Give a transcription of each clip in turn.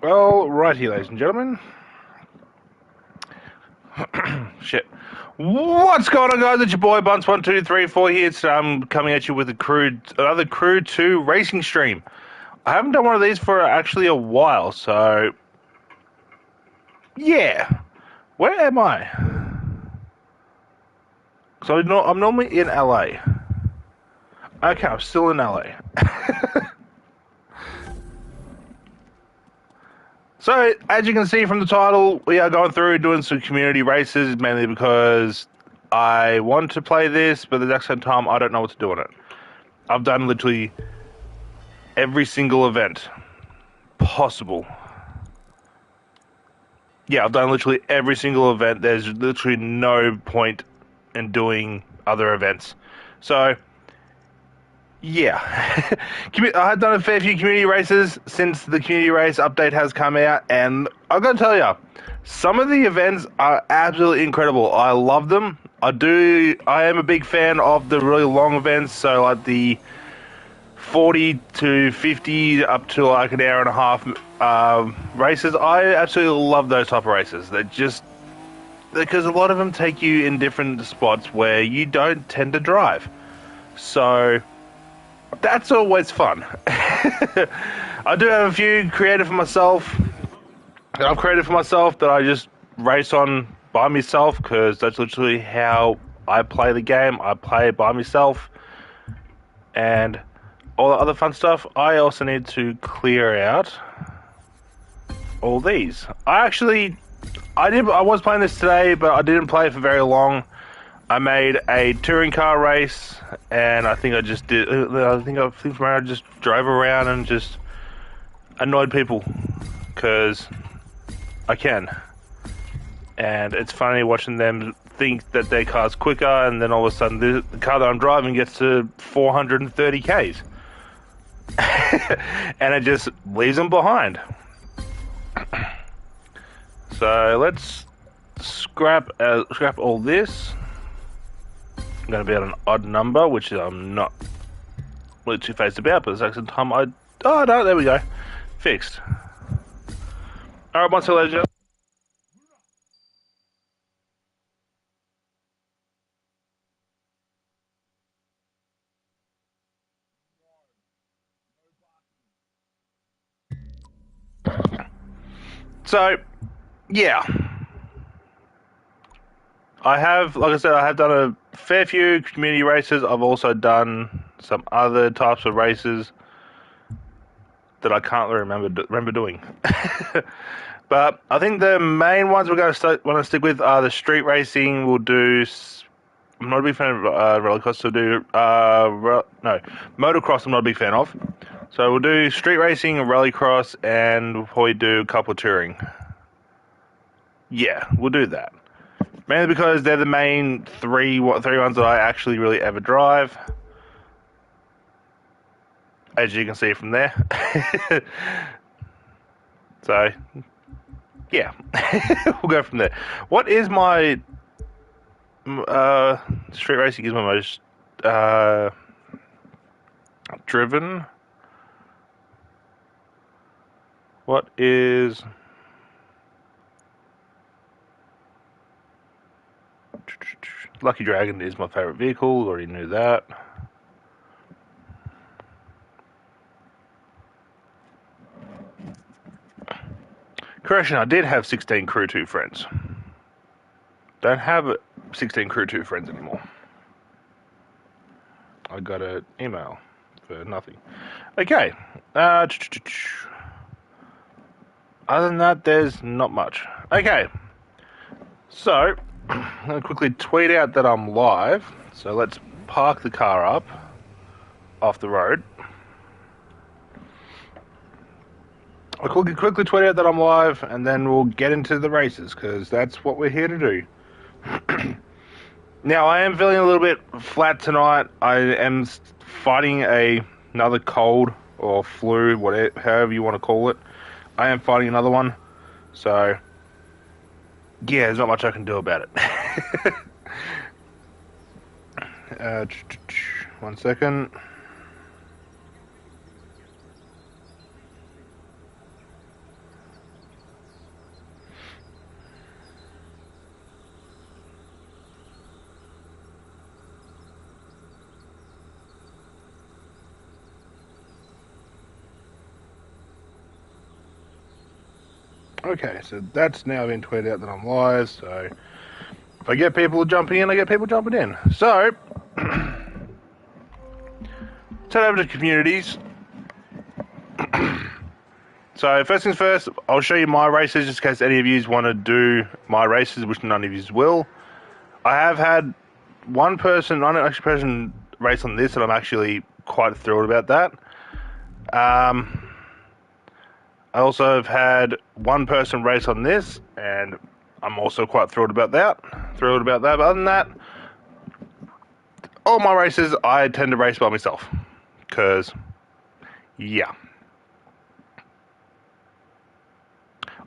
Well, righty, ladies and gentlemen. Shit. What's going on, guys? It's your boy Bunce1234 here. So I'm coming at you with another Crew 2 racing stream. I haven't done one of these for actually a while, so yeah. Where am I? So I'm normally in LA. Okay, I'm still in LA. So, as you can see from the title, we are going through doing some community races, mainly because I want to play this, but at the exact same time, I don't know what to do on it. I've done literally every single event possible. Yeah, I've done literally every single event. There's literally no point in doing other events. So, yeah. I have done a fair few community races since the community race update has come out, and I've got to tell you, some of the events are absolutely incredible. I love them. I am a big fan of the really long events, so like the 40 to 50 up to like an hour and a half races. I absolutely love those type of races. Because a lot of them take you in different spots where you don't tend to drive. So that's always fun. I do have a few created for myself. I've created for myself that I just race on by myself because that's literally how I play the game. I play by myself. And all the other fun stuff, I also need to clear out all these. I was playing this today, but I didn't play it for very long. I made a touring car race, and I think I just drove around and just annoyed people because I can. And it's funny watching them think that their car's quicker, and then all of a sudden the car that I'm driving gets to 430 Ks. And it just leaves them behind. So let's scrap all this. I'm going to be at an odd number, which I'm not really too phased about, but at the same time oh no, there we go. Fixed. Alright, once again. So, yeah. Like I said, I have done a fair few community races. I've also done some other types of races that I can't really remember doing. But I think the main ones we're going to stick with are the street racing. We'll do. I'm not a big fan of rallycross. So motocross. I'm not a big fan of. So we'll do street racing, rallycross, and we'll probably do a couple of touring. Yeah, we'll do that. Mainly because they're the main three ones that I actually really ever drive. As you can see from there. So, yeah. We'll go from there. What is my... street racing is my most driven. What is... Lucky Dragon is my favorite vehicle. Already knew that. Correction, I did have 16 Crew 2 friends. Don't have 16 Crew 2 friends anymore. I got an email for nothing. Okay. Other than that, there's not much. Okay. So, I'm going to quickly tweet out that I'm live. So let's park the car up off the road. I'll quickly tweet out that I'm live, and then we'll get into the races, because that's what we're here to do. Now, I am feeling a little bit flat tonight. I am fighting another cold or flu, whatever, however you want to call it. I am fighting another one, so yeah, there's not much I can do about it. 1 second. Okay, so that's now been tweeted out that I'm live, so if I get people jumping in, I get people jumping in. So, turn over to communities. So, first things first, I'll show you my races just in case any of you want to do my races, which none of you will. I have had one person race on this, and I'm actually quite thrilled about that. I also have had one person race on this, and I'm also quite thrilled about that. But other than that, all my races, I tend to race by myself. Because, yeah.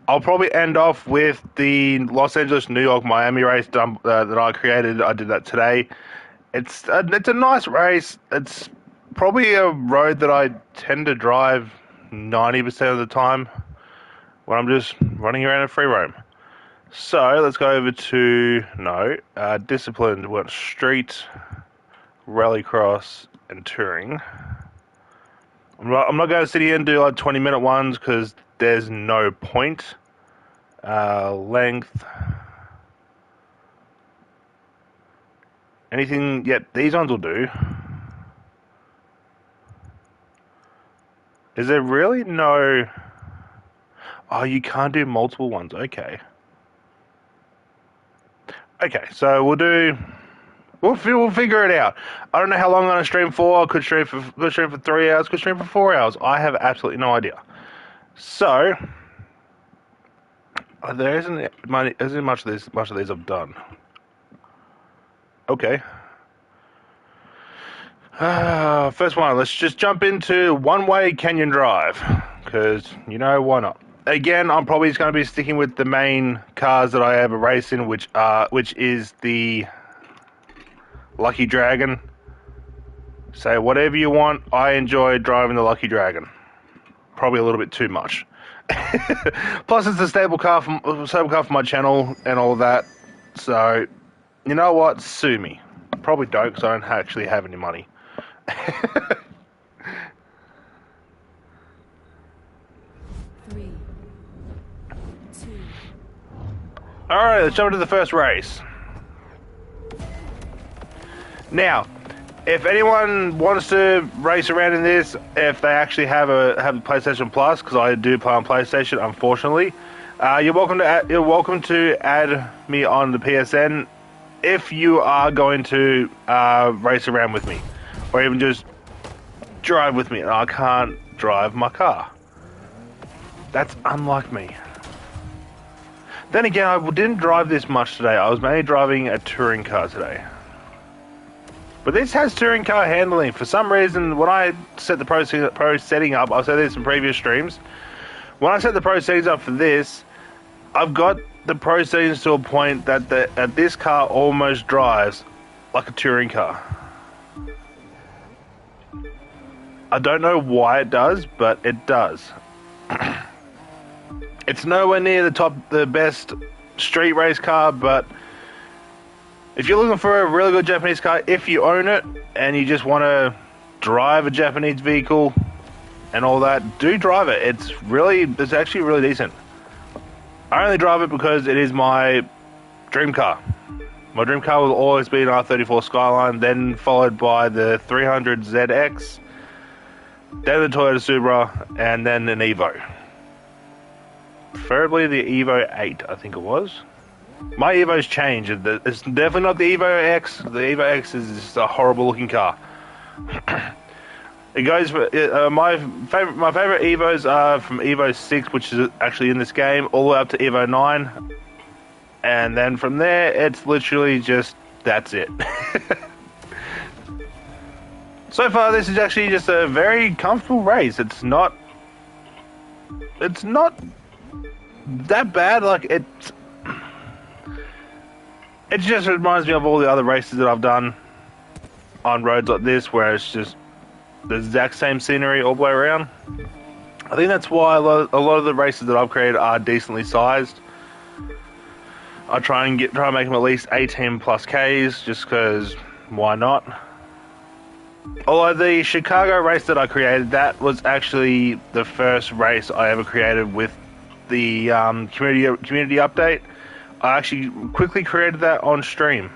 I'll probably end off with the Los Angeles, New York, Miami race that I created. I did that today. It's a nice race. It's probably a road that I tend to drive 90% of the time when I'm just running around in free roam. So let's go over to disciplined. We've got street, rallycross, and touring. I'm not going to sit here and do like 20-minute ones because there's no point. Length. Anything, these ones will do. Is there really no... Oh, you can't do multiple ones. Okay. Okay, so we'll figure it out. I don't know how long I'm going to stream for. I could stream for 3 hours, could stream for 4 hours. I have absolutely no idea. So, there isn't much of these I've done. Okay. First one, let's just jump into one-way Canyon Drive, because, why not? Again, I'm probably just going to be sticking with the main cars that I ever race in, which is the Lucky Dragon. Say whatever you want, I enjoy driving the Lucky Dragon. Probably a little bit too much. Plus, it's a stable car for my channel and all of that. So, you know what? Sue me. Probably don't, because I don't actually have any money. 3, 2. Alright, let's jump into the first race. Now, if anyone wants to race around in this, if they actually have a PlayStation Plus, because I do play on PlayStation, unfortunately, you're welcome to add me on the PSN if you are going to race around with me, or even just drive with me. And I can't drive my car. That's unlike me. Then again, I didn't drive this much today. I was mainly driving a touring car today. But this has touring car handling. For some reason, when I set the pro setting up, I've said this in previous streams, when I set the pro settings up for this, I've got the pro settings to a point that this car almost drives like a touring car. I don't know why it does, but it does. It's nowhere near the best street race car, but if you're looking for a really good Japanese car, if you own it and you just want to drive a Japanese vehicle and all that, do drive it. It's actually really decent. I only drive it because it is my dream car. My dream car will always be an R34 Skyline, then followed by the 300ZX, then the Toyota Supra, and then an Evo. Preferably the Evo 8, I think it was. My Evo's changed. It's definitely not the Evo X. The Evo X is just a horrible looking car. It goes for my favorite Evos are from Evo 6, which is actually in this game, all the way up to Evo 9, and then from there it's literally just that's it. So far, this is actually just a very comfortable race. It's not that bad. Like it just reminds me of all the other races that I've done on roads like this, where it's just the exact same scenery all the way around. I think that's why a lot of the races that I've created are decently sized. I try and make them at least 18 plus Ks, just because why not? Although the Chicago race that I created, that was actually the first race I ever created with the community update, I actually quickly created that on stream,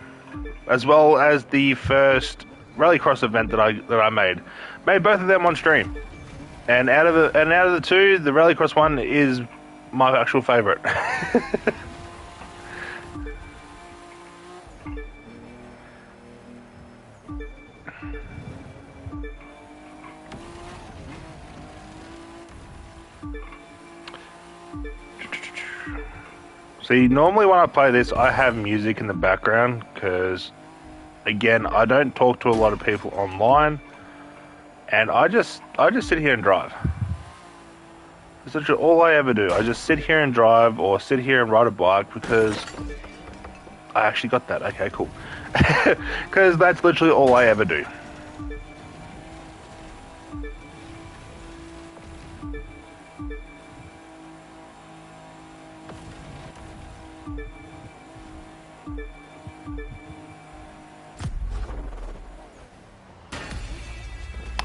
as well as the first Rallycross event that I made. Made both of them on stream, and out of the two, the Rallycross one is my actual favorite. See, normally when I play this, I have music in the background because, again, I don't talk to a lot of people online, and I just sit here and drive. That's literally all I ever do. I just sit here and drive, or sit here and ride a bike because I actually got that. Okay, cool. Because that's literally all I ever do.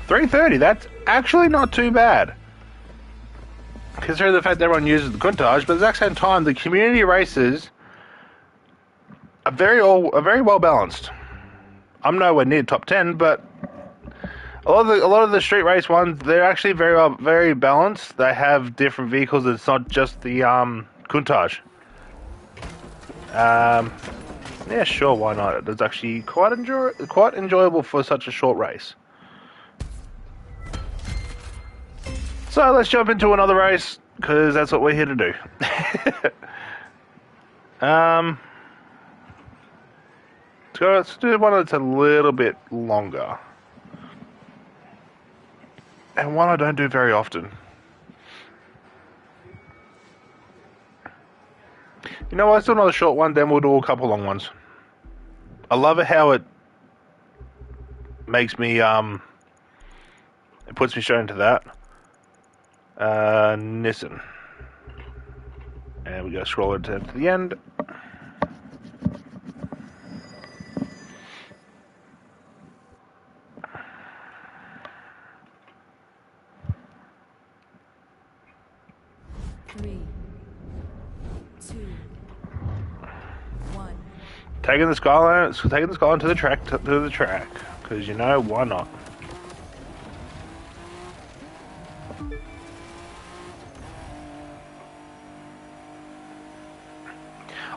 $330, that's actually not too bad. Considering the fact that everyone uses the Countach, but at the exact same time, the community races are very well balanced. I'm nowhere near top 10, but a lot of the street race ones, they're actually very balanced. They have different vehicles. It's not just the Countach. Yeah, sure, why not? It's actually quite enjoyable for such a short race. So let's jump into another race, because that's what we're here to do. Let's do one that's a little bit longer. And one I don't do very often. You know what, let's do another short one, then we'll do a couple long ones. I love it how it makes me, it puts me straight into that. Nissan. And we go scroll it to the end. Three, two, one. Taking the Skyline to the track, because you know, why not?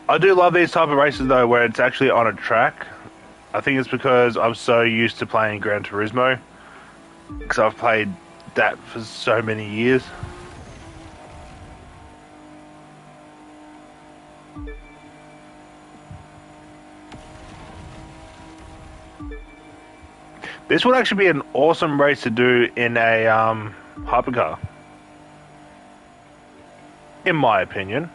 I do love these type of races though, where it's actually on a track. I think it's because I'm so used to playing Gran Turismo, because I've played that for so many years. This would actually be an awesome race to do in a hypercar, in my opinion.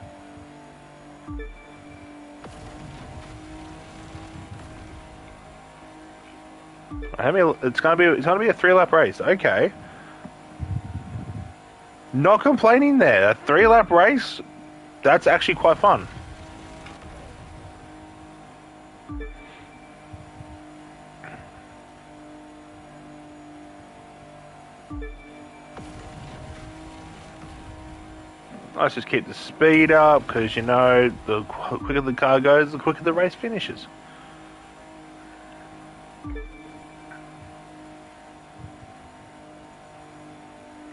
It's gonna be a 3-lap race. Okay. Not complaining there. A 3-lap race, that's actually quite fun. Let's just keep the speed up, because you know, the quicker the car goes, the quicker the race finishes.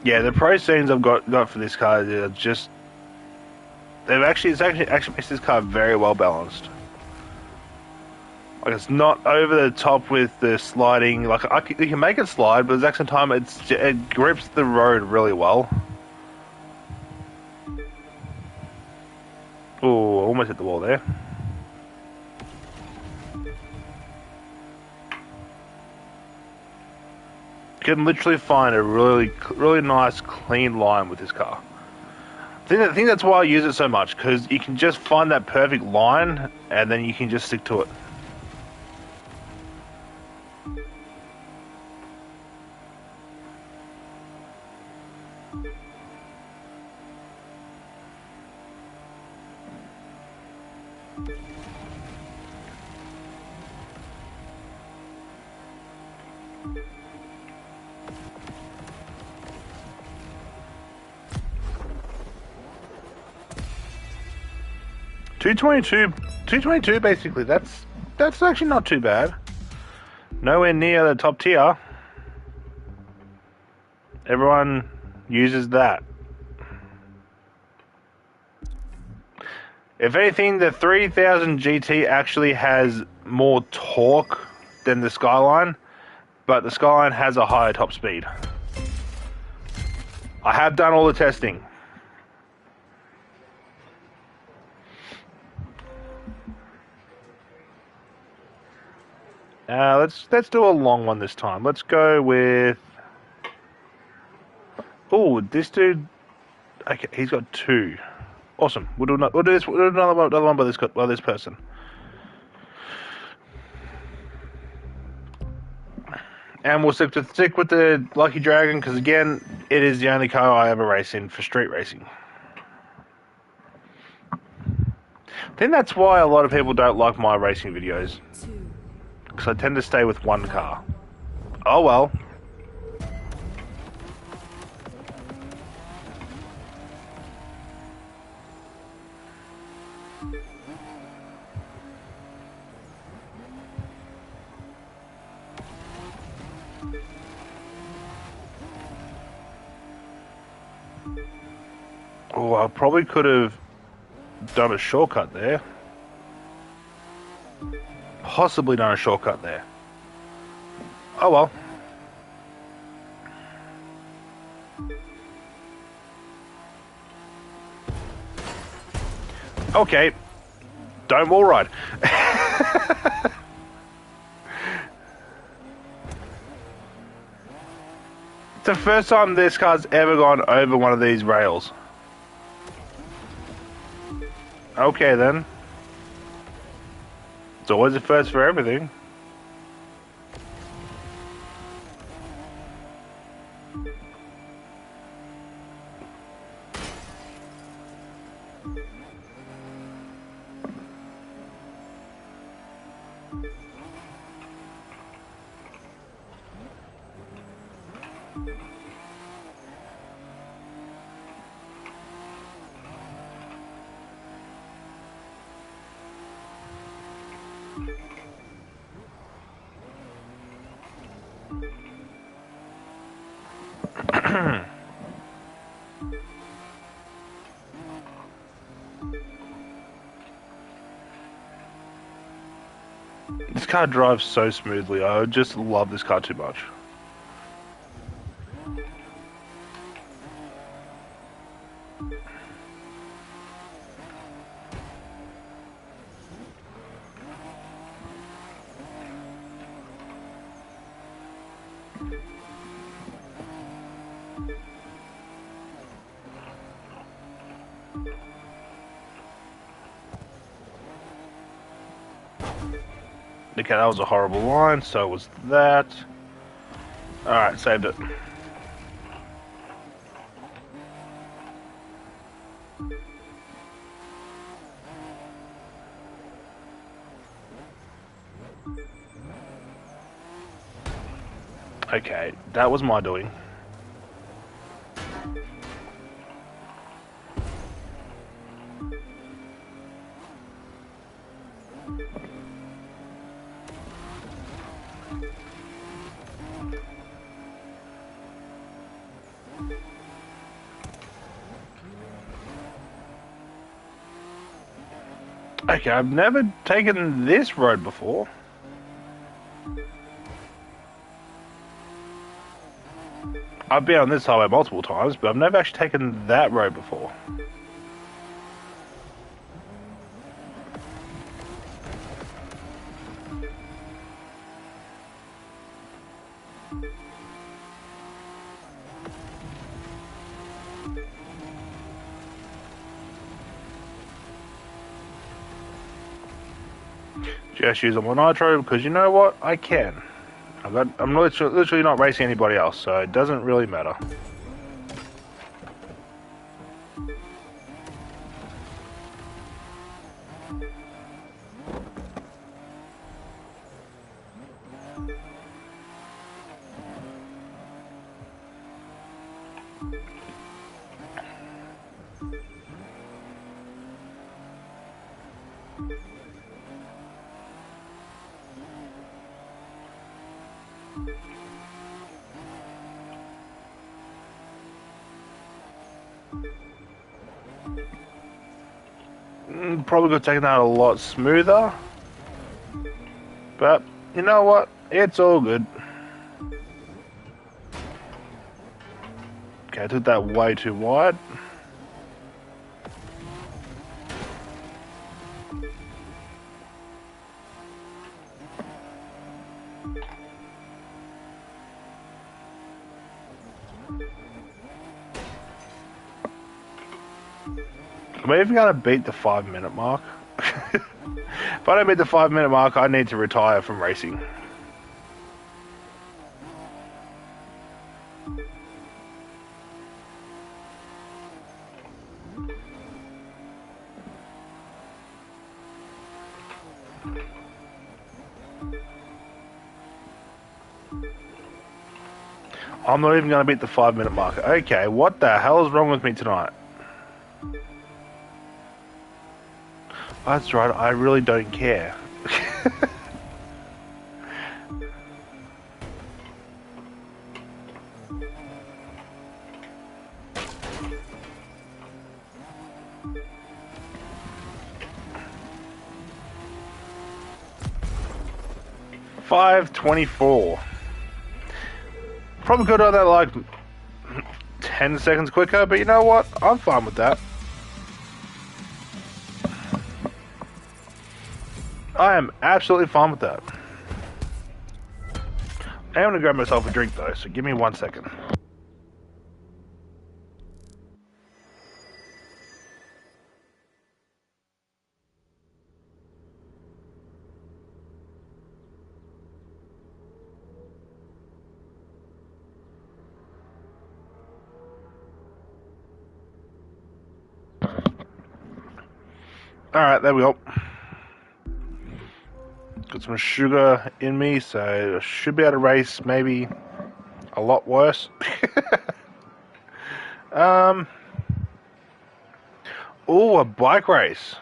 Yeah, the pro scenes I've got for this car are just, it's actually makes this car very well balanced. Like, it's not over the top with the sliding. Like, you can make it slide, but at the exact same time, it grips the road really well. Oh, almost hit the wall there. You can literally find a really nice, clean line with this car. I think that's why I use it so much, because you can just find that perfect line, and then you can just stick to it. 222, 222 basically. That's actually not too bad. Nowhere near the top tier. Everyone uses that. If anything, the 3000 GT actually has more torque than the Skyline, but the Skyline has a higher top speed. I have done all the testing. Let's do a long one this time. Let's go with. Oh, this dude. Okay, he's got 2. Awesome. We'll do this. We'll do another one by this person. And we'll stick with the Lucky Dragon because again, it is the only car I ever race in for street racing. I think that's why a lot of people don't like my racing videos. 2, Because I tend to stay with one car. Oh well. Oh, I probably could have done a shortcut there. Possibly done a shortcut there. Oh well. Okay. Don't wall ride. It's the first time this car's ever gone over one of these rails. Okay then. It's always a first for everything. This car drives so smoothly. I just love this car too much. Okay, that was a horrible line, so was that. Alright, saved it. Okay, that was my doing. Okay, I've never taken this road before. I've been on this highway multiple times, but I've never actually taken that road before. Just use them on nitro because you know what? I can. I'm literally not racing anybody else, so it doesn't really matter. Probably could have taken that a lot smoother. But, you know what? It's all good. Okay, I took that way too wide. Am I even going to beat the 5-minute mark? If I don't beat the 5-minute mark, I need to retire from racing. I'm not even going to beat the 5-minute mark. Okay, what the hell is wrong with me tonight? That's right, I really don't care. $5.24. Probably could have done that like 10 seconds quicker, but you know what? I'm fine with that. I am absolutely fine with that. I'm going to grab myself a drink though, so give me 1 second. Alright, there we go. Got some sugar in me, so I should be able to race maybe a lot worse. Oh, a bike race.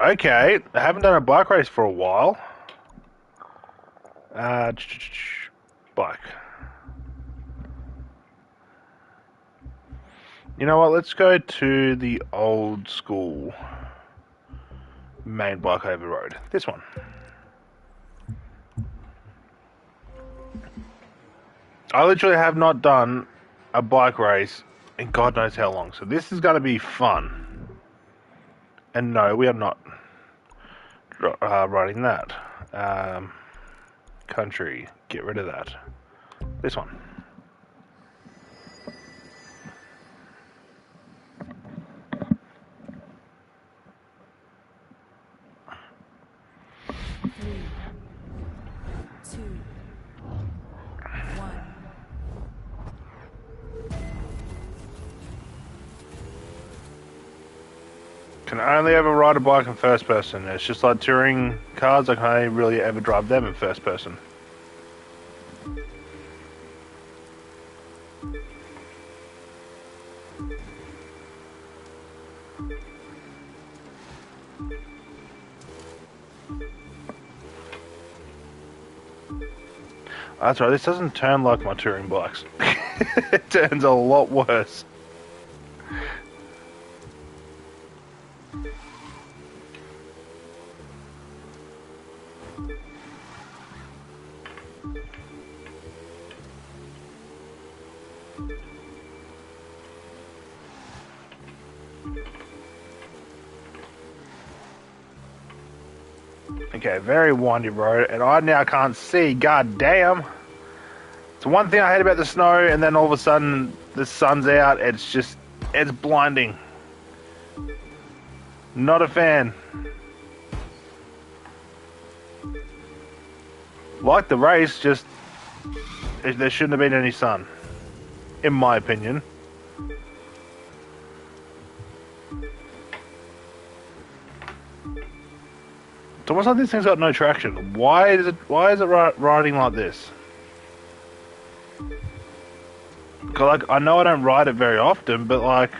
Okay, I haven't done a bike race for a while. Bike. You know what, let's go to the old school main bike over road. This one. I literally have not done a bike race in God knows how long, so this is going to be fun. And no, we are not riding that. Country, get rid of that. This one. Three, two, one. Can only ever ride a bike in first person. It's just like touring cars, I can only really ever drive them in first person. That's right, this doesn't turn like my touring bikes. It turns a lot worse. Okay, very windy road, and I now can't see. God damn. It's one thing I hate about the snow, and then all of a sudden the sun's out. It's blinding. Not a fan. Like the race, just there shouldn't have been any sun, in my opinion. It's almost like this thing's got no traction. Why is it riding like this? 'Cause, like, I know I don't ride it very often, but like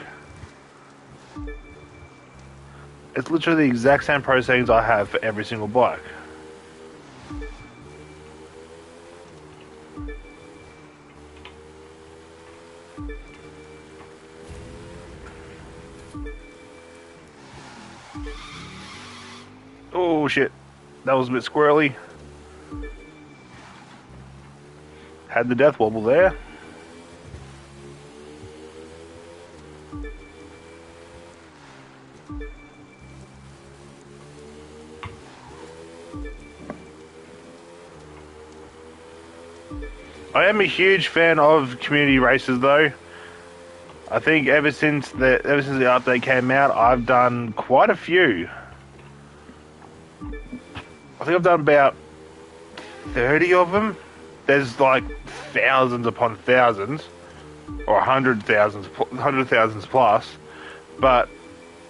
It's literally the exact same pro settings I have for every single bike. Oh shit, that was a bit squirrely. Had the death wobble there. I am a huge fan of community races, though. I think ever since the update came out, I've done quite a few. I think I've done about 30 of them. There's like thousands upon thousands, or hundred thousands plus. But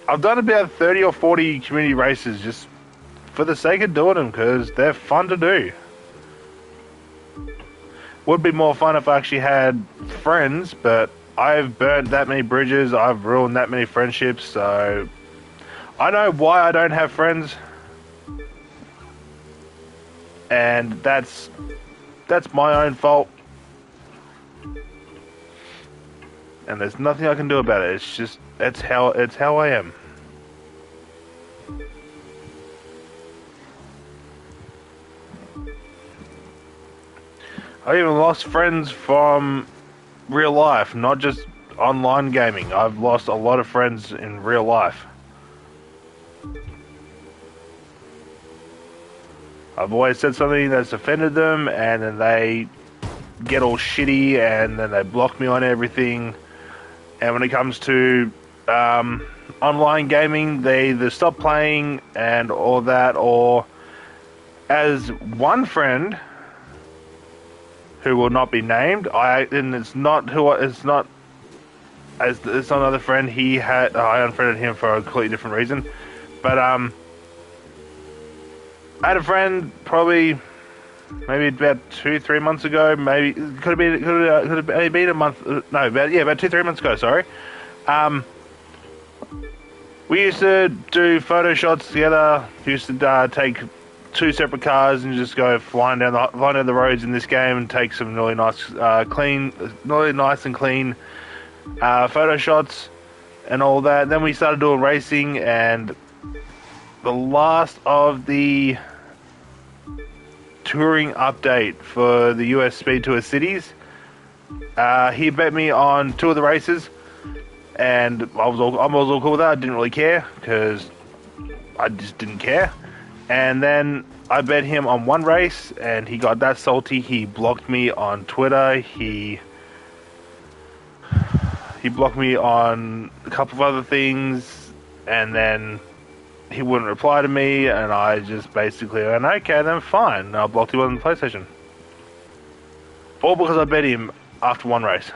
I've done about 30 or 40 community races just for the sake of doing them, because they're fun to do. Would be more fun if I actually had friends, but I've burnt that many bridges, I've ruined that many friendships, so I know why I don't have friends. And that's my own fault. And there's nothing I can do about it. It's just it's how I am. I even lost friends from real life, not just online gaming. I've lost a lot of friends in real life. I've always said something that's offended them, and then they get all shitty, and then they block me on everything. And when it comes to online gaming, they either stop playing and all that, or as one friend who will not be named, it's not another friend. I unfriended him for a completely different reason, but I had a friend maybe about 2-3 months ago. Maybe could have been a month. No, about 2-3 months ago. Sorry. We used to do photo shots together. We used to take two separate cars and just go flying down the roads in this game and take some really nice and clean photo shots and all that. Then we started doing racing, and the last of the touring update for the US Speed Tour cities, he bet me on 2 of the races, and I was all cool with that. I didn't really care because I just didn't care. And then I bet him on 1 race, and he got that salty. He blocked me on Twitter. He blocked me on a couple of other things, and then he wouldn't reply to me, and I just basically went, okay, then fine. And I blocked him on the PlayStation. All because I bet him after 1 race.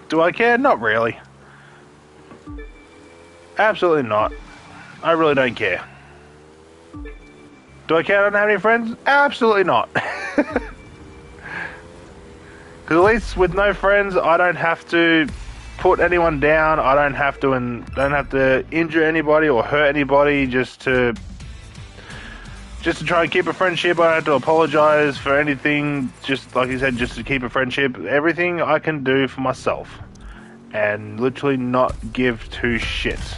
Do I care? Not really. Absolutely not. I really don't care. Do I care I don't have any friends? Absolutely not. Because at least with no friends, I don't have to put anyone down. I don't have to injure anybody or hurt anybody just to try and keep a friendship. I don't have to apologize for anything. Just like you said, just to keep a friendship. Everything I can do for myself, and literally not give 2 shits.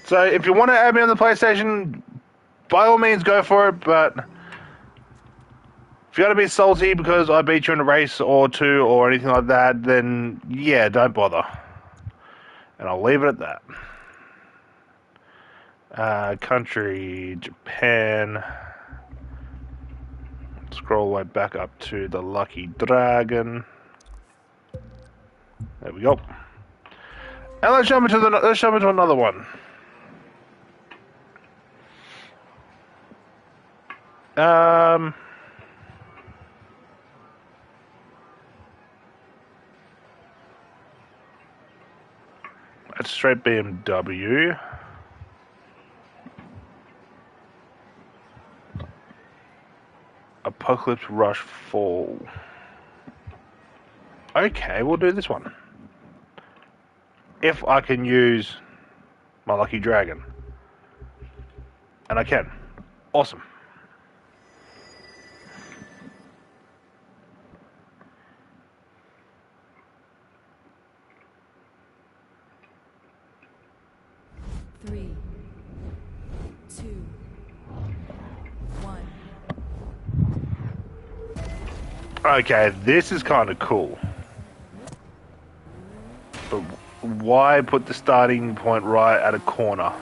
So if you want to add me on the PlayStation, by all means go for it, but if you're going to be salty because I beat you in a race or 2 or anything like that, then yeah, don't bother. And I'll leave it at that. Country, Japan. Scroll way back up to the Lucky Dragon. There we go. And let's jump into another one. That's straight BMW. Apocalypse Rush Fall. Okay, we'll do this one. If I can use my lucky dragon. And I can. Awesome. Three, two, one. Okay, this is kind of cool. But why put the starting point right at a corner?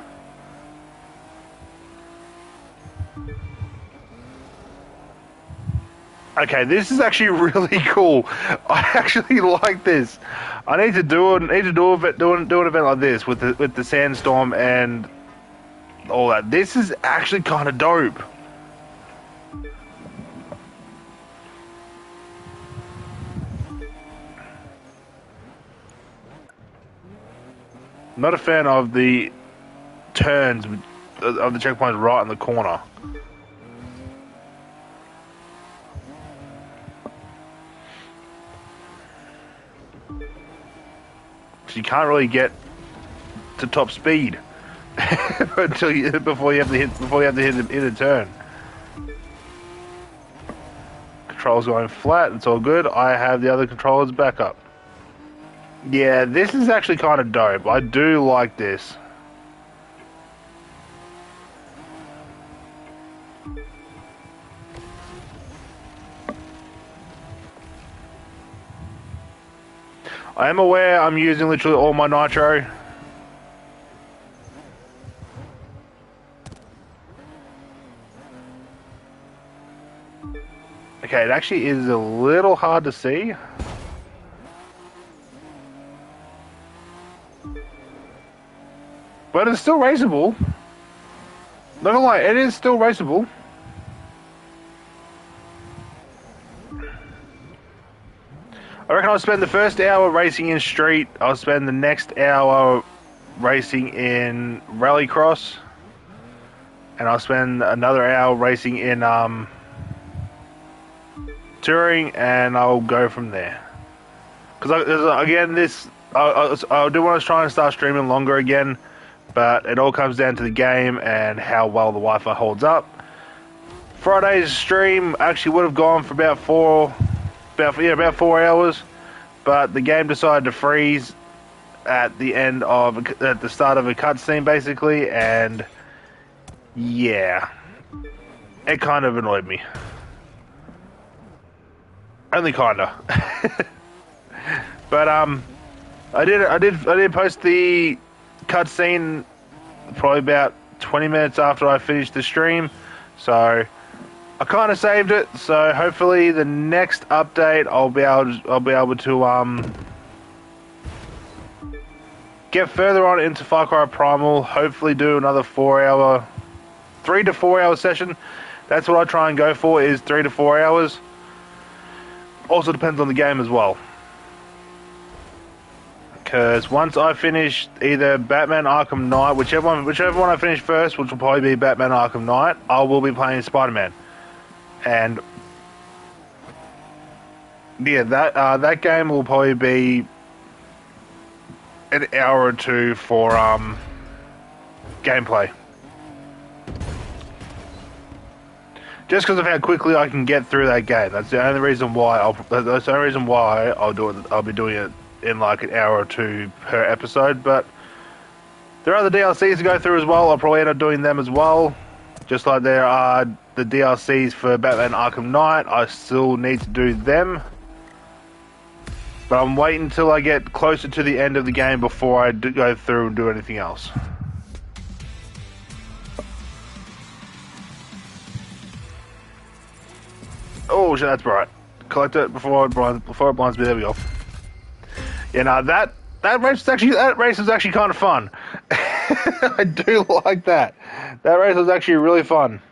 Okay, this is actually really cool. I actually like this. I need to do an event like this with the sandstorm and all that. This is actually kind of dope. Not a fan of the turns of the checkpoints right in the corner. So you can't really get to top speed before you have to hit a turn. Controls going flat. It's all good. I have the other controllers back up. Yeah, this is actually kind of dope. I do like this. I am aware I'm using literally all my nitro. Okay, it actually is a little hard to see. But it's still raceable. Not gonna lie, it is still raceable. I reckon I'll spend the first hour racing in street. I'll spend the next hour racing in rallycross. And I'll spend another hour racing in touring, and I'll go from there. Because again, I do want to try and start streaming longer again, but it all comes down to the game and how well the Wi-Fi holds up. Friday's stream actually would have gone for about 4 hours, but the game decided to freeze at the start of a cutscene, basically, and yeah, it kind of annoyed me. Only kinda. But I did post the cutscene probably about 20 minutes after I finished the stream, so I kind of saved it. So hopefully the next update I'll be able to get further on into Far Cry Primal. Hopefully do another 3 to 4 hour session. That's what I try and go for, is 3 to 4 hours. Also depends on the game as well. Because once I finish either Batman Arkham Knight, whichever one I finish first, which will probably be Batman Arkham Knight, I will be playing Spider-Man. And yeah, that game will probably be an hour or two for gameplay. Just because of how quickly I can get through that game. That's the only reason why I'll do it. I'll be doing it in like an hour or two per episode. But there are other DLCs to go through as well. I'll probably end up doing them as well. Just like there are the DLCs for Batman Arkham Knight. I still need to do them. But I'm waiting until I get closer to the end of the game before I go through and do anything else. Oh shit, that's bright. Collect it before it blinds me. There we go. Yeah, no, that race is actually kind of fun. I do like that. That race was actually really fun.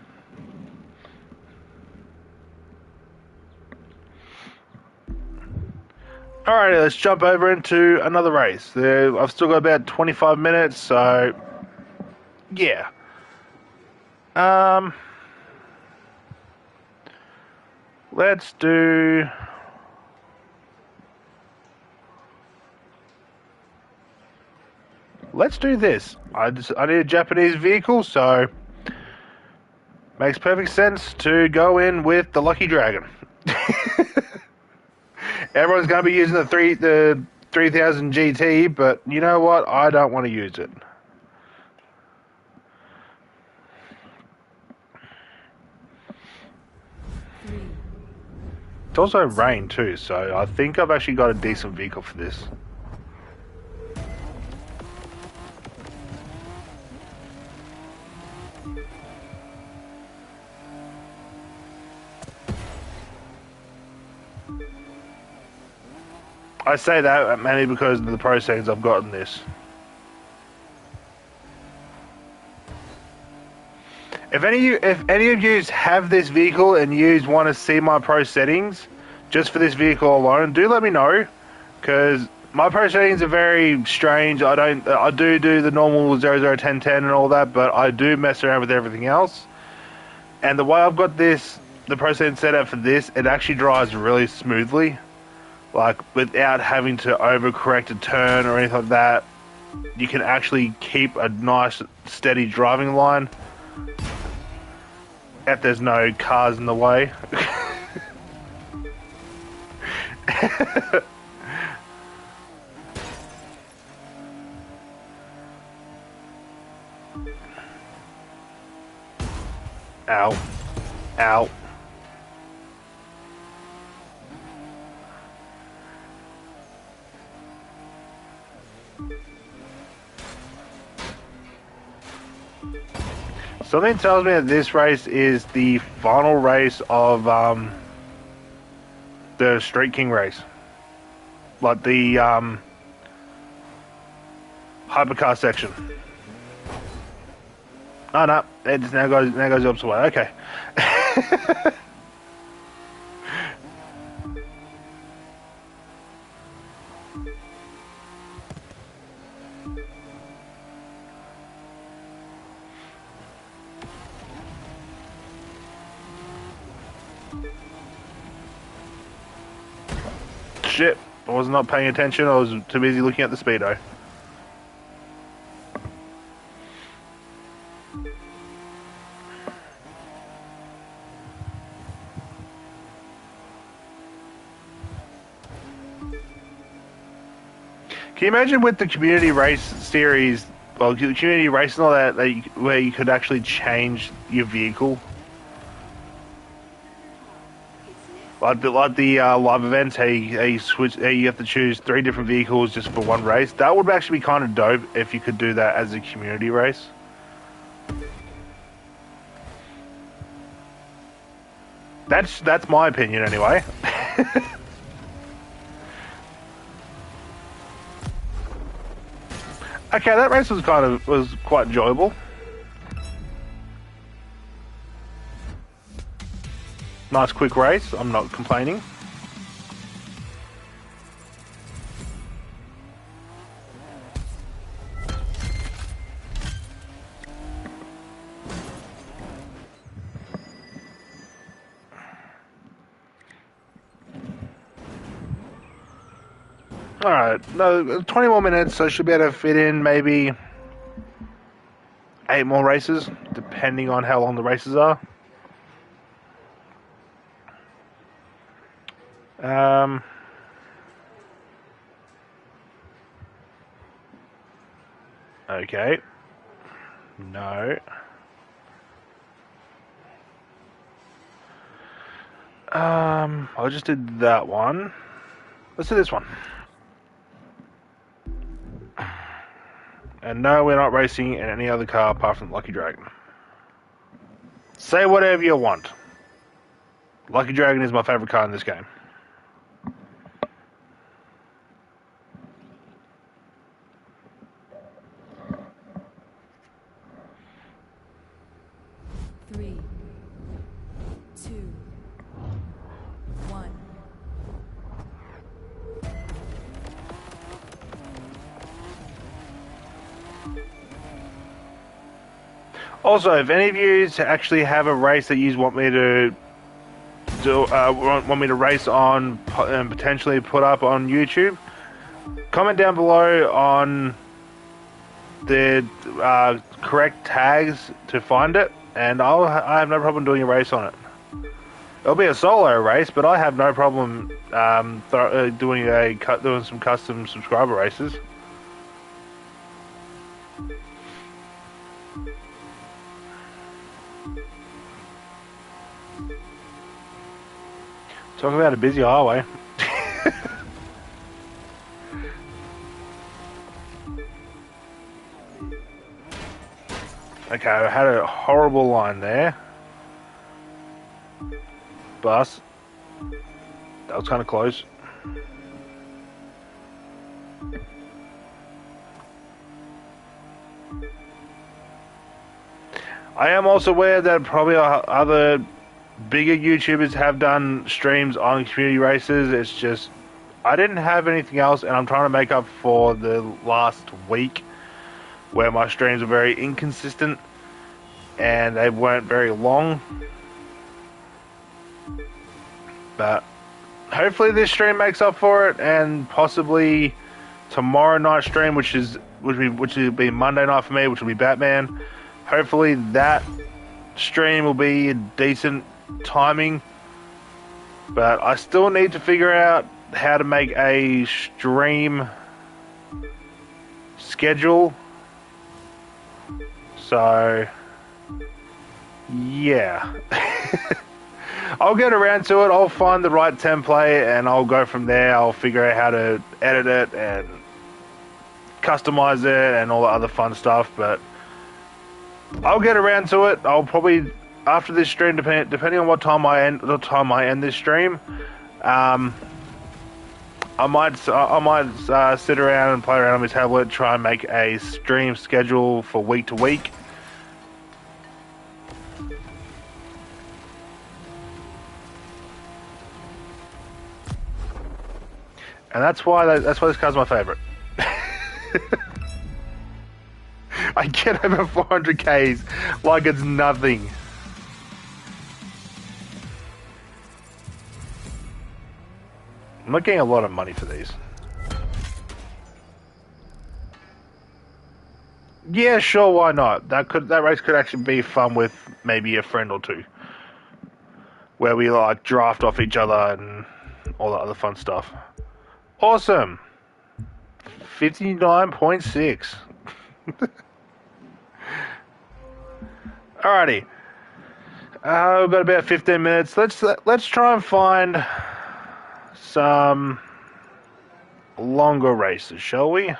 Alright, let's jump over into another race. I've still got about 25 minutes, so yeah. Let's do let's do this. I need a Japanese vehicle, so makes perfect sense to go in with the Lucky Dragon. Everyone's going to be using the 3000 GT, but you know what? I don't want to use it. It's also rain too, so I think I've actually got a decent vehicle for this. I say that mainly because of the pro settings I've got in this. If any of you have this vehicle and you want to see my pro settings just for this vehicle alone, do let me know, because my pro settings are very strange. I do the normal 001010 and all that, but I do mess around with everything else. And the way I've got the pro settings set up for this, it actually drives really smoothly, like without having to overcorrect a turn or anything like that. You can actually keep a nice steady driving line if there's no cars in the way. Ow. Ow. Something tells me that this race is the final race of the Street King race. Like the hypercar section. Oh no, it just now goes the opposite way. Okay. Shit, I was not paying attention. I was too busy looking at the speedo. Can you imagine with the community race series, well, the community race and all that, where you could actually change your vehicle? Like the live events, how you have to choose 3 different vehicles just for one race. That would actually be kind of dope if you could do that as a community race. That's my opinion anyway. Okay, that race was quite enjoyable. Nice quick race, I'm not complaining. Alright, no, 20 more minutes, so I should be able to fit in maybe 8 more races, depending on how long the races are. Okay. No. I just did that one. Let's do this one. And no, we're not racing in any other car apart from Lucky Dragon. Say whatever you want. Lucky Dragon is my favorite car in this game. Three, two, one. Also, if any of you actually have a race that you want me to want me to race on and potentially put up on YouTube, comment down below on the correct tags to find it, and I have no problem doing a race on it. It'll be a solo race, but I have no problem doing some custom subscriber races. Talk about a busy highway. Okay, I had a horrible line there. Bus. That was kind of close. I am also aware that probably other bigger YouTubers have done streams on community races. It's just I didn't have anything else, and I'm trying to make up for the last week where my streams were very inconsistent and they weren't very long. But hopefully this stream makes up for it, and possibly tomorrow night stream, which will be Monday night for me, which will be Batman. Hopefully that stream will be a decent timing, but I still need to figure out how to make a stream schedule. So yeah. I'll get around to it. I'll find the right template and I'll go from there. I'll figure out how to edit it and customize it and all the other fun stuff, but I'll get around to it. I'll probably, after this stream, depending on what time I end this stream, I might sit around and play around on my tablet, try and make a stream schedule for week to week. And that's why this car's my favorite. I get over 400 Ks like it's nothing. I'm not getting a lot of money for these. Yeah, sure, why not? That race could actually be fun with maybe a friend or two, where we like draft off each other and all that other fun stuff. Awesome. 59.6. Alrighty. We've got about 15 minutes. Let's try and find some longer races, shall we?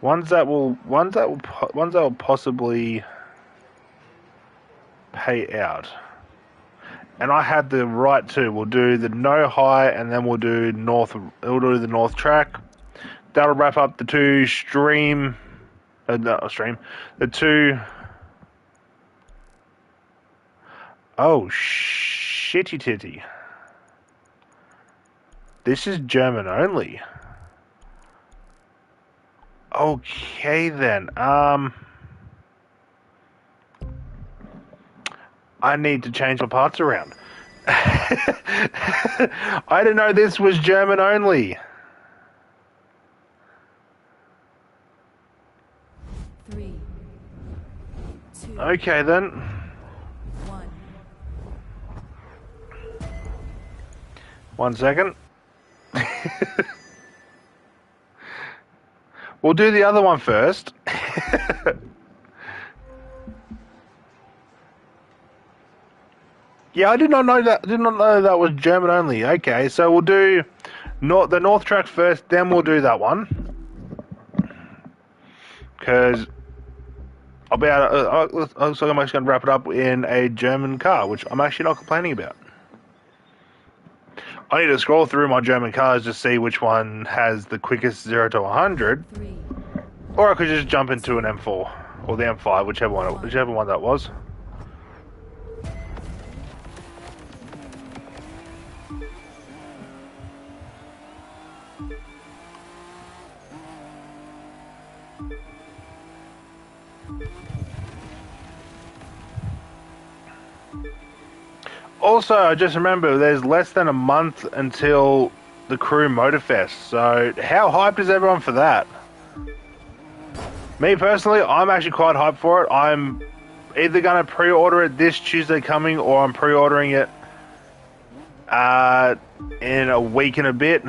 Ones that will possibly pay out. And I had the right to. We'll do the no high, and then we'll do north. We'll do the north track. That'll wrap up the two the two. Oh, shitty titty. This is German only. Okay then. I need to change my parts around. I didn't know this was German only. 3, 2, Okay then. 1. 1 second. We'll do the other one first. Yeah, I did not know that was German only. Okay, so we'll do the north track first, then we'll do that one. Because I'm actually going to wrap it up in a German car, which I'm actually not complaining about. I need to scroll through my German cars to see which one has the quickest 0 to 100. 3, Or I could just jump into an M4 or the M5, whichever one that was. Also, I just remember there's less than a month until the Crew Motorfest, so how hyped is everyone for that? Me personally, I'm actually quite hyped for it. I'm either going to pre-order it this Tuesday coming, or I'm pre-ordering it in a week and a bit.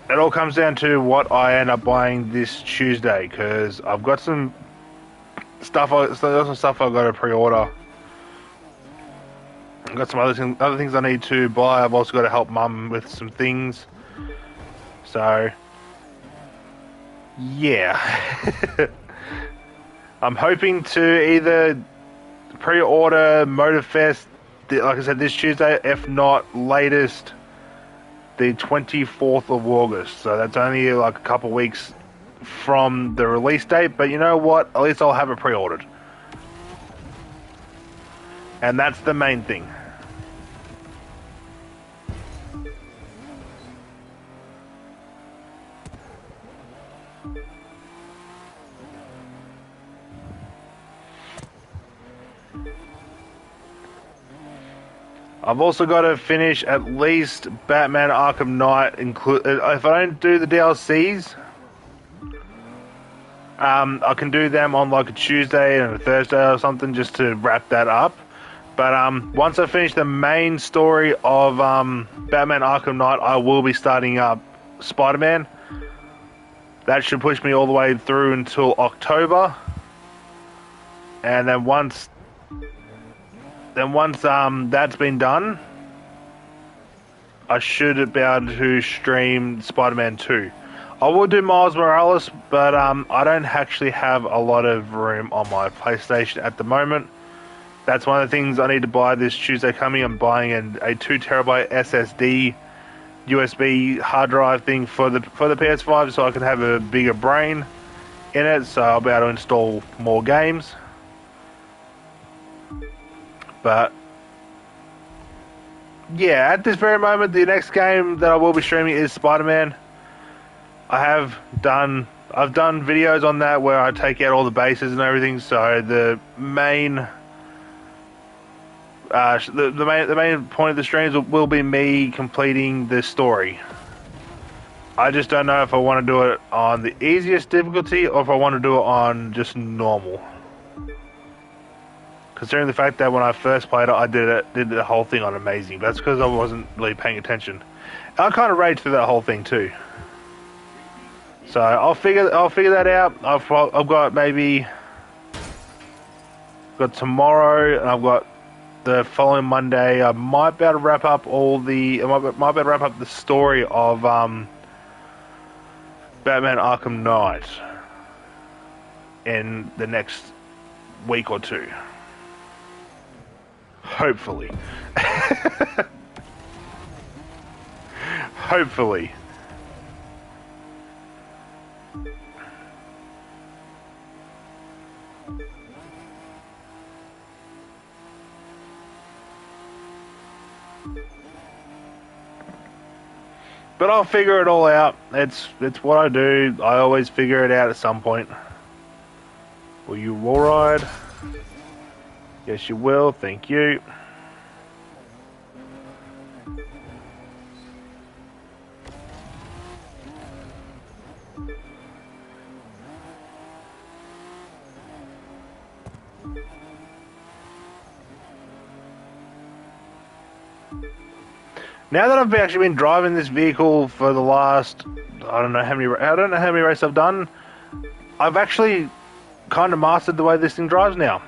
It all comes down to what I end up buying this Tuesday, because I've got some stuff. I've got to pre-order. I've got some other things I need to buy. I've also got to help Mum with some things. So, yeah. I'm hoping to either pre-order Motorfest, like I said, this Tuesday, if not latest the 24th of August. So that's only like a couple weeks from the release date. But you know what? At least I'll have it pre-ordered. And that's the main thing. I've also got to finish at least Batman Arkham Knight. If I don't do the DLCs, I can do them on like a Tuesday and a Thursday or something just to wrap that up. But once I finish the main story of Batman Arkham Knight, I will be starting up Spider-Man. That should push me all the way through until October. And then once that's been done, I should be able to stream Spider-Man 2. I will do Miles Morales, but I don't actually have a lot of room on my PlayStation at the moment. That's one of the things I need to buy this Tuesday coming. I'm buying a 2 terabyte SSD USB hard drive thing for the PS5, so I can have a bigger brain in it, so I'll be able to install more games. But yeah, at this very moment, the next game that I will be streaming is Spider-Man. I've done videos on that where I take out all the bases and everything. So the main the main point of the streams will be me completing the story. I just don't know if I want to do it on the easiest difficulty or if I want to do it on just normal. Considering the fact that when I first played it, I did the whole thing on amazing. But that's because I wasn't really paying attention. I kind of raged through that whole thing too. So I'll figure that out. I've got tomorrow, and I've got the following Monday. I might be able to wrap up the story of Batman Arkham Knight in the next week or two. Hopefully. Hopefully. But I'll figure it all out. It's what I do. I always figure it out at some point. Will you wall ride? Yes, you will. Thank you. Now that I've actually been driving this vehicle for the last, I don't know how many races I've done, I've actually kind of mastered the way this thing drives now.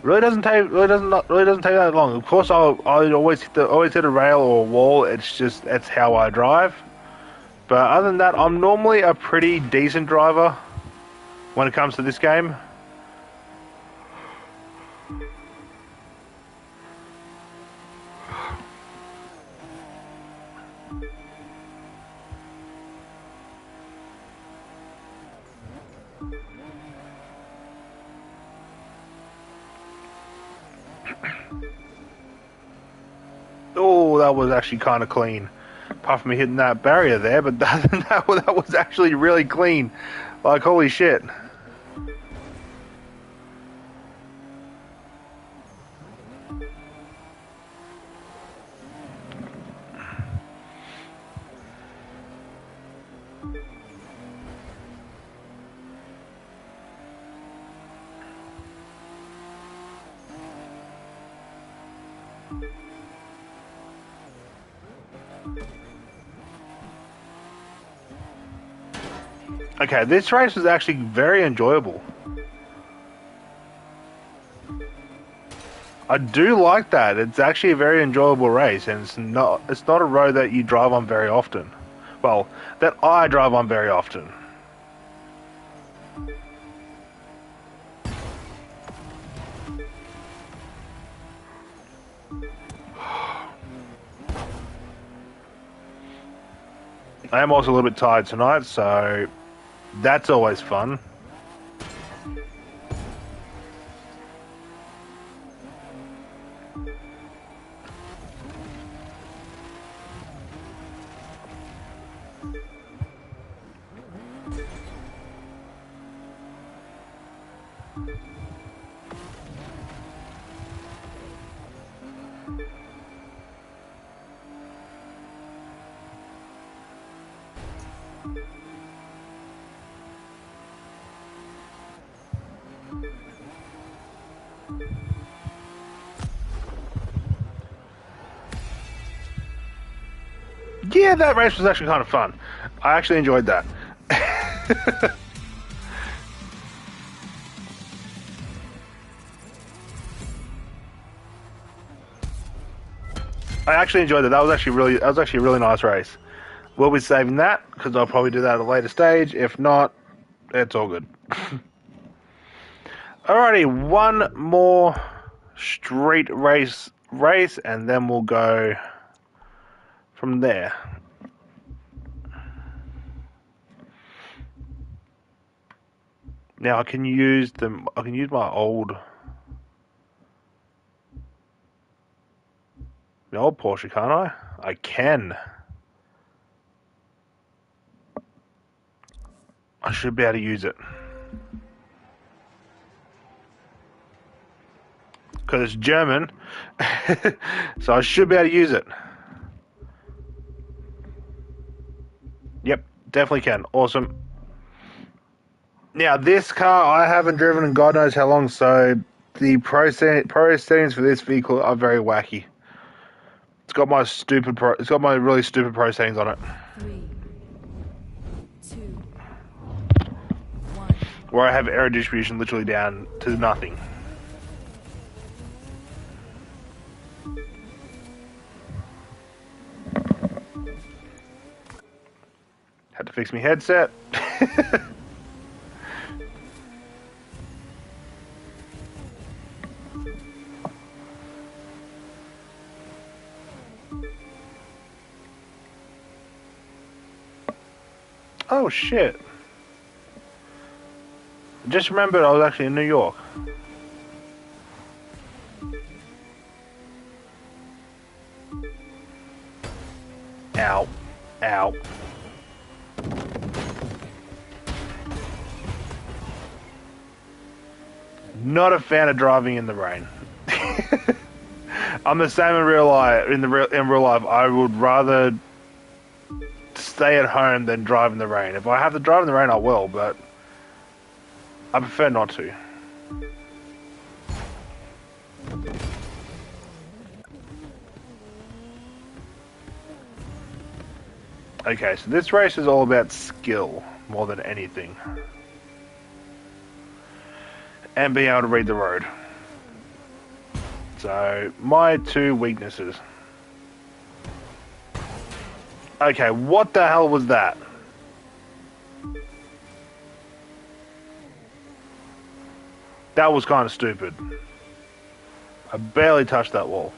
Really doesn't take that long. Of course, I always hit a rail or a wall. That's how I drive. But other than that, I'm normally a pretty decent driver when it comes to this game. Oh, that was actually kind of clean. Apart from me hitting that barrier there, but that was actually really clean. Like, holy shit. Okay, this race was actually very enjoyable. I do like that. It's actually a very enjoyable race, and it's not a road that you drive on very often. Well, that I drive on very often. I am also a little bit tired tonight, so that's always fun. Yeah, that race was actually kind of fun. I actually enjoyed that. I actually enjoyed that. That was actually a really nice race. We'll be saving that because I'll probably do that at a later stage. If not, it's all good. Alrighty, one more street race, and then we'll go from there. Now I can use them. I can use my old Porsche, can't I? I can. I should be able to use it because it's German, so I should be able to use it. Yep, definitely can. Awesome. Now, this car I haven't driven in God knows how long, so the pro settings for this vehicle are very wacky. It's got my really stupid pro settings on it. 3, 2, 1. Where I have air distribution literally down to nothing. Had to fix my headset. Oh shit. Just remembered I was actually in New York. Ow. Ow. Not a fan of driving in the rain. I'm the same in real life. In real life, I would rather stay at home than drive in the rain. If I have to drive in the rain, I will, but I prefer not to. Okay, so this race is all about skill more than anything. And being able to read the road. So, my two weaknesses. Okay, what the hell was that? That was kind of stupid. I barely touched that wall.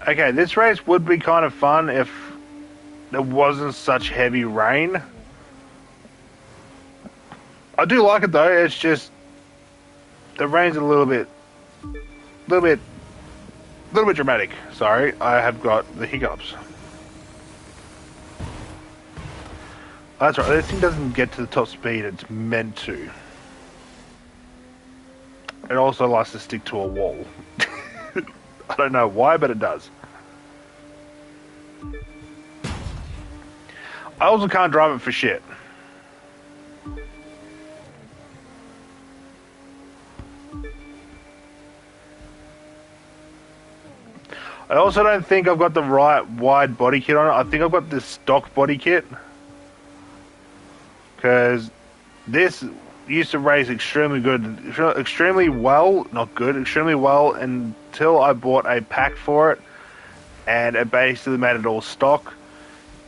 Okay, this race would be kind of fun if there wasn't such heavy rain. I do like it though, it's just the rain's a little bit dramatic. Sorry, I have got the hiccups. That's right, this thing doesn't get to the top speed it's meant to. It also likes to stick to a wall. I don't know why, but it does. I also can't drive it for shit. I also don't think I've got the right wide body kit on it. I think I've got the stock body kit. Because this used to race extremely well until I bought a pack for it. And it basically made it all stock.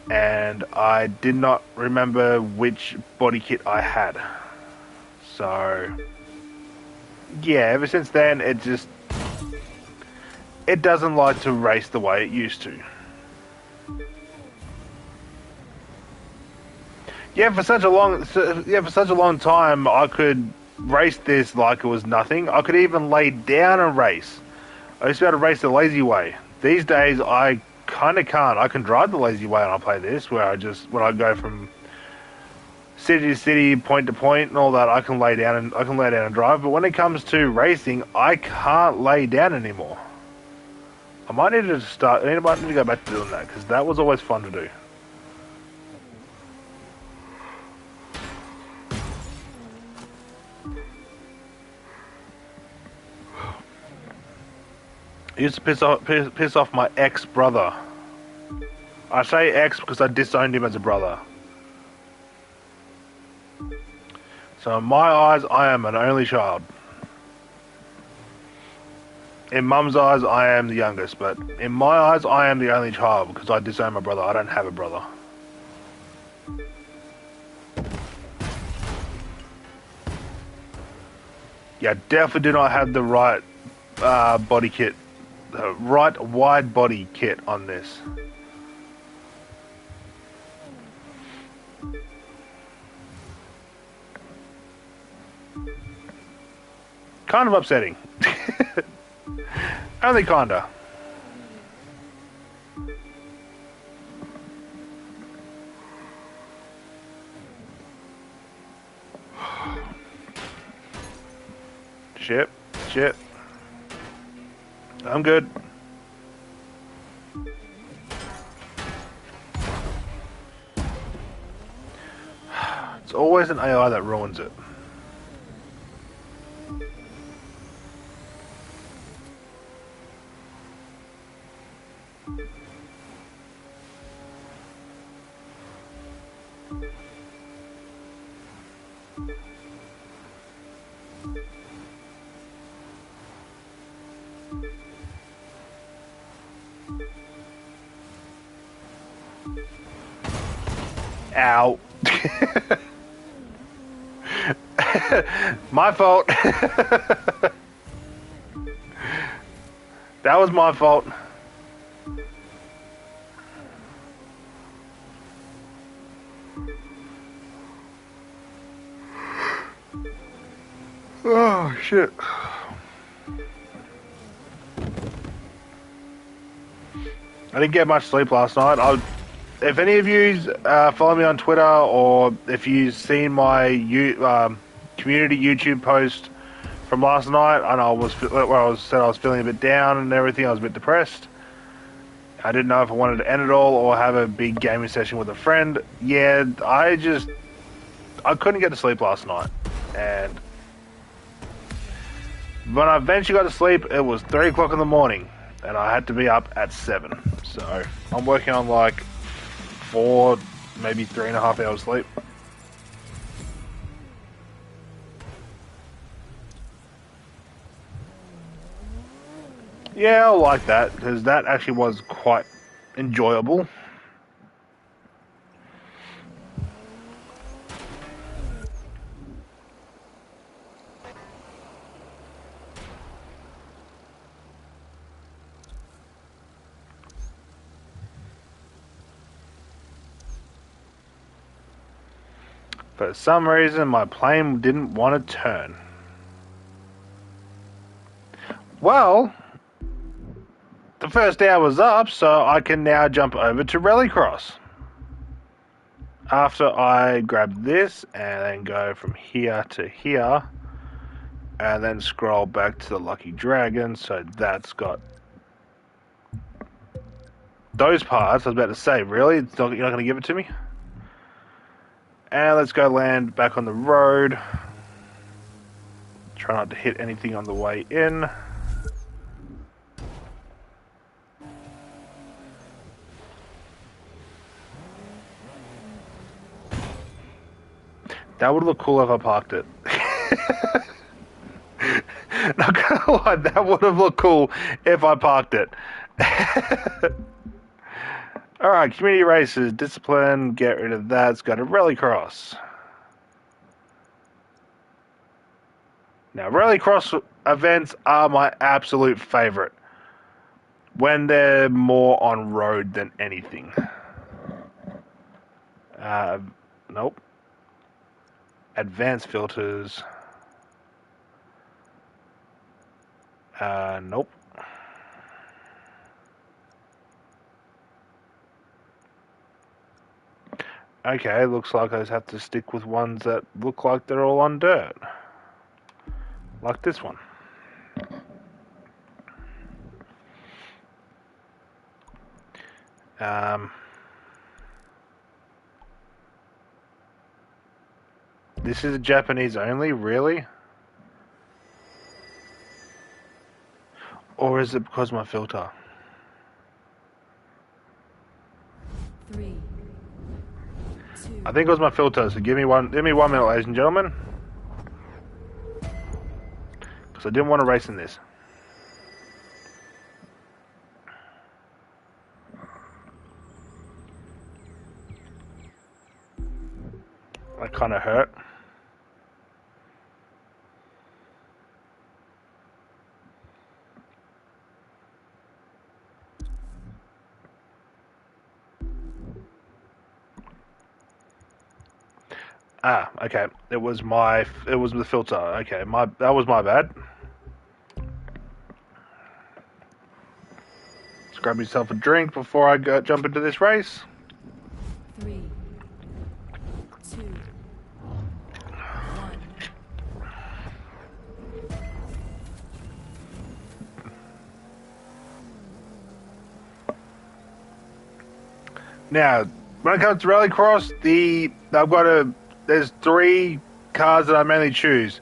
And I did not remember which body kit I had. So, yeah, ever since then, it doesn't like to race the way it used to. For such a long time, I could race this like it was nothing. I could even lay down and race. I used to be able to race the lazy way. These days, I kind of can't. I can drive the lazy way when I play this, when I go from city to city, point to point, and all that. I can lay down and drive. But when it comes to racing, I can't lay down anymore. I might need to go back to doing that, because that was always fun to do. It used to piss off my ex-brother. I say ex because I disowned him as a brother. So in my eyes, I am an only child. In Mum's eyes, I am the youngest, but in my eyes, I am the only child because I disown my brother. I don't have a brother. Yeah, definitely do not have the right body kit, the right wide body kit on this. Kind of upsetting. Only kinda. Shit. I'm good. It's always an AI that ruins it. Ow. My fault. That was my fault. Oh, shit. I didn't get much sleep last night. If any of you follow me on Twitter, or if you've seen my community YouTube post from last night, and I was feeling a bit down and everything, I was a bit depressed. I didn't know if I wanted to end it all or have a big gaming session with a friend. Yeah, I couldn't get to sleep last night, and when I eventually got to sleep, it was 3 o'clock in the morning, and I had to be up at 7. So I'm working on like 4, maybe 3.5 hours sleep. Yeah, I like that, because that actually was quite enjoyable. For some reason, my plane didn't want to turn. Well, the first hour was up, so I can now jump over to Rallycross. After I grab this and then go from here to here, and then scroll back to the Lucky Dragon, so that's got those parts. I was about to say, really? You're not going to give it to me? And let's go land back on the road. Try not to hit anything on the way in. That would look cool if I parked it. Not gonna lie, that would have looked cool if I parked it. Alright, community races, discipline, get rid of that. Let's go to Rallycross. Now, Rallycross events are my absolute favorite when they're more on road than anything. Nope. Advanced filters. Nope. Okay, looks like I just have to stick with ones that look like they're all on dirt. Like this one. This is Japanese only, really? Or is it because of my filter? 3, 2, I think it was my filter, so give me 1 minute, ladies and gentlemen. Because I didn't want to race in this. That kind of hurt. Ah, okay. It was the filter. Okay, that was my bad. Let's grab myself a drink before I jump into this race. 3, 2, 1. Now, when it comes to Rallycross, there's 3 cars that I mainly choose.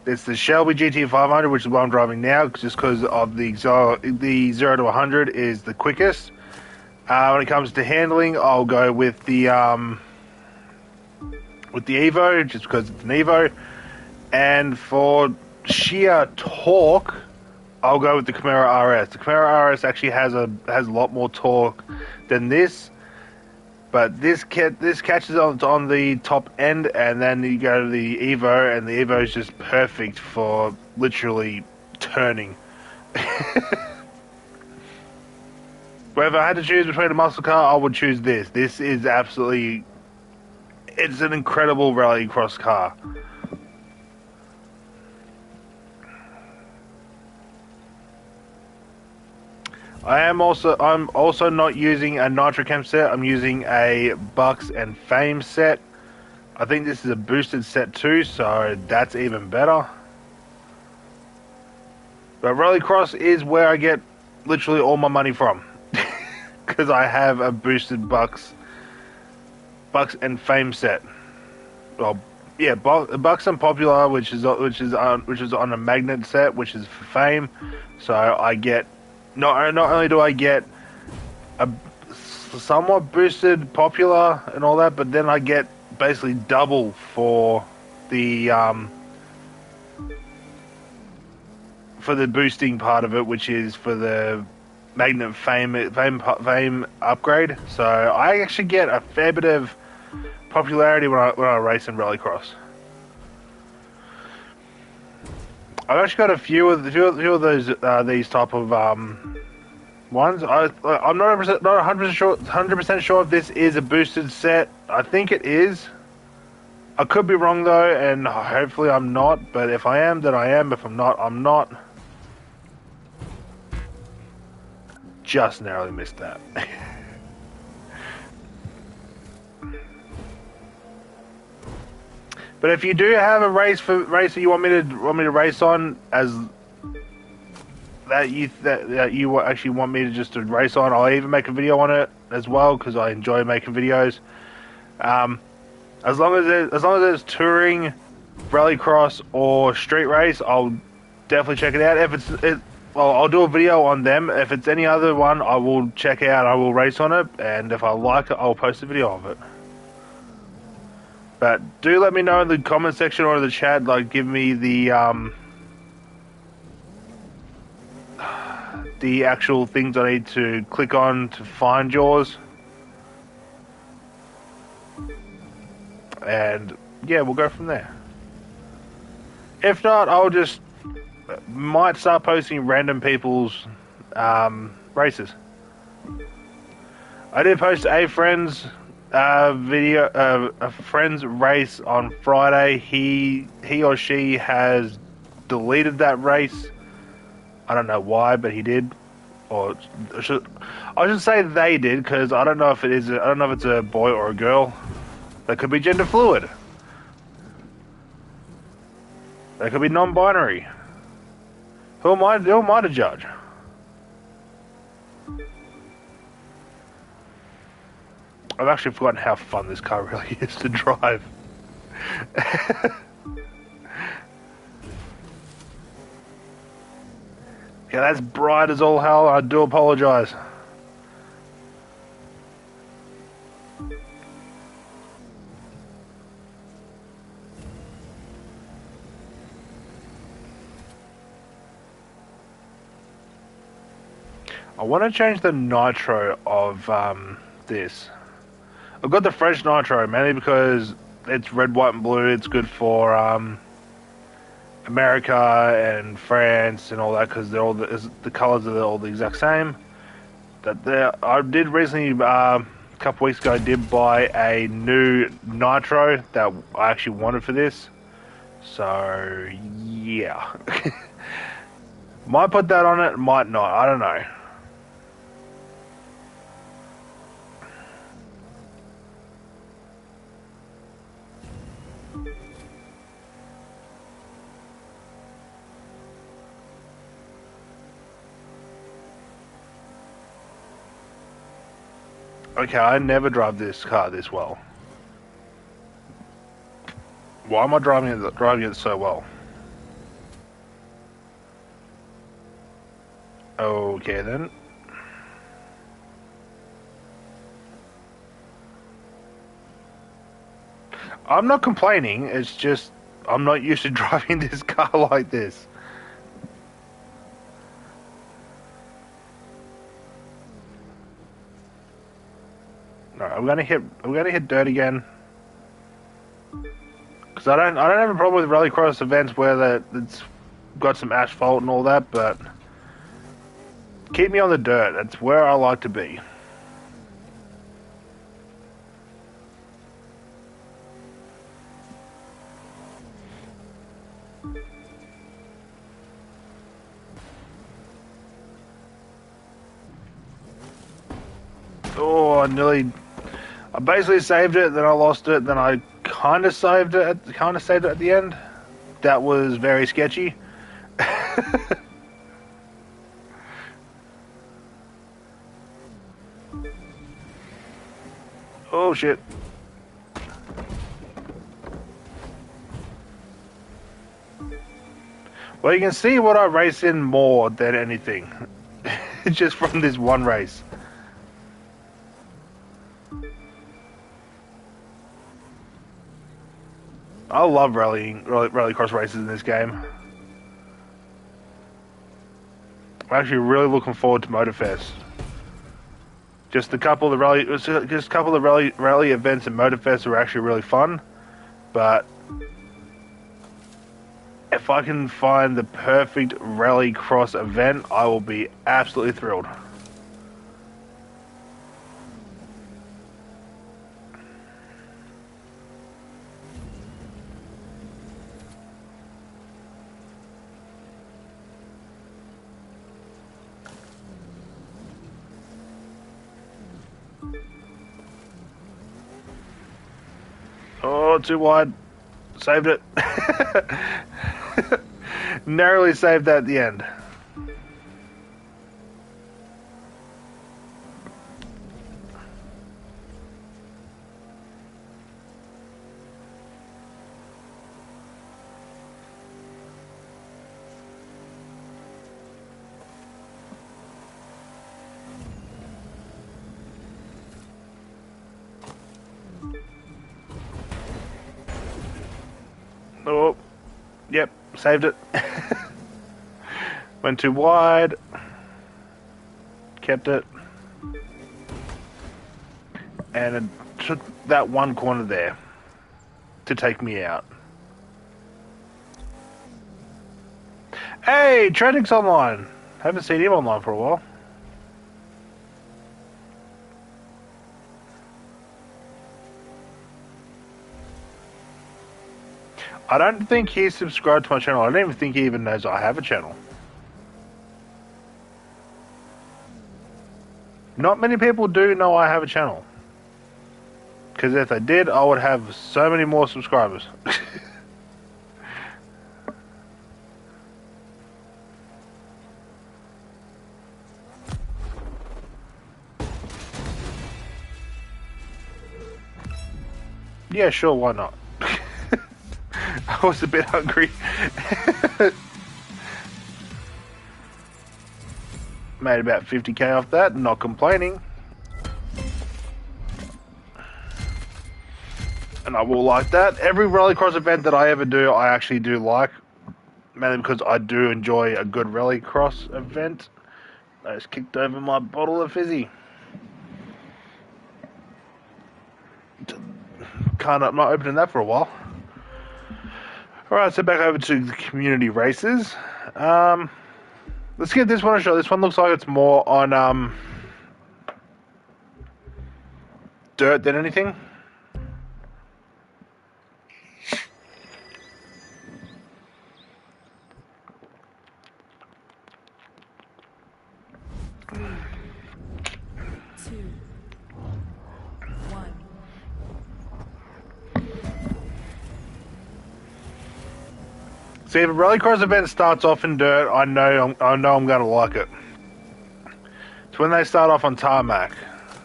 It's the Shelby GT500, which is what I'm driving now, just because of the 0 to 100 is the quickest. When it comes to handling, I'll go with the Evo, just because it's an Evo. And for sheer torque, I'll go with the Camaro RS. The Camaro RS actually has a lot more torque than this. But this catches on the top end, and then you go to the Evo, and the Evo is just perfect for literally turning. But if I had to choose between a muscle car, I would choose this. This is absolutely... It's an incredible rallycross car. I'm also not using a Nitrochem set. I'm using a Bucks and Fame set. I think this is a boosted set too, so that's even better. But Rallycross is where I get literally all my money from, because I have a boosted Bucks and Fame set. Well, yeah, Bucks and Popular, which is on a magnet set, which is for Fame. So I get. Not only do I get a somewhat boosted Popular and all that, but then I get basically double for the boosting part of it, which is for the Magnet Fame upgrade. So I actually get a fair bit of popularity when I race in Rallycross. I've actually got a few of those these type of ones. I'm not 100% sure if this is a boosted set. I think it is. I could be wrong though, and hopefully I'm not. But if I am, then I am. If I'm not, I'm not. Just narrowly missed that. But if you do have a race that you want me to race on, as that you actually want me to just to race on, I'll even make a video on it as well because I enjoy making videos. As long as there's touring, rallycross, or street race, I'll definitely check it out. Well, I'll do a video on them. If it's any other one, I will check out. I will race on it, and if I like it, I'll post a video of it. But do let me know in the comment section or in the chat. Like, give me the actual things I need to click on to find yours. And yeah, we'll go from there. If not, I'll just might start posting random people's races. I did post a friend's video, a friend's race on Friday. He or she has deleted that race. I don't know why, but he did. Or I should say they did, because I don't know if it's a boy or a girl. They could be gender fluid. They could be non-binary. Who am I to judge? I've actually forgotten how fun this car really is to drive. Yeah, that's bright as all hell. I do apologize. I want to change the nitro of this. I've got the French nitro mainly because it's red, white, and blue. It's good for America and France and all that because they're all the colors are all the exact same. I did recently, a couple weeks ago, I did buy a new nitro that I actually wanted for this. So yeah, might put that on it, might not. I don't know. Okay, I never drive this car this well. Why am I driving it so well? Okay then. I'm not complaining, it's just I'm not used to driving this car like this. No, I'm gonna hit dirt again. Cause I don't have a problem with rallycross events where it's got some asphalt and all that, but keep me on the dirt. That's where I like to be. Oh, I basically saved it, then I lost it, then I kind of saved it at the end. That was very sketchy. Oh shit. Well, you can see what I race in more than anything. Just from this one race. I love rallycross races in this game. I'm actually really looking forward to Motorfest. Just a couple of the rally events in Motorfest are actually really fun, but if I can find the perfect rallycross event, I will be absolutely thrilled. Oh, too wide. Saved it. Narrowly saved that at the end. Oh, yep, saved it. Went too wide. Kept it. And it took that one corner there to take me out. Hey, Trending's online. Haven't seen him online for a while. I don't think he's subscribed to my channel. I don't even think he even knows I have a channel. Not many people do know I have a channel. Because if they did, I would have so many more subscribers. Yeah, sure, why not? I was a bit hungry. Made about 50k off that, not complaining. And I will like that. Every Rallycross event that I ever do, I actually do like. Mainly because I do enjoy a good Rallycross event. I just kicked over my bottle of fizzy. I'm not opening that for a while. Alright, so back over to the community races. Let's give this one a shot. This one looks like it's more on dirt than anything. See, if a Rallycross event starts off in dirt, I know I'm going to like it. It's when they start off on tarmac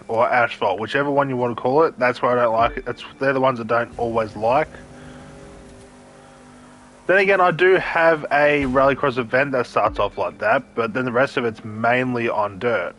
or asphalt, whichever one you want to call it. That's where I don't like it. They're the ones I don't always like. Then again, I do have a Rallycross event that starts off like that, but then the rest of it's mainly on dirt.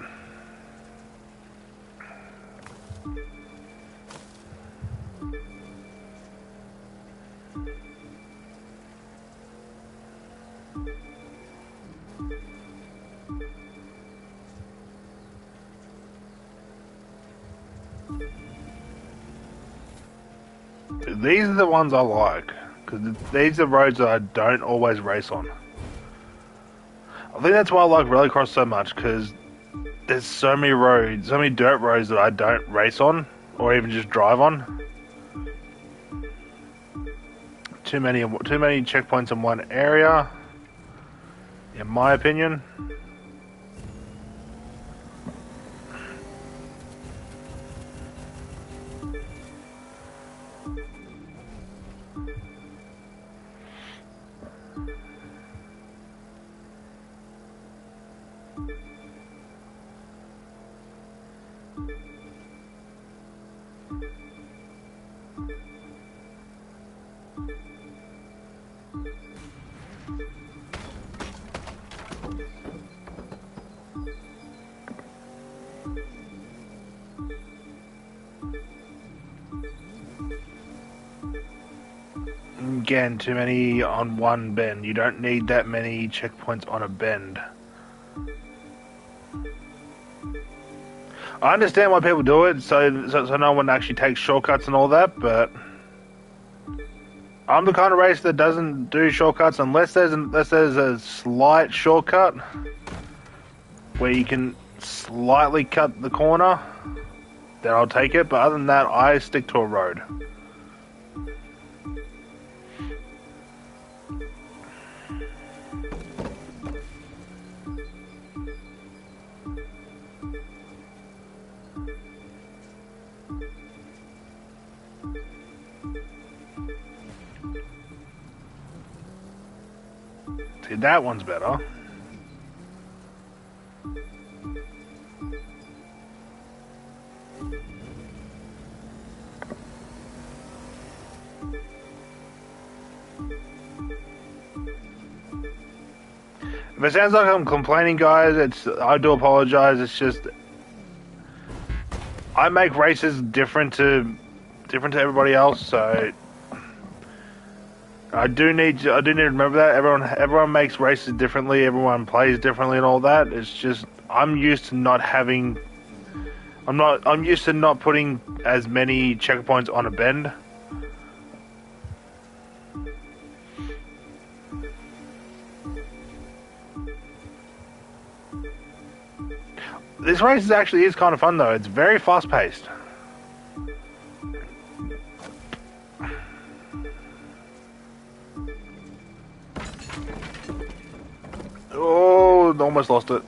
These are the ones I like, because these are roads that I don't always race on. I think that's why I like Rallycross so much, because there's so many roads, so many dirt roads that I don't race on, or even just drive on. Too many checkpoints in one area, in my opinion. Again, too many on one bend. You don't need that many checkpoints on a bend. I understand why people do it, so no one actually takes shortcuts and all that, but I'm the kind of racer that doesn't do shortcuts unless there's a slight shortcut where you can slightly cut the corner, then I'll take it, but other than that, I stick to a road. See, that one's better. If it sounds like I'm complaining, guys, I do apologize. It's just I make races different to everybody else, so I do need to remember that everyone makes races differently, everyone plays differently, and all that. It's just I'm used to not having. I'm used to not putting as many checkpoints on a bend. This race is kind of fun though. It's very fast paced. Oh, almost lost it.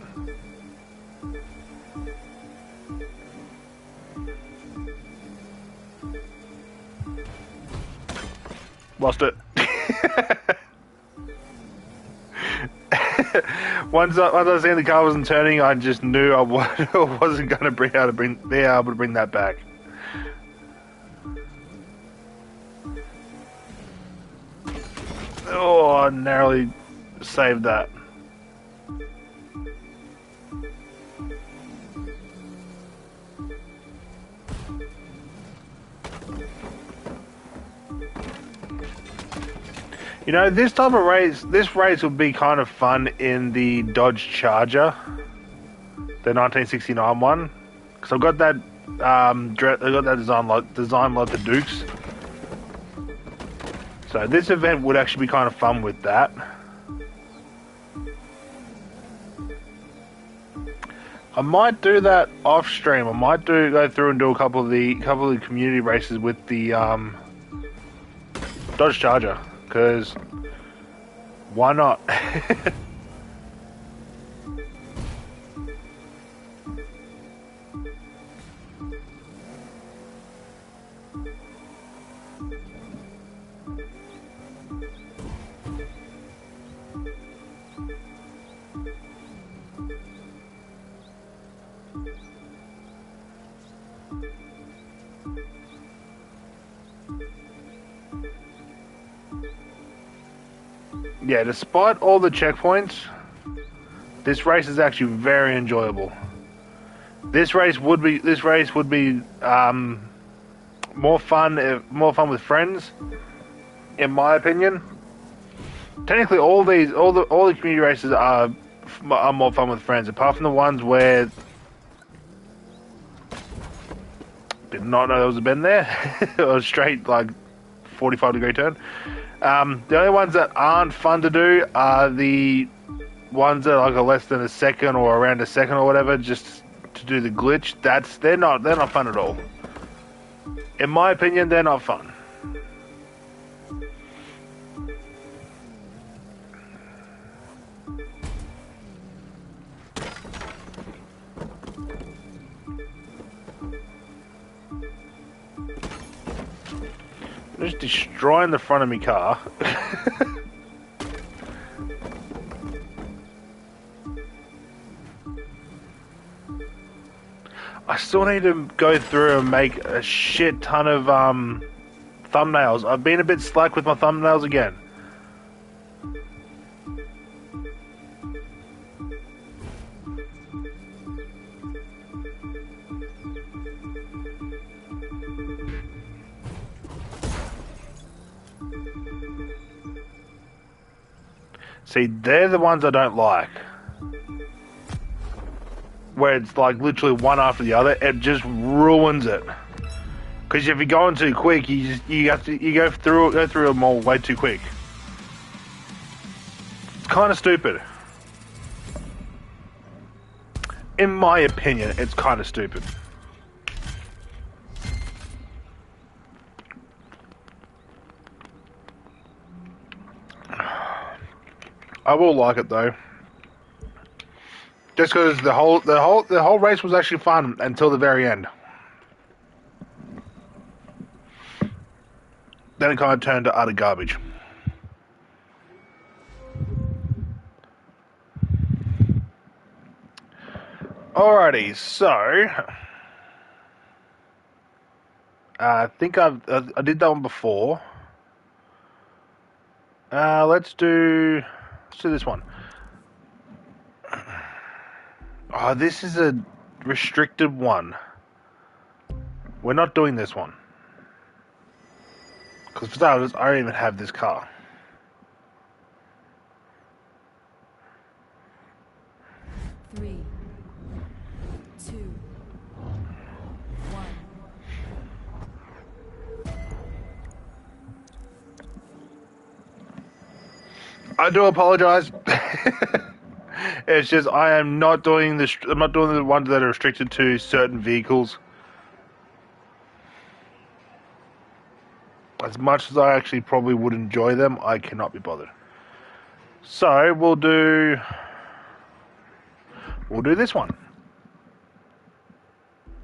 Lost it. Once I seen the car wasn't turning, I just knew I wasn't going to be able to bring that back. Oh, I narrowly saved that. You know, this race would be kind of fun in the Dodge Charger, the 1969 one, because I've got that, design like the Dukes. So this event would actually be kind of fun with that. I might do that off stream. I might go through and do a couple of the community races with the Dodge Charger. Because why not? Yeah, despite all the checkpoints, this race is actually very enjoyable. This race would be more fun with friends, in my opinion. Technically, all the community races are more fun with friends, apart from the ones where did not know there was a bend there. It was straight like 45-degree turn. The only ones that aren't fun to do are the ones that are like less than a second or around a second or whatever, just to do the glitch. They're not fun at all. In my opinion, they're not fun. I'm just destroying the front of my car. I still need to go through and make a shit ton of thumbnails. I've been a bit slack with my thumbnails again. See, they're the ones I don't like. Where it's like literally one after the other, it just ruins it. Because if you're going too quick, you go through them all way too quick. It's kind of stupid. In my opinion, it's kind of stupid. I will like it though. Just because the whole race was actually fun until the very end. Then it kind of turned to utter garbage. Alrighty, so I think I did that one before. Let's do this one. Oh, this is a restricted one. We're not doing this one. Because for starters, I don't even have this car. I do apologize. It's just I am not doing this. I'm not doing the ones that are restricted to certain vehicles. As much as I actually probably would enjoy them, I cannot be bothered. So we'll do this one.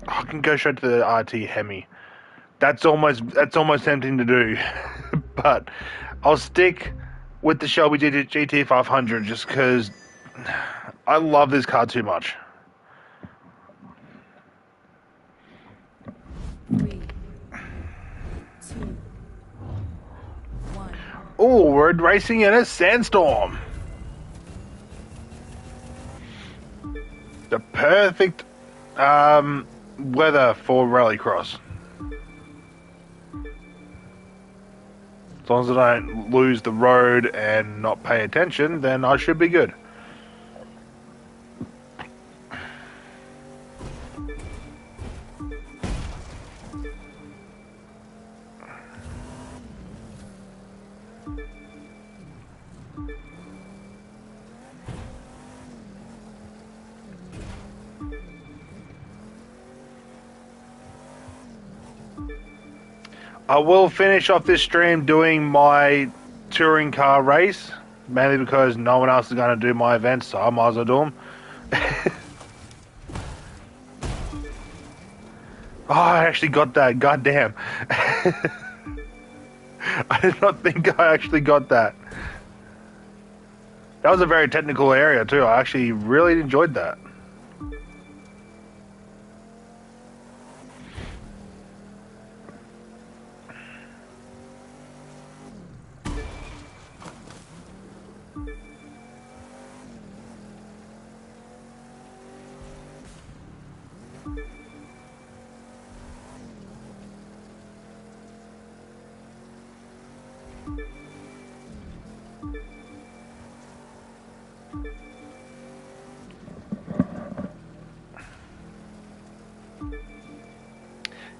I can go straight to the RT Hemi. That's almost tempting to do, but I'll stick with the Shelby GT 500 just because I love this car too much. 3, 2, 1. Oh, we're racing in a sandstorm. The perfect weather for rallycross. As long as I don't lose the road and not pay attention, then I should be good. I will finish off this stream doing my touring car race, mainly because no one else is going to do my events, so I might as well do them. Oh, I actually got that. God damn. I did not think I actually got that. That was a very technical area too. I actually really enjoyed that.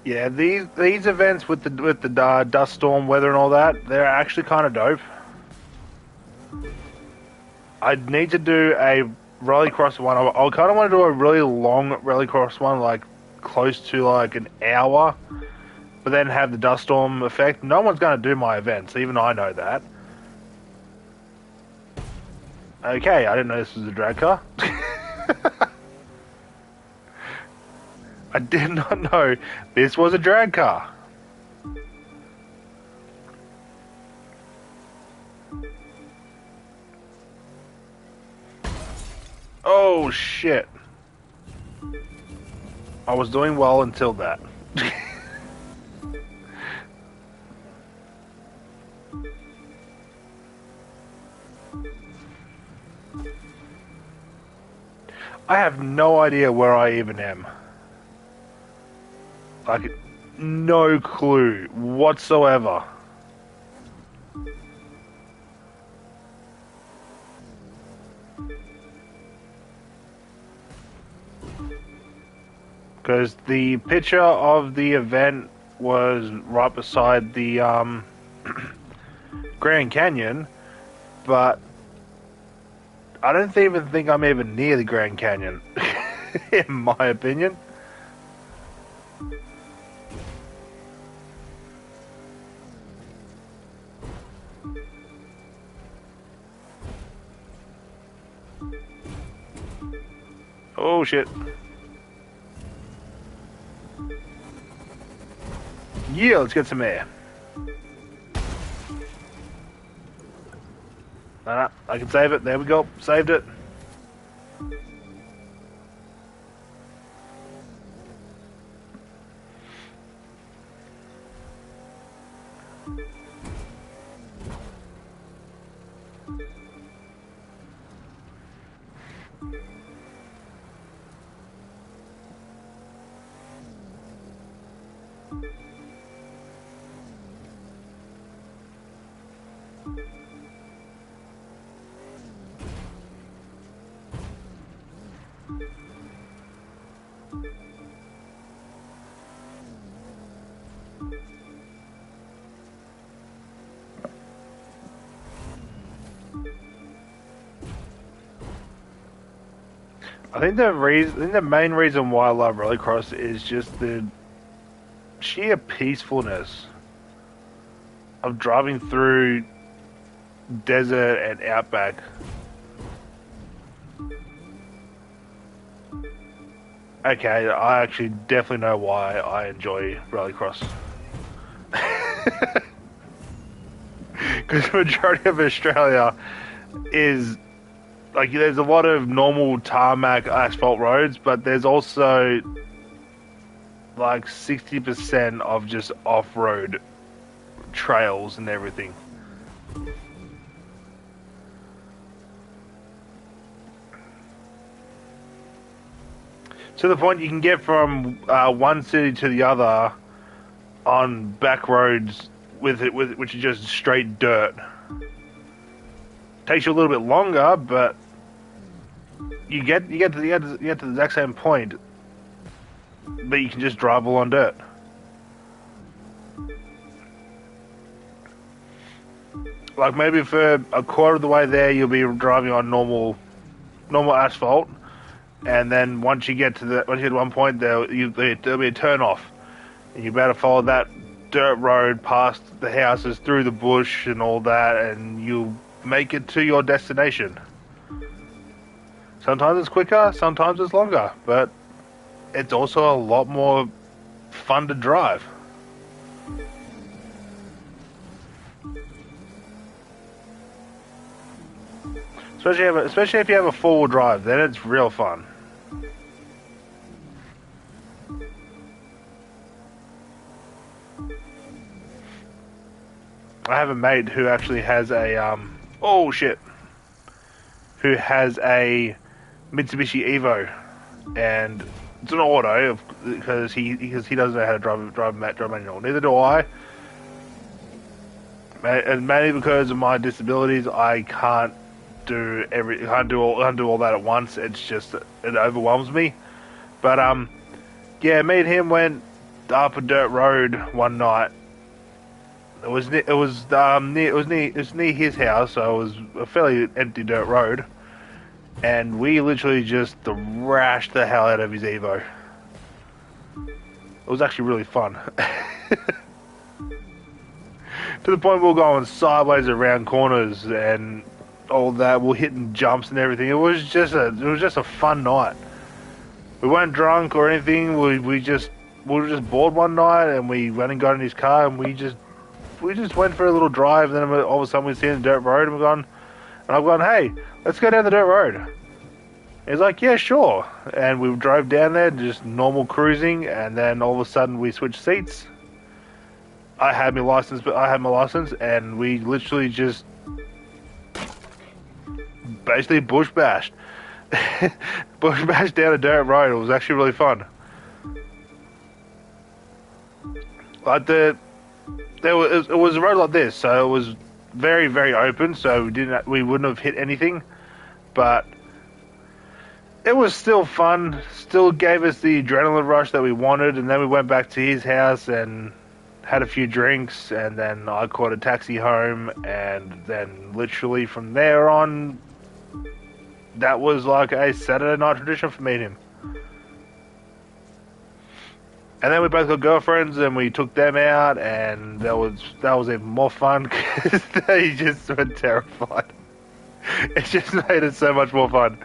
Yeah, these events with the dust storm weather and all that, they're actually kind of dope. I'd need to do a rallycross one. I kind of want to do a really long rallycross one, like close to like an hour, but then have the dust storm effect. No one's going to do my events, even I know that. Okay, I didn't know this was a drag car. I did not know this was a drag car. Oh shit. I was doing well until that. I have no idea where I even am. Like, no clue whatsoever. Because the picture of the event was right beside the Grand Canyon, but I don't even think I'm even near the Grand Canyon, in my opinion. Oh shit. Yeah, let's get some air. No, I can save it. There we go. Saved it. I think the main reason why I love Rallycross is just the sheer peacefulness of driving through desert and outback. Okay, I actually definitely know why I enjoy Rallycross. Because the majority of Australia is like there's a lot of normal tarmac asphalt roads, but there's also like 60% of just off-road trails and everything. To the point you can get from one city to the other on back roads which is just straight dirt. Takes you a little bit longer, but you get to the exact same point, but you can just drive all on dirt. Like maybe for a quarter of the way there, you'll be driving on normal asphalt, and then once you get to one point, there'll be a turn off, and you better follow that dirt road past the houses, through the bush and all that, and you'll make it to your destination. Sometimes it's quicker, sometimes it's longer, but it's also a lot more fun to drive. Especially if you have a four-wheel drive, then it's real fun. I have a mate who actually has a who has a Mitsubishi Evo, and it's an auto because he doesn't know how to drive manual. Neither do I, and mainly because of my disabilities, I can't do all that at once. It's just it overwhelms me. But yeah, me and him went up a dirt road one night. It was near his house, so it was a fairly empty dirt road, and we literally just thrashed the hell out of his Evo. It was actually really fun. To the point we were going sideways around corners and all that. We were hitting jumps and everything. It was just a fun night. We weren't drunk or anything. We were just bored one night, and we went and got in his car, and we just went for a little drive. Then all of a sudden we see the dirt road, and I've gone, hey, let's go down the dirt road. He's like, yeah, sure. And we drove down there, just normal cruising, and then all of a sudden we switched seats. I had my license, and we literally just basically bush bashed down a dirt road. It was actually really fun. Like it was a road like this, so it was very, very open, so we wouldn't have hit anything, but it was still fun. Still gave us the adrenaline rush that we wanted. And then we went back to his house and had a few drinks, and then I caught a taxi home, and then literally from there on, that was like a Saturday night tradition for me and him. And then we both got girlfriends, and we took them out, and that was even more fun because they just were terrified. It just made it so much more fun.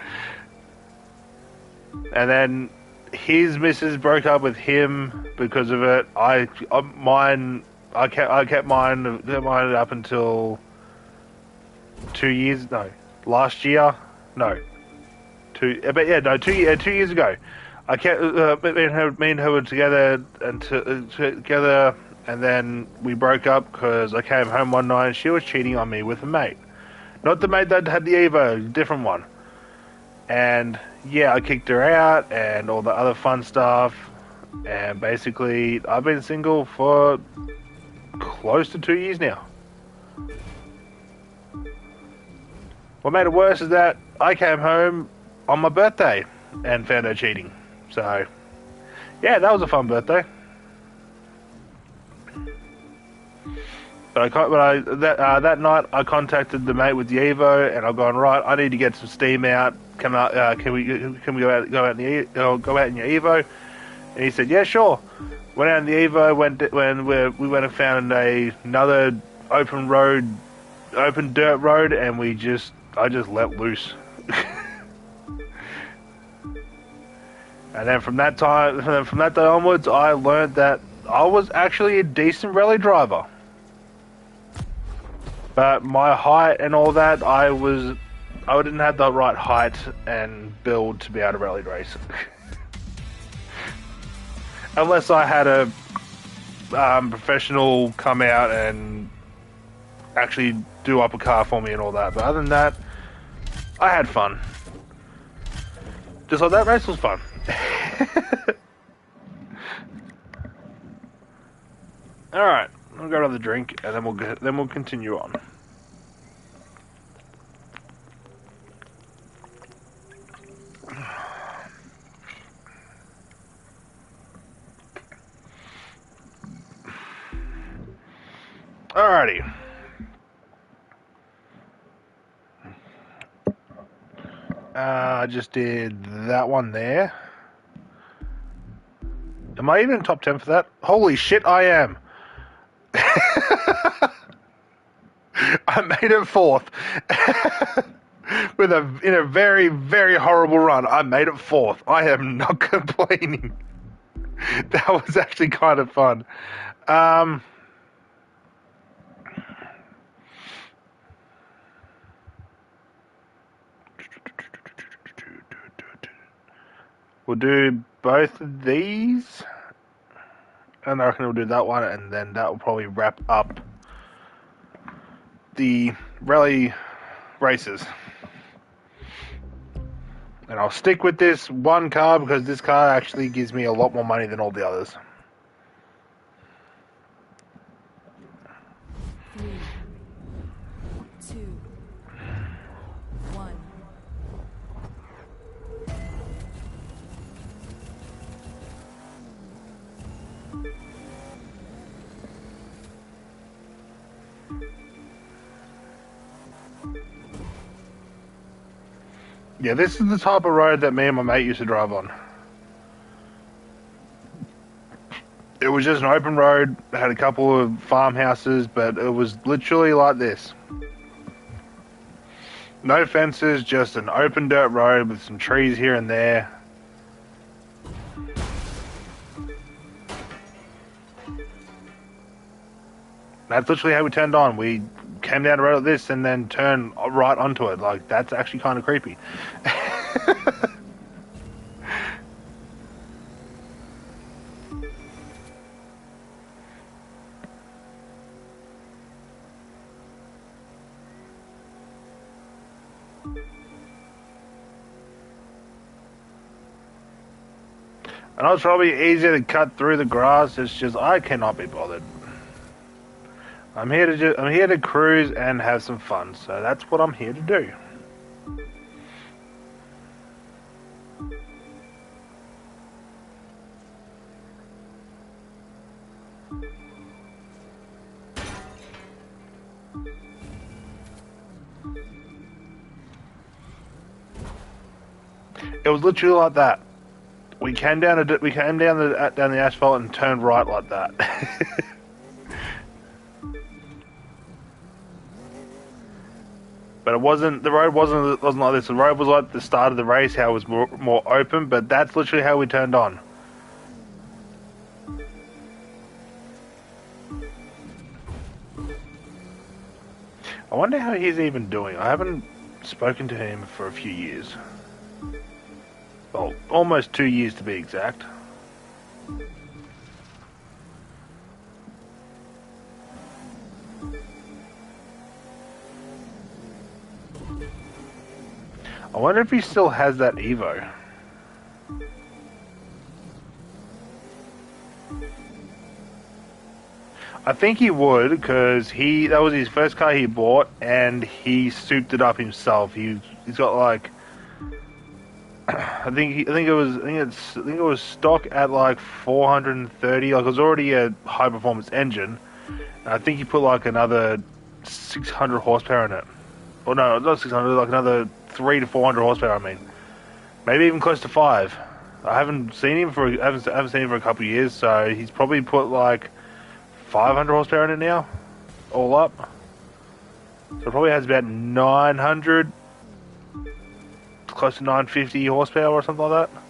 And then his missus broke up with him because of it. I kept mine up until 2 years. No, last year. No, 2 years ago. I kept me and her were together and then we broke up because I came home one night and she was cheating on me with a mate. Not the mate that had the Evo, different one. And yeah, I kicked her out and all the other fun stuff. And basically, I've been single for close to 2 years now. What made it worse is that I came home on my birthday and found her cheating. So, yeah, that was a fun birthday. But that night I contacted the mate with the Evo, and I've gone, right, I need to get some steam out can we go out in your Evo?" And he said, "Yeah, sure." Went out in the Evo. We went and found another open dirt road, and I just let loose. And then from that day onwards, I learned that I was actually a decent rally driver. But my height and all that, I didn't have the right height and build to be able to rally race. Unless I had a professional come out and actually do up a car for me and all that. But other than that, I had fun. Just like that race was fun. All right, I'll go to the drink, and then we'll continue on. Alrighty. I just did that one there. Am I even in top 10 for that? Holy shit, I am. I made it fourth. In a very, very horrible run. I made it fourth. I am not complaining. That was actually kind of fun. We'll do both of these. And I reckon we'll do that one, and then that will probably wrap up the rally races. And I'll stick with this one car because this car actually gives me a lot more money than all the others. 3, 2, 1. Yeah, this is the type of road that me and my mate used to drive on. It was just an open road, had a couple of farmhouses, but it was literally like this. No fences, just an open dirt road with some trees here and there. That's literally how we turned on. We came down the road like this and then turned right onto it. Like, that's actually kind of creepy. I know it's probably easier to cut through the grass. It's just I cannot be bothered. I'm here to cruise and have some fun. So that's what I'm here to do. It was literally like that. We came down the asphalt and turned right like that. But the road wasn't like this. The road was like the start of the race, how it was more open, but that's literally how we turned on. I wonder how he's even doing. I haven't spoken to him for a few years. Well, almost 2 years to be exact. I wonder if he still has that Evo. I think he would, because that was his first car he bought, and he souped it up himself. He's got like, I think it was stock at like 430. Like, it was already a high performance engine, and I think he put like another 600 horsepower in it, Or no, not 600, like another 3 to 400 horsepower, I mean. Maybe even close to 5. I haven't seen him for haven't seen him for a couple of years, so he's probably put like 500 horsepower in it now, all up. So it probably has about 900, close to 950 horsepower or something like that.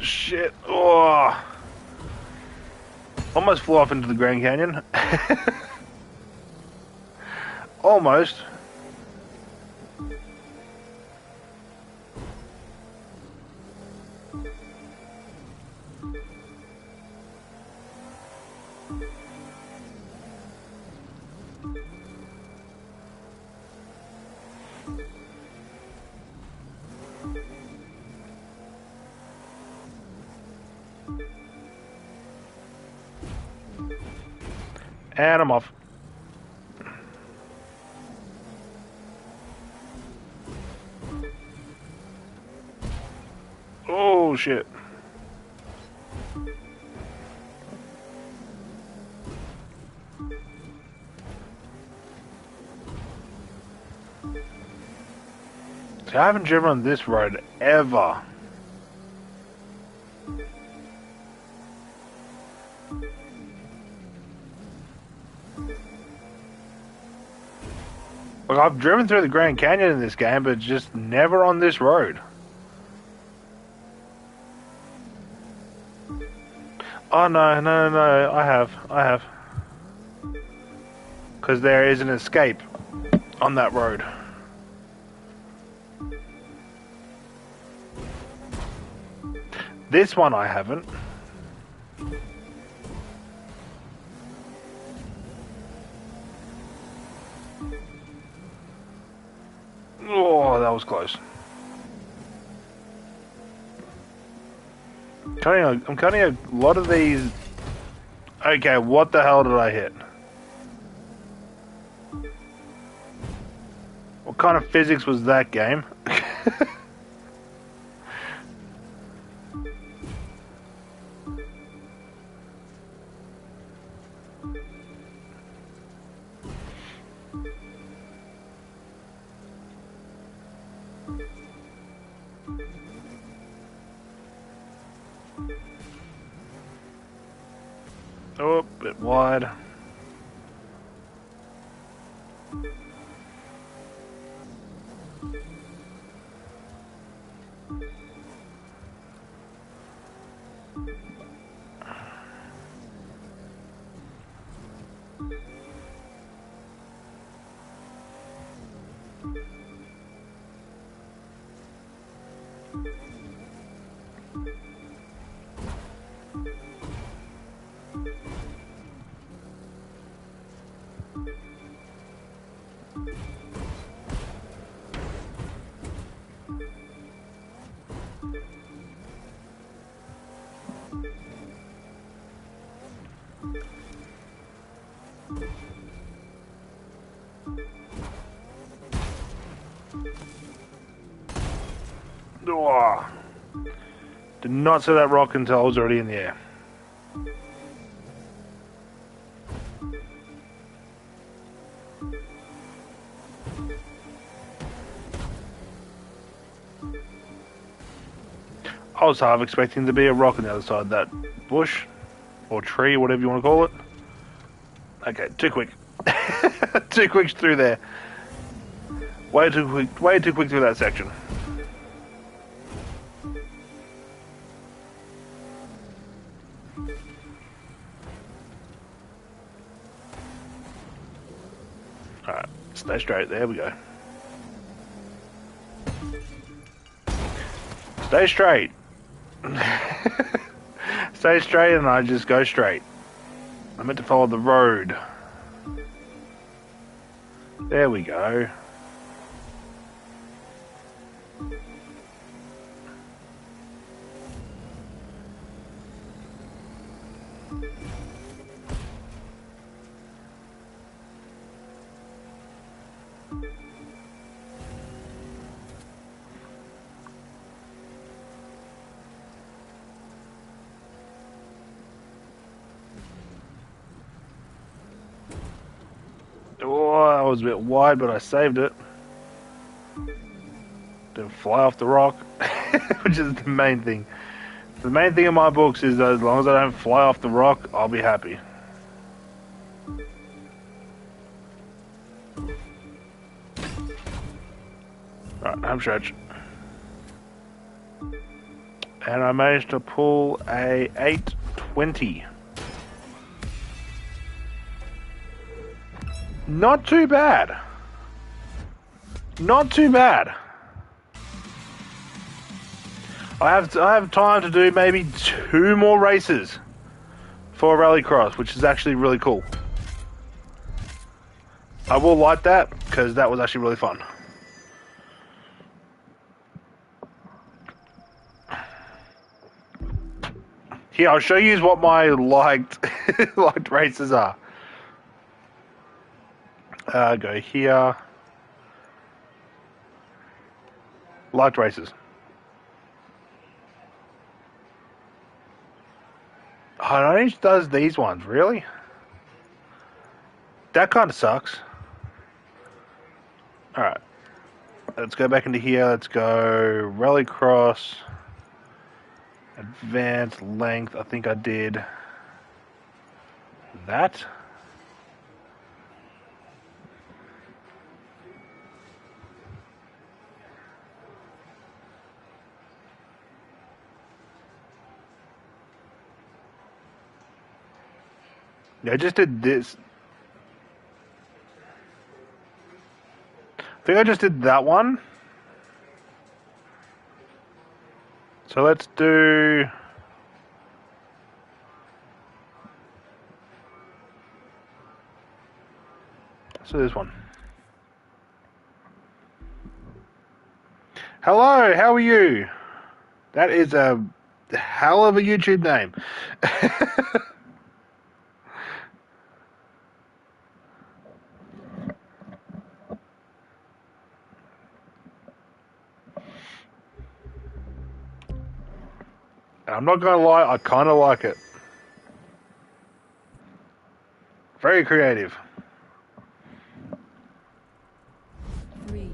Shit. Oh. Almost flew off into the Grand Canyon. Almost. And I'm off. Oh, shit. See, I haven't driven on this road ever. Like, I've driven through the Grand Canyon in this game, but just never on this road. Oh, no, I have. Because there is an escape on that road. This one I haven't. Oh, that was close. I'm cutting a lot of these. Okay, what the hell did I hit? What kind of physics was that game? Oh, a bit wide. Oh, did not see that rock until I was already in the air. I was half expecting to be a rock on the other side of that bush or tree, whatever you want to call it. Okay, too quick. Too quick through there. Way too quick through that section. Alright, stay straight, there we go. Stay straight. Stay straight and I just go straight. I meant to follow the road. There we go. Oh, that was a bit wide, but I saved it. Didn't fly off the rock, which is the main thing. The main thing in my books is that as long as I don't fly off the rock, I'll be happy. Right, home stretch. And I managed to pull a 820. Not too bad. Not too bad. I have time to do maybe 2 more races for Rallycross, which is actually really cool. I will like that because that was actually really fun. Here, I'll show you what my liked liked races are. Go here. Liked races. Oh, it only does these ones, really? That kind of sucks. Alright. Let's go back into here. Let's go Rallycross. Advanced length. I think I did that. Yeah, I just did this. I think I just did that one. So let's do... Let's do this one. Hello, how are you? That is a hell of a YouTube name. I'm not gonna lie, I kind of like it. Very creative. 3,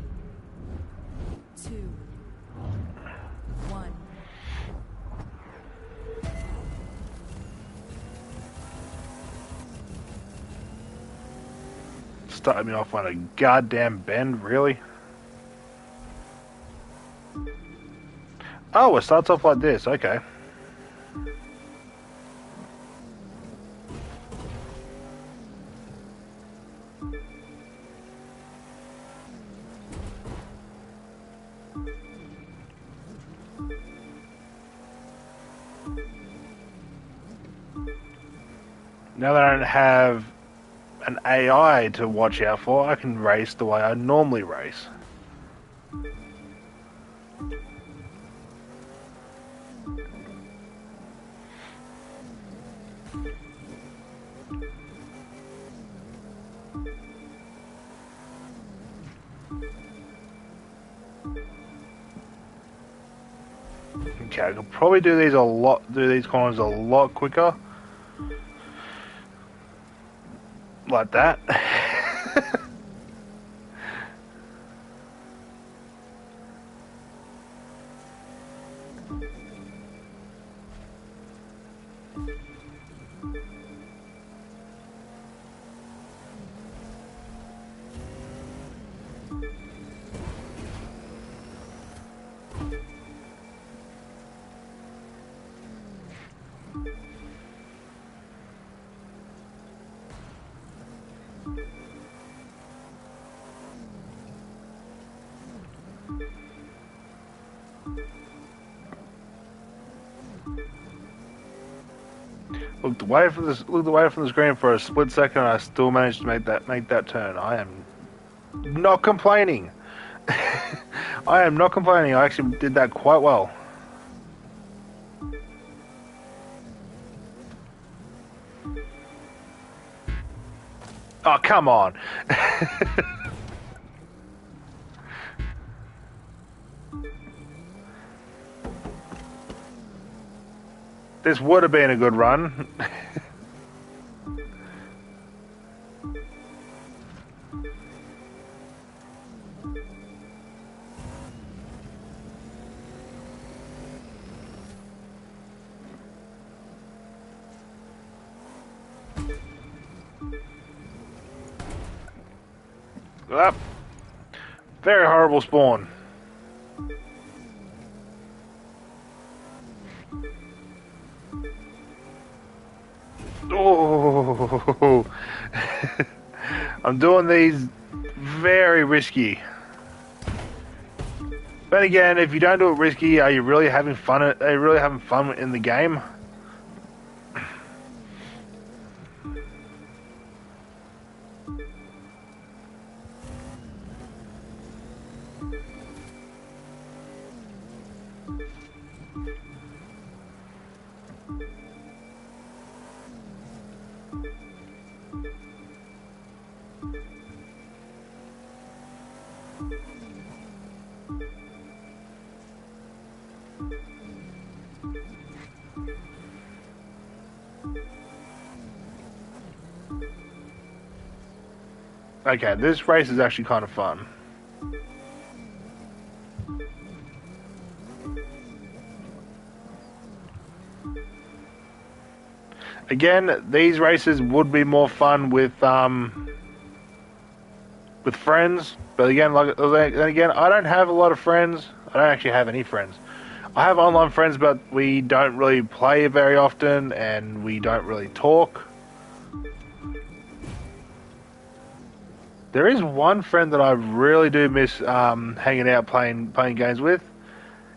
2, 1. Started me off on a goddamn bend, really? Oh, it starts off like this, okay. Now that I don't have an AI to watch out for, I can race the way I normally race. Okay, I could probably do these corners a lot quicker. Like that. Looked away from the screen for a split second and I still managed to make that turn. I am not complaining. I am not complaining. I actually did that quite well. Oh, come on. This would have been a good run. Up. Very horrible spawn. Oh, I'm doing these very risky. But again, if you don't do it risky, are you really having fun? Are you really having fun in the game? Okay, this race is actually kind of fun. Again, these races would be more fun with friends, but again, I don't have a lot of friends. I don't actually have any friends. I have online friends, but we don't really play very often, and we don't really talk. There is one friend that I really do miss hanging out, playing games with.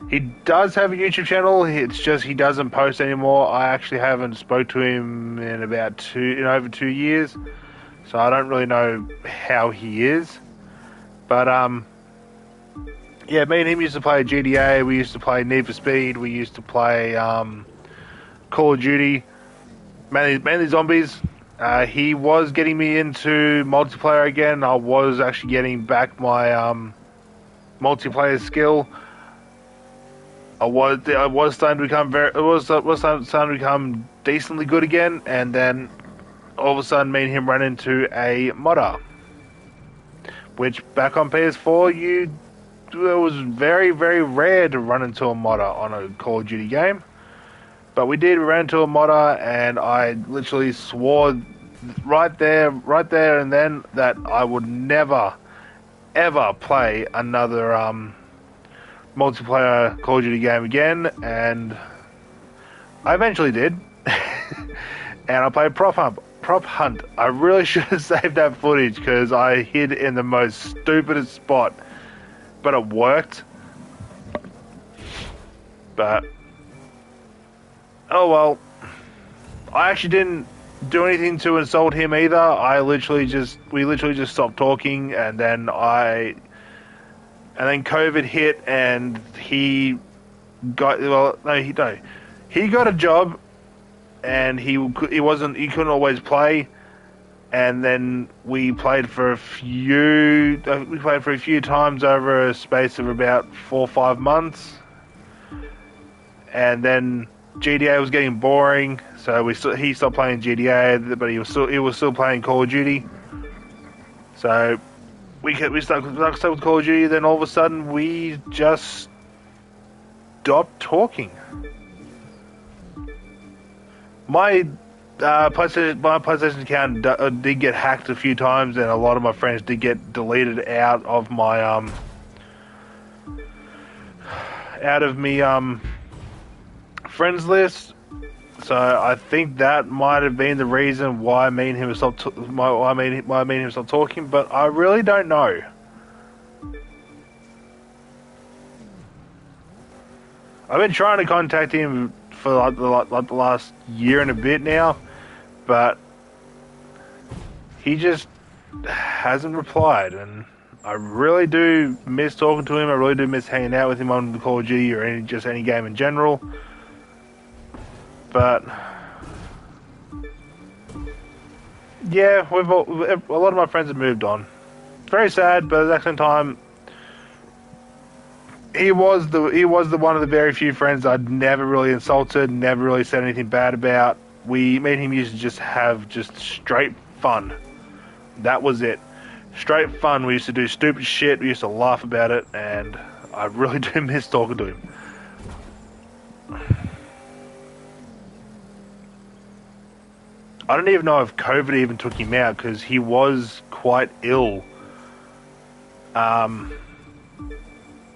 He does have a YouTube channel. It's just he doesn't post anymore. I actually haven't spoke to him in over 2 years, so I don't really know how he is. But yeah, me and him used to play GTA. We used to play Need for Speed. We used to play Call of Duty, mainly zombies. He was getting me into multiplayer again. I was actually getting back my multiplayer skill. I was starting to become starting to become decently good again, and then all of a sudden, me and him ran into a modder. Which back on PS4, it was very, very rare to run into a modder on a Call of Duty game. But we ran into a modder, and I literally swore right there and then that I would never, ever play another multiplayer Call of Duty game again, and I eventually did. And I played Prop Hunt. I really should have saved that footage because I hid in the most stupidest spot, but it worked. But oh well. I actually didn't do anything to insult him either. We literally just stopped talking, and then COVID hit, and he got he got a job, and he couldn't always play, and then we played for a few times over a space of about 4 or 5 months, and then GTA was getting boring, so he stopped playing GTA, but he was still playing Call of Duty. So we stuck with Call of Duty. Then all of a sudden we just stopped talking. My PlayStation account did get hacked a few times, and a lot of my friends did get deleted out of my friends list. So I think that might have been the reason why me and him stopped talking, but I really don't know. I've been trying to contact him for like the last year and a bit now, but he just hasn't replied, and I really do miss talking to him. I really do miss hanging out with him on the Call of Duty or any game in general. But yeah, a lot of my friends have moved on. Very sad, but at the same time, he was the one of the very few friends I'd never really insulted, never really said anything bad about. Me and him used to just have just straight fun. That was it. Straight fun. We used to do stupid shit. We used to laugh about it, and I really do miss talking to him. I don't even know if COVID even took him out because he was quite ill. A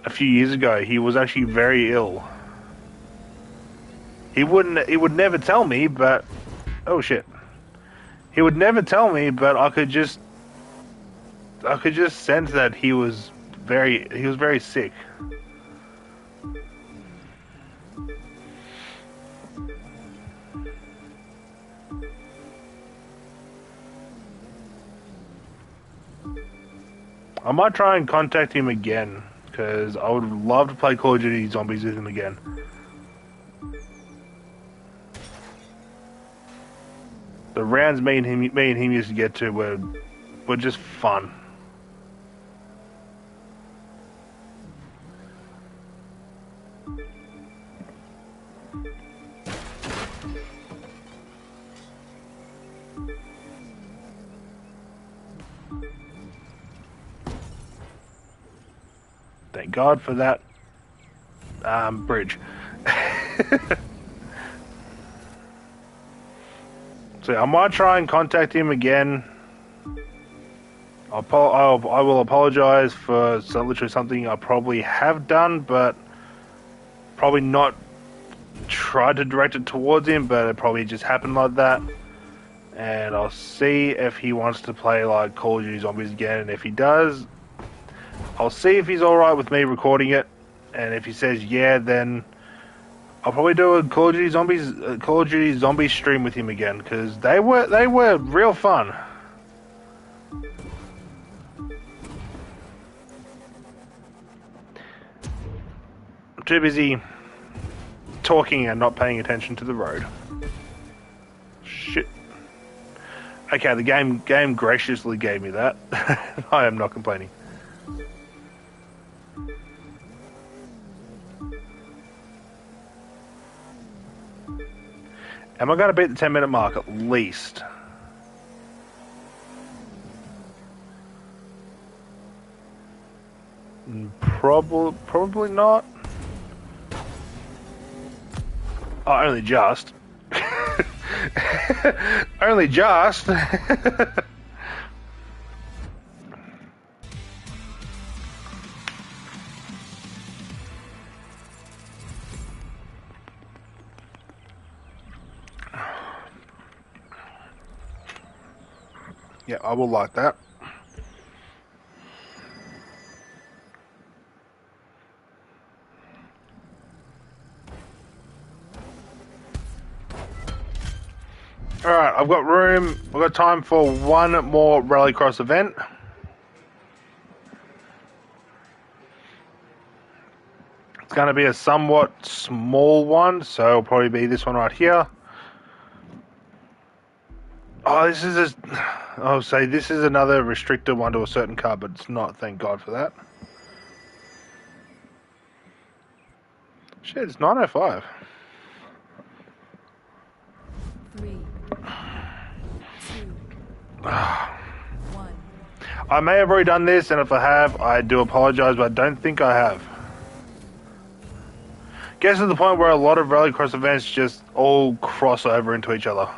few years ago, he was actually very ill. He would never tell me, but oh shit. He would never tell me, but I could just sense that he was very sick. I might try and contact him again, because I would love to play Call of Duty Zombies with him again. The rounds me and him used to get to were just fun. Thank God for that bridge. So I might try and contact him again. I will apologize for literally something I probably have done, but probably not tried to direct it towards him, but it probably just happened like that. And I'll see if he wants to play like Call of Duty Zombies again, and if he does, I'll see if he's alright with me recording it, and if he says yeah, then I'll probably do a Call of Duty Zombies stream with him again, because they were real fun. I'm too busy talking and not paying attention to the road. Shit. Okay, the game graciously gave me that. I am not complaining. Am I going to beat the 10-minute mark at least? Probably not. Oh, only just. Only just. Yeah, I will like that. Alright, I've got room. I've got time for one more Rallycross event. It's going to be a somewhat small one, so it'll probably be this one right here. Oh, I'll say this is another restricted one to a certain car, but it's not. Thank God for that. Shit, it's 9:05. 3, 2, 1. I may have already done this, and if I have, I do apologize, but I don't think I have. Gets to the point where a lot of Rallycross events just all cross over into each other.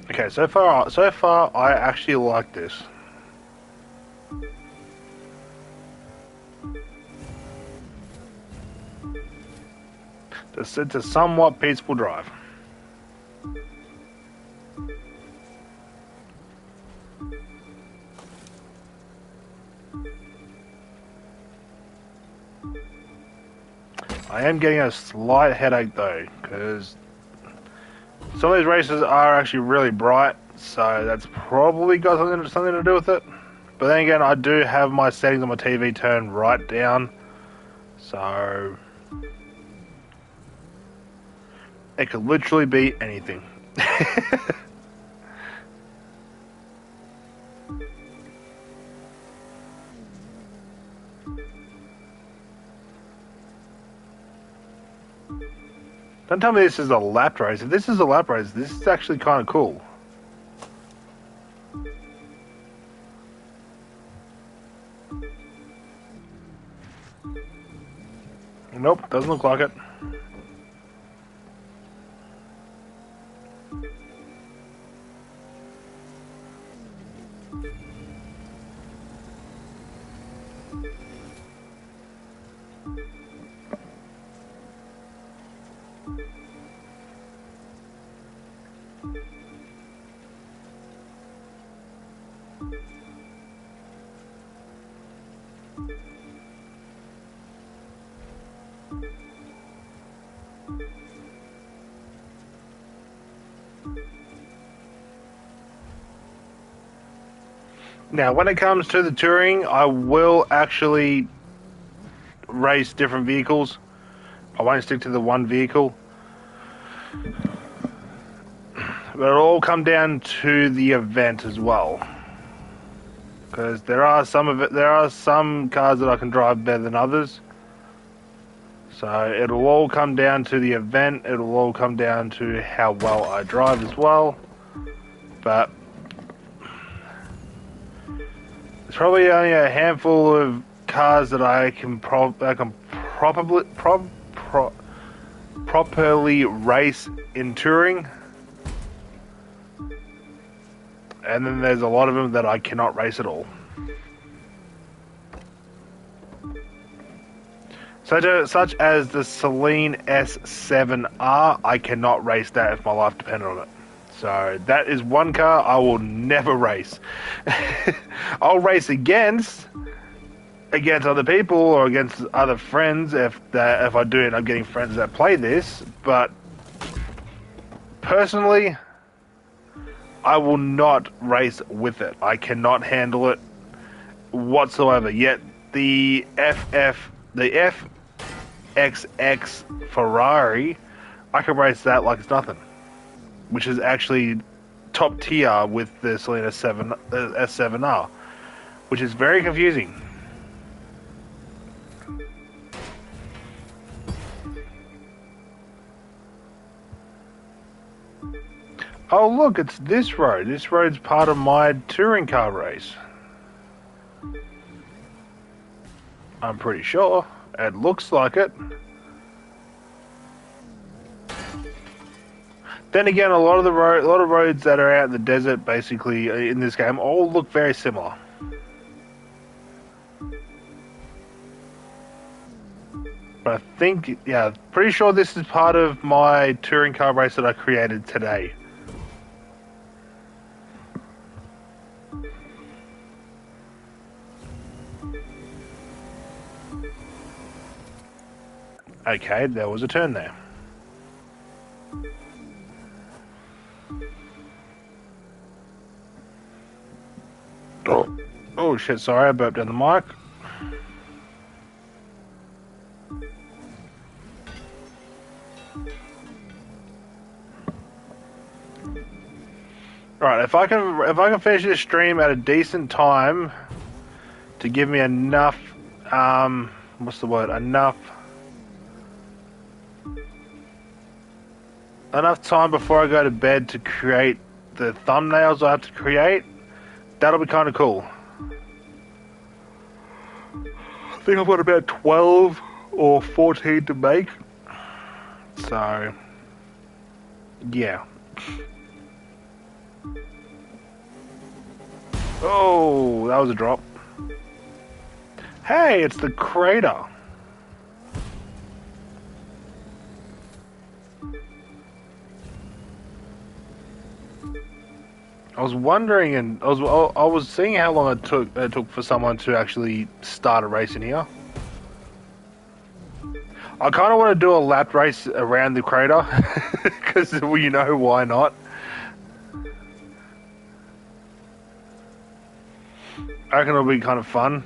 Okay, so far, I actually like this. It's a somewhat peaceful drive. I am getting a slight headache though, because some of these races are actually really bright, so that's probably got something to do with it. But then again, I do have my settings on my TV turned right down, so It could literally be anything. Don't tell me this is a lap race. If this is a lap race, this is actually kind of cool. Nope, doesn't look like it. Now, when it comes to the touring, I will actually race different vehicles. I won't stick to the one vehicle. But it'll all come down to the event as well. Because there are some cars that I can drive better than others. So it'll all come down to the event. It'll all come down to how well I drive as well. But there's probably only a handful of cars that I can properly race in touring. And then there's a lot of them that I cannot race at all. Such as the Celine S7R, I cannot race that if my life depended on it. So that is one car I will never race. I'll race against other people or against other friends if I do end up getting friends that play this. But personally, I will not race with it. I cannot handle it whatsoever. Yet the FXX Ferrari, I can race that like it's nothing, which is actually top tier with the Celine S7R, which is very confusing. Oh look, it's this road. This road's part of my touring car race. I'm pretty sure. It looks like it. Then again, a lot of roads that are out in the desert, basically in this game, all look very similar. But I think, yeah, pretty sure this is part of my touring car race that I created today. Okay, there was a turn there. Oh shit, sorry, I burped down the mic. Right, if I can finish this stream at a decent time to give me enough what's the word? Enough time before I go to bed to create the thumbnails I have to create, that'll be kind of cool. I think I've got about 12 or 14 to make. So, yeah. Oh, that was a drop. Hey, it's the crater. I was wondering, and I was seeing how long it took for someone to actually start a race in here. I kind of want to do a lap race around the crater, because well, you know why not. I reckon it'll be kind of fun.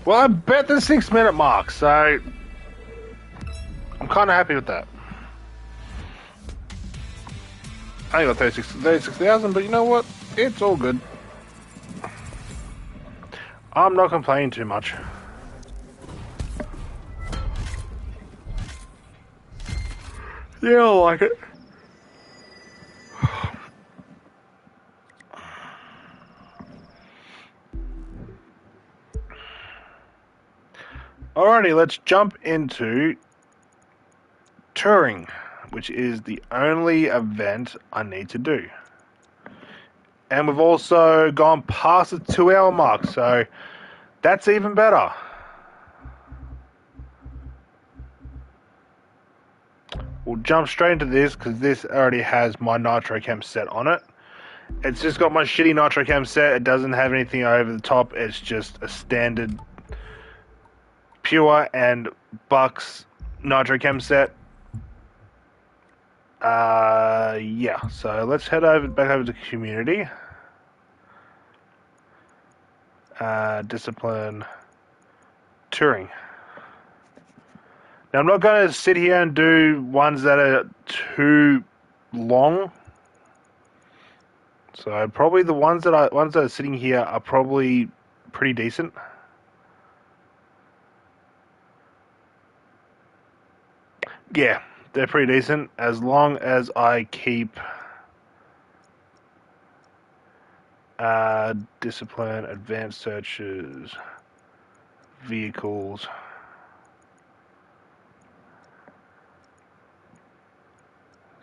Well, I bet the 6 minute mark, so kind of happy with that. I only got 36,000, but you know what? It's all good. I'm not complaining too much. Yeah, I like it. Alrighty, let's jump into touring, which is the only event I need to do. And we've also gone past the 2-hour mark, so that's even better. We'll jump straight into this because this already has my Nitrochem set on it. It's just got my shitty Nitrochem set. It doesn't have anything over the top. It's just a standard Pure and Bucks Nitrochem set. Yeah, so let's head back over to community. Discipline, touring. Now I'm not going to sit here and do ones that are too long. So probably the ones that are sitting here are probably pretty decent. Yeah, they're pretty decent as long as I keep discipline, advanced searches, vehicles,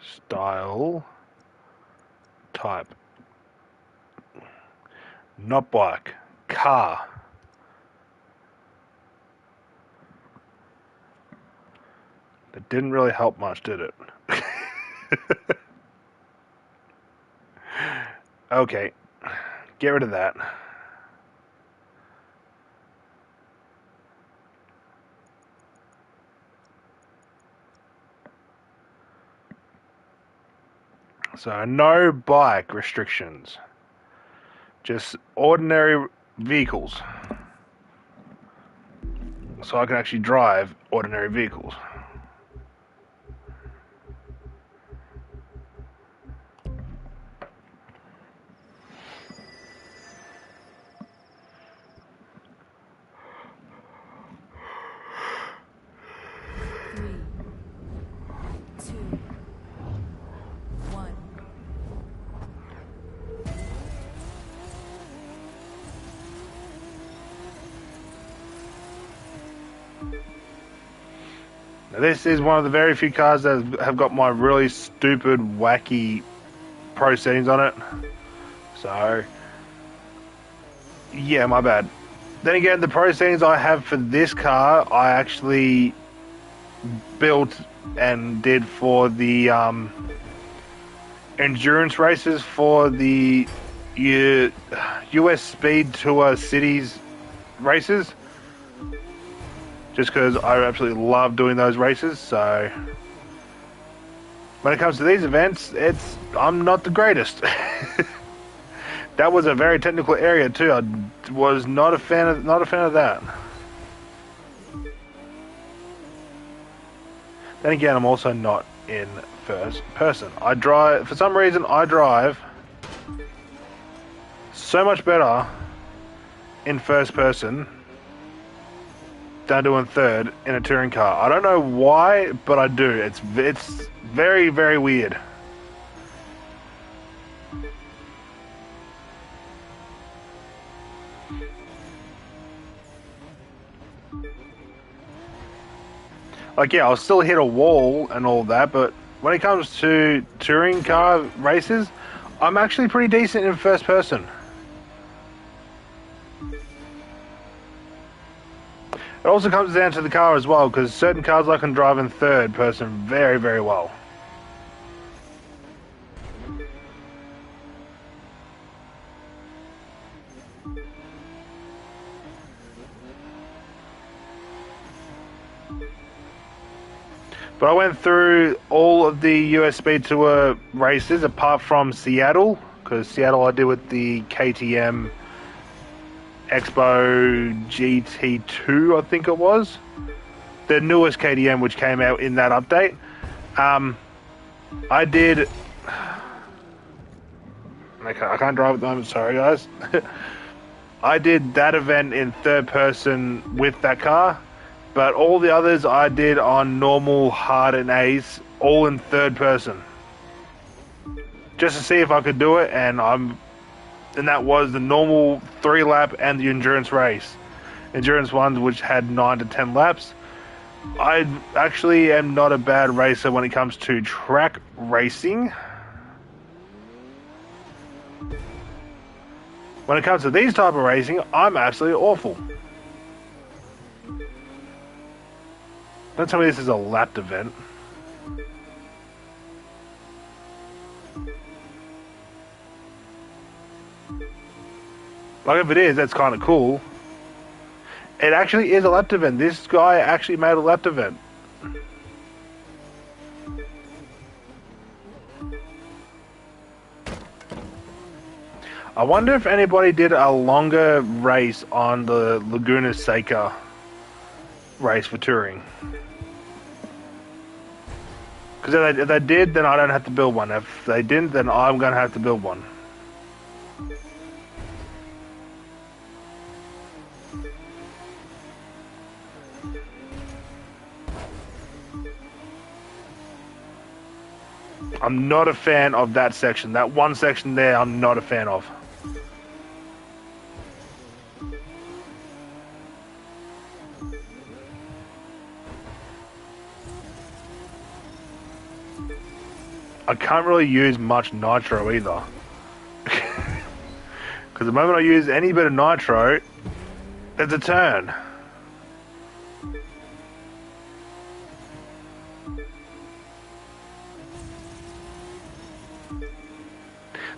style, type, not bike, car. That didn't really help much, did it? Okay, get rid of that. So no bike restrictions, just ordinary vehicles. So I can actually drive ordinary vehicles. Now, this is one of the very few cars that have got my really stupid, wacky pro settings on it. So, yeah, my bad. Then again, the pro settings I have for this car, I actually built and did for the endurance races for the US Speed Tour Cities races. Just because I absolutely love doing those races, so when it comes to these events, I'm not the greatest. That was a very technical area too. I was not a fan of that. Then again, I'm also not in first person. For some reason I drive so much better in first person than doing third in a touring car. I don't know why, but I do. It's very, very weird. Like, yeah, I'll still hit a wall and all that, but when it comes to touring car races, I'm actually pretty decent in first person. It also comes down to the car as well, because certain cars I can drive in third person very, very well. But I went through all of the US Speed Tour races apart from Seattle, because Seattle I did with the KTM Expo GT2, I think it was. the newest KDM, which came out in that update. I did. Okay, I can't drive at the moment. Sorry, guys. I did that event in third person with that car, but all the others I did on normal, hard, and Ace, all in third person, just to see if I could do it. And that was the normal 3-lap and the endurance race. Endurance ones, which had 9 to 10 laps. I actually am not a bad racer when it comes to track racing. When it comes to these type of racing, I'm absolutely awful. Don't tell me this is a lapped event. Like, if it is, that's kind of cool. It actually is a lapped event. This guy actually made a lapped event. I wonder if anybody did a longer race on the Laguna Seca race for touring. Because if they did, then I don't have to build one. If they didn't, then I'm going to have to build one. I'm not a fan of that section. That one section there, I'm not a fan of. I can't really use much nitro either. Because the moment I use any bit of nitro, there's a turn.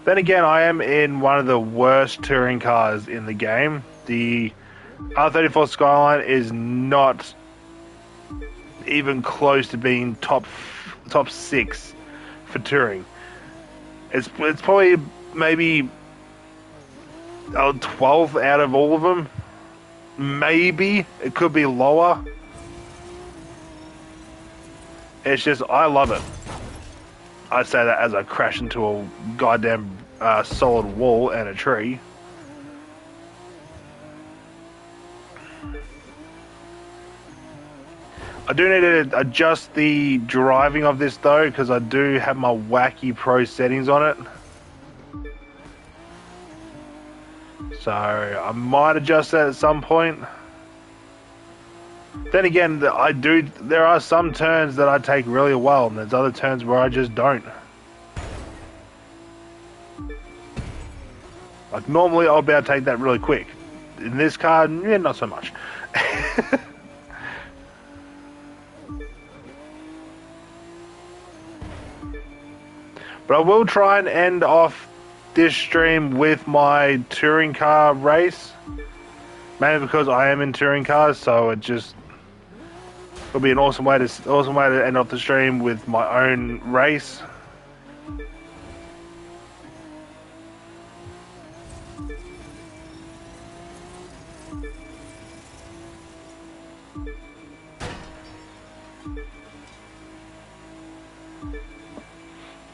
Then again, I am in one of the worst touring cars in the game. The R34 Skyline is not even close to being top 6 for touring. It's probably maybe 12th out of all of them. Maybe it could be lower. It's just, I love it. I say that as I crash into a goddamn solid wall and a tree. I do need to adjust the driving of this though, because I do have my wacky pro settings on it. So I might adjust that at some point. Then again, there are some turns that I take really well, and there's other turns where I just don't. Like, normally I'll be able to take that really quick. In this car, yeah, not so much. But I will try and end off this stream with my touring car race. Mainly because I am in touring cars, so it'll be an awesome way to end off the stream with my own race.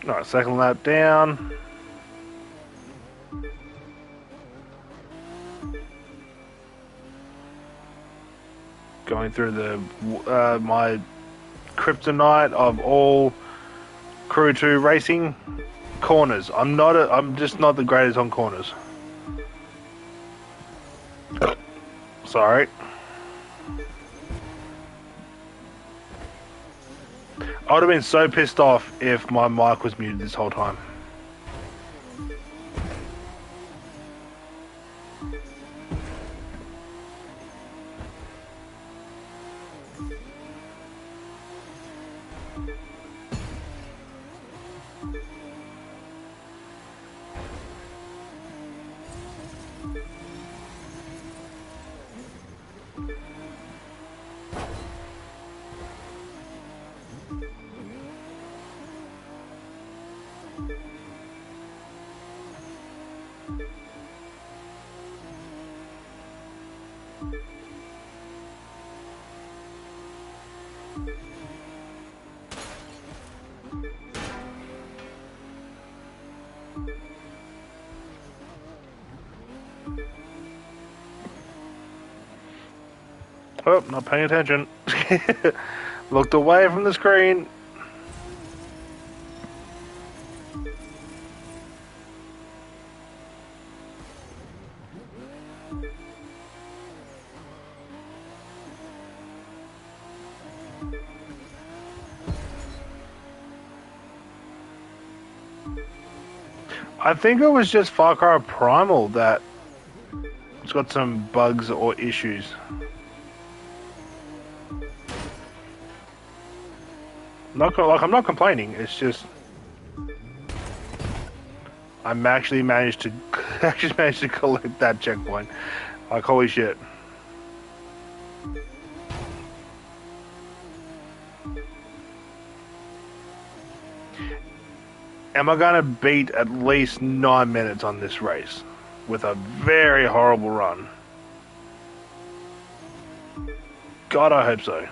Alright, second lap down. Going through the my kryptonite of all Crew 2 racing corners. I'm just not the greatest on corners. Sorry. I would have been so pissed off if my mic was muted this whole time. Oh, not paying attention. Looked away from the screen. I think it was just Far Cry Primal that it's got some bugs or issues. I'm not complaining. It's just I'm actually managed to collect that checkpoint. Like holy shit. Am I gonna beat at least 9 minutes on this race with a very horrible run? God, I hope so.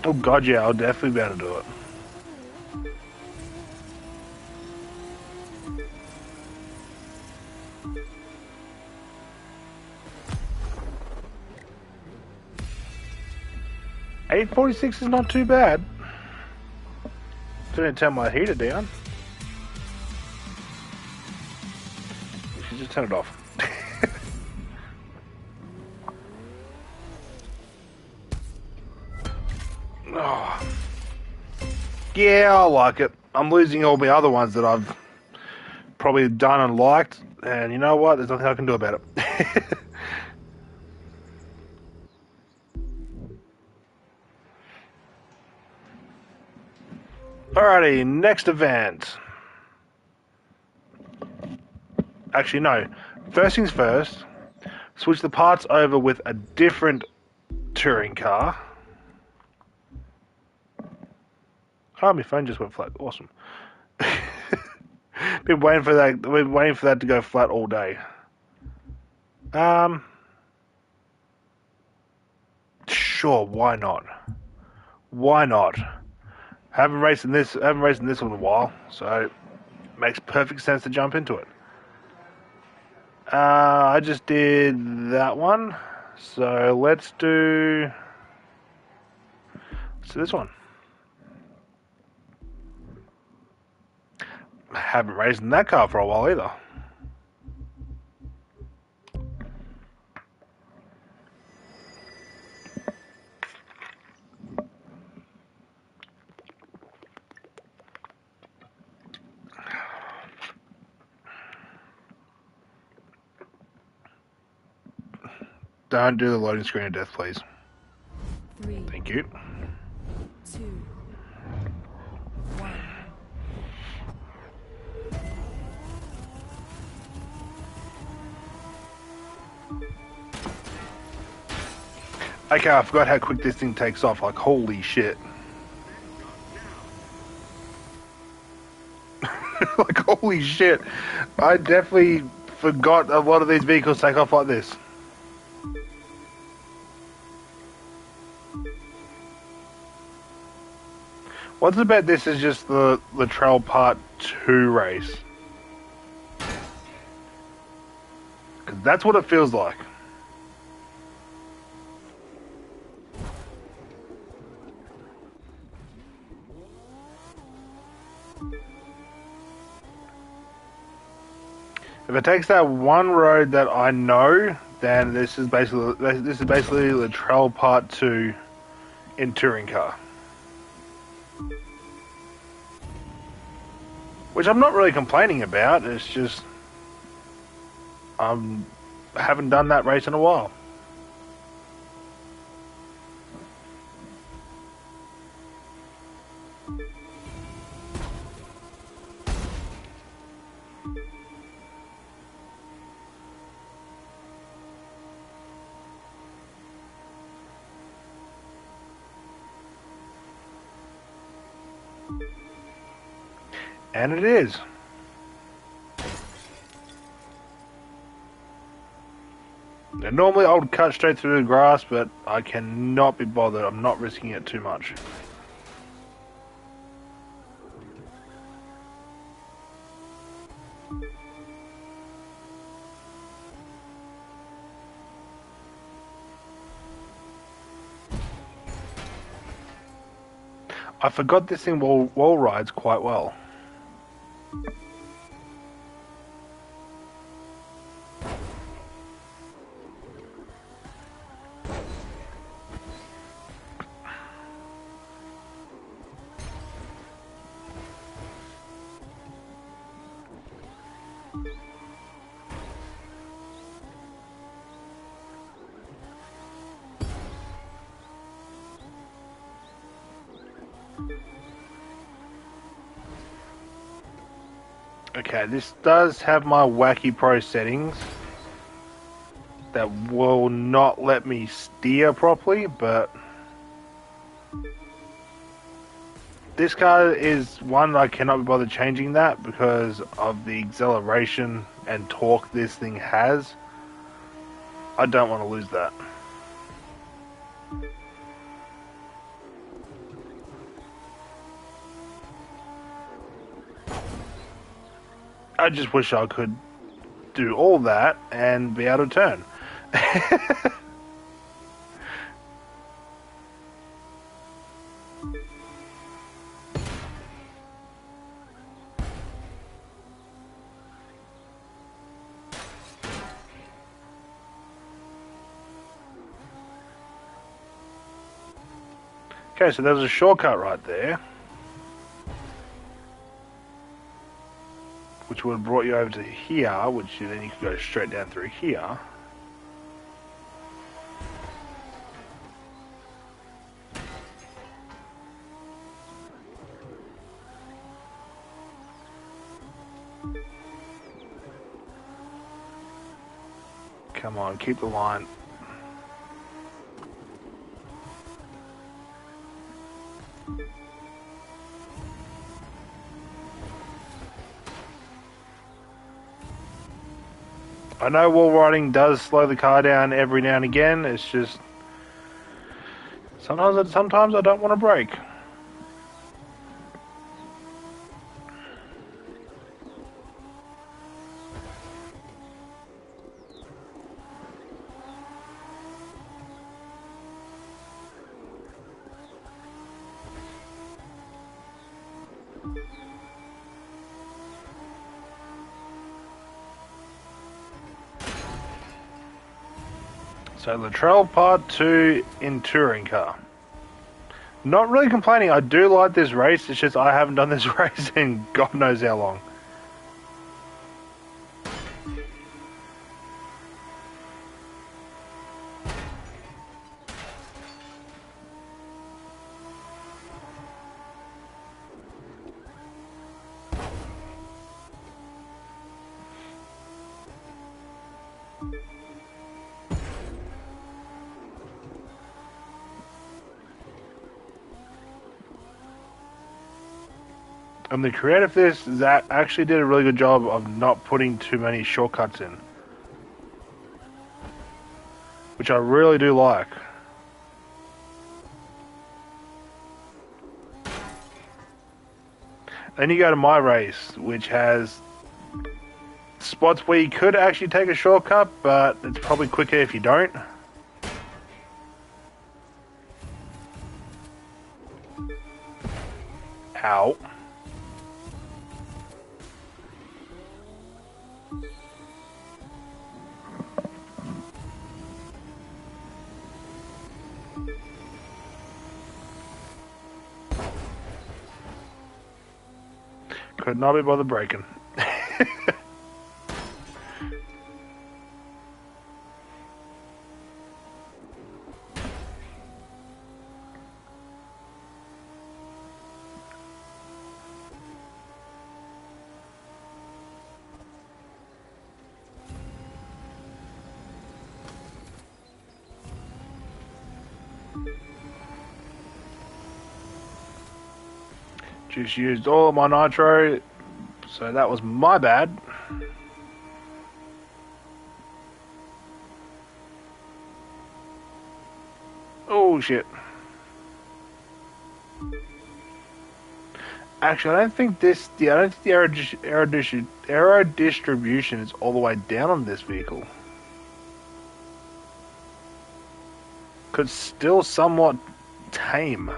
Oh god, yeah, I'll definitely be able to do it. $846 is not too bad. Didn't turn my heater down. You should just turn it off. Oh. Yeah, I like it. I'm losing all my other ones that I've probably done and liked, and you know what? There's nothing I can do about it. Alrighty, next event. Actually, no. First things first, switch the parts over with a different touring car. Oh, my phone just went flat. Awesome. Been waiting for that. Been waiting for that to go flat all day. Sure. Why not? Why not? Haven't raced in this. Haven't raced in this one in a while, so it makes perfect sense to jump into it. I just did that one, so let's do this one. Haven't raced in that car for a while either. Don't do the loading screen of death, please. 3, Thank you. 2, 1. Okay, I forgot how quick this thing takes off. Like, holy shit. Like, holy shit. I definitely forgot a lot of these vehicles take off like this. What's about this is just the Latrell Part 2 race. Because that's what it feels like. If it takes that one road that I know, then this is basically Latrell Part 2 in touring car. Which I'm not really complaining about, it's just I haven't done that race in a while. And it is. Now, normally I would cut straight through the grass, but I cannot be bothered. I'm not risking it too much. I forgot this thing wall rides quite well. Okay, this does have my wacky pro settings that will not let me steer properly, but this car is one I cannot be bothered changing that because of the acceleration and torque this thing has. I don't want to lose that. I just wish I could do all that and be able to turn. Okay, so there's a shortcut right there, which would have brought you over to here, which then you could go straight down through here. Come on, keep the line. I know wall riding does slow the car down every now and again. It's just sometimes I don't want to brake. So Latrell Part 2 in touring car. Not really complaining. I do like this race. It's just I haven't done this race in God knows how long. And the creator for this, Zach, actually did a really good job of not putting too many shortcuts in. Which I really do like. Then you go to my race, which has spots where you could actually take a shortcut, but it's probably quicker if you don't. Ow. Could not be bothered braking. Just used all of my nitro So that was my bad. Oh shit. Actually, I don't think the aero distribution is all the way down on this vehicle. Could still somewhat tame.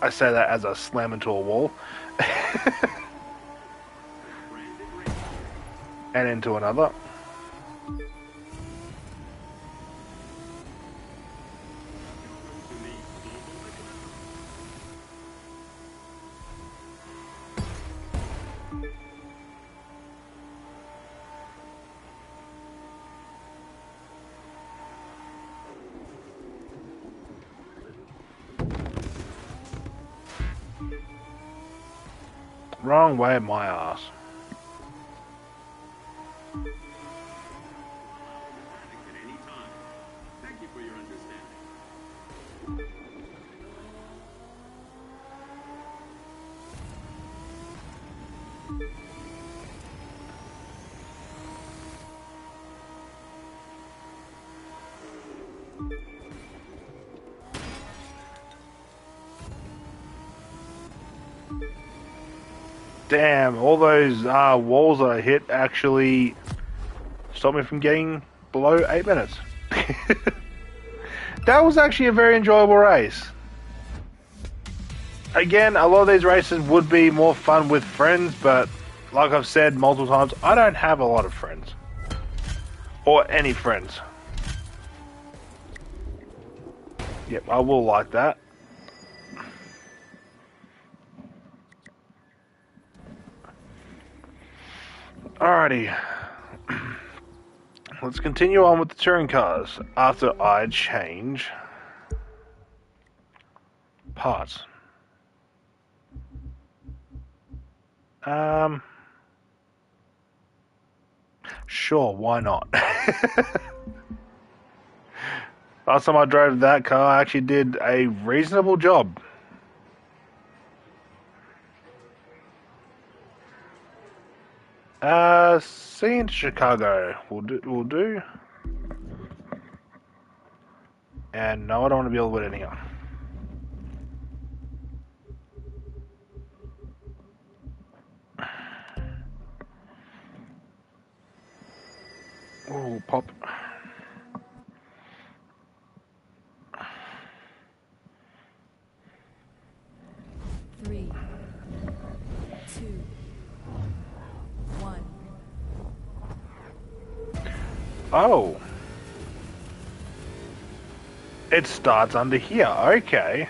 I say that as I slam into a wall. And into another. Wrong way, my ass. Damn, all those walls that I hit actually stopped me from getting below 8 minutes. That was actually a very enjoyable race. Again, a lot of these races would be more fun with friends, but like I've said multiple times, I don't have a lot of friends. Or any friends. Yep, I will like that. Alrighty. Let's continue on with the touring cars after I change parts. Sure, why not? Last time I drove that car, I actually did a reasonable job. See into Chicago. We'll do. And no, I don't want to be able to put anything on. Oh, pop. Three, two, one. Oh. It starts under here. Okay.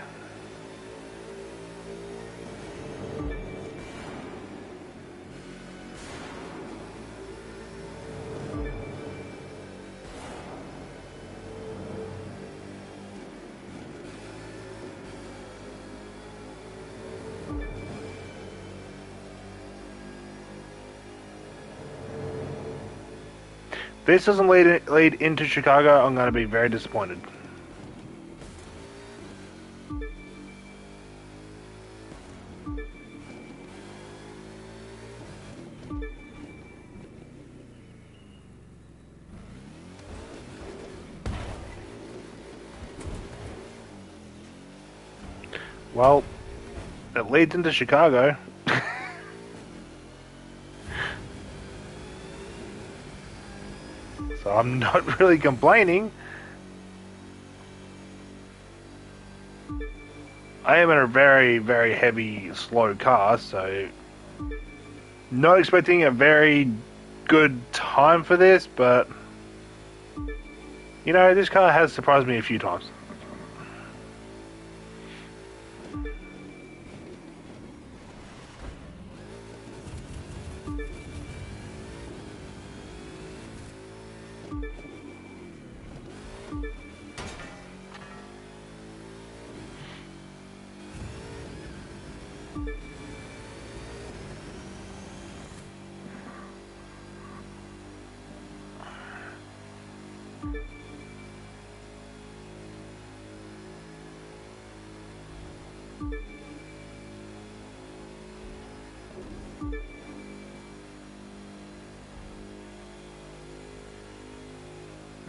If this doesn't lead into Chicago, I'm going to be very disappointed. Well, it leads into Chicago. So I'm not really complaining. I am in a very, very heavy, slow car, so not expecting a very good time for this, but you know, this car has surprised me a few times.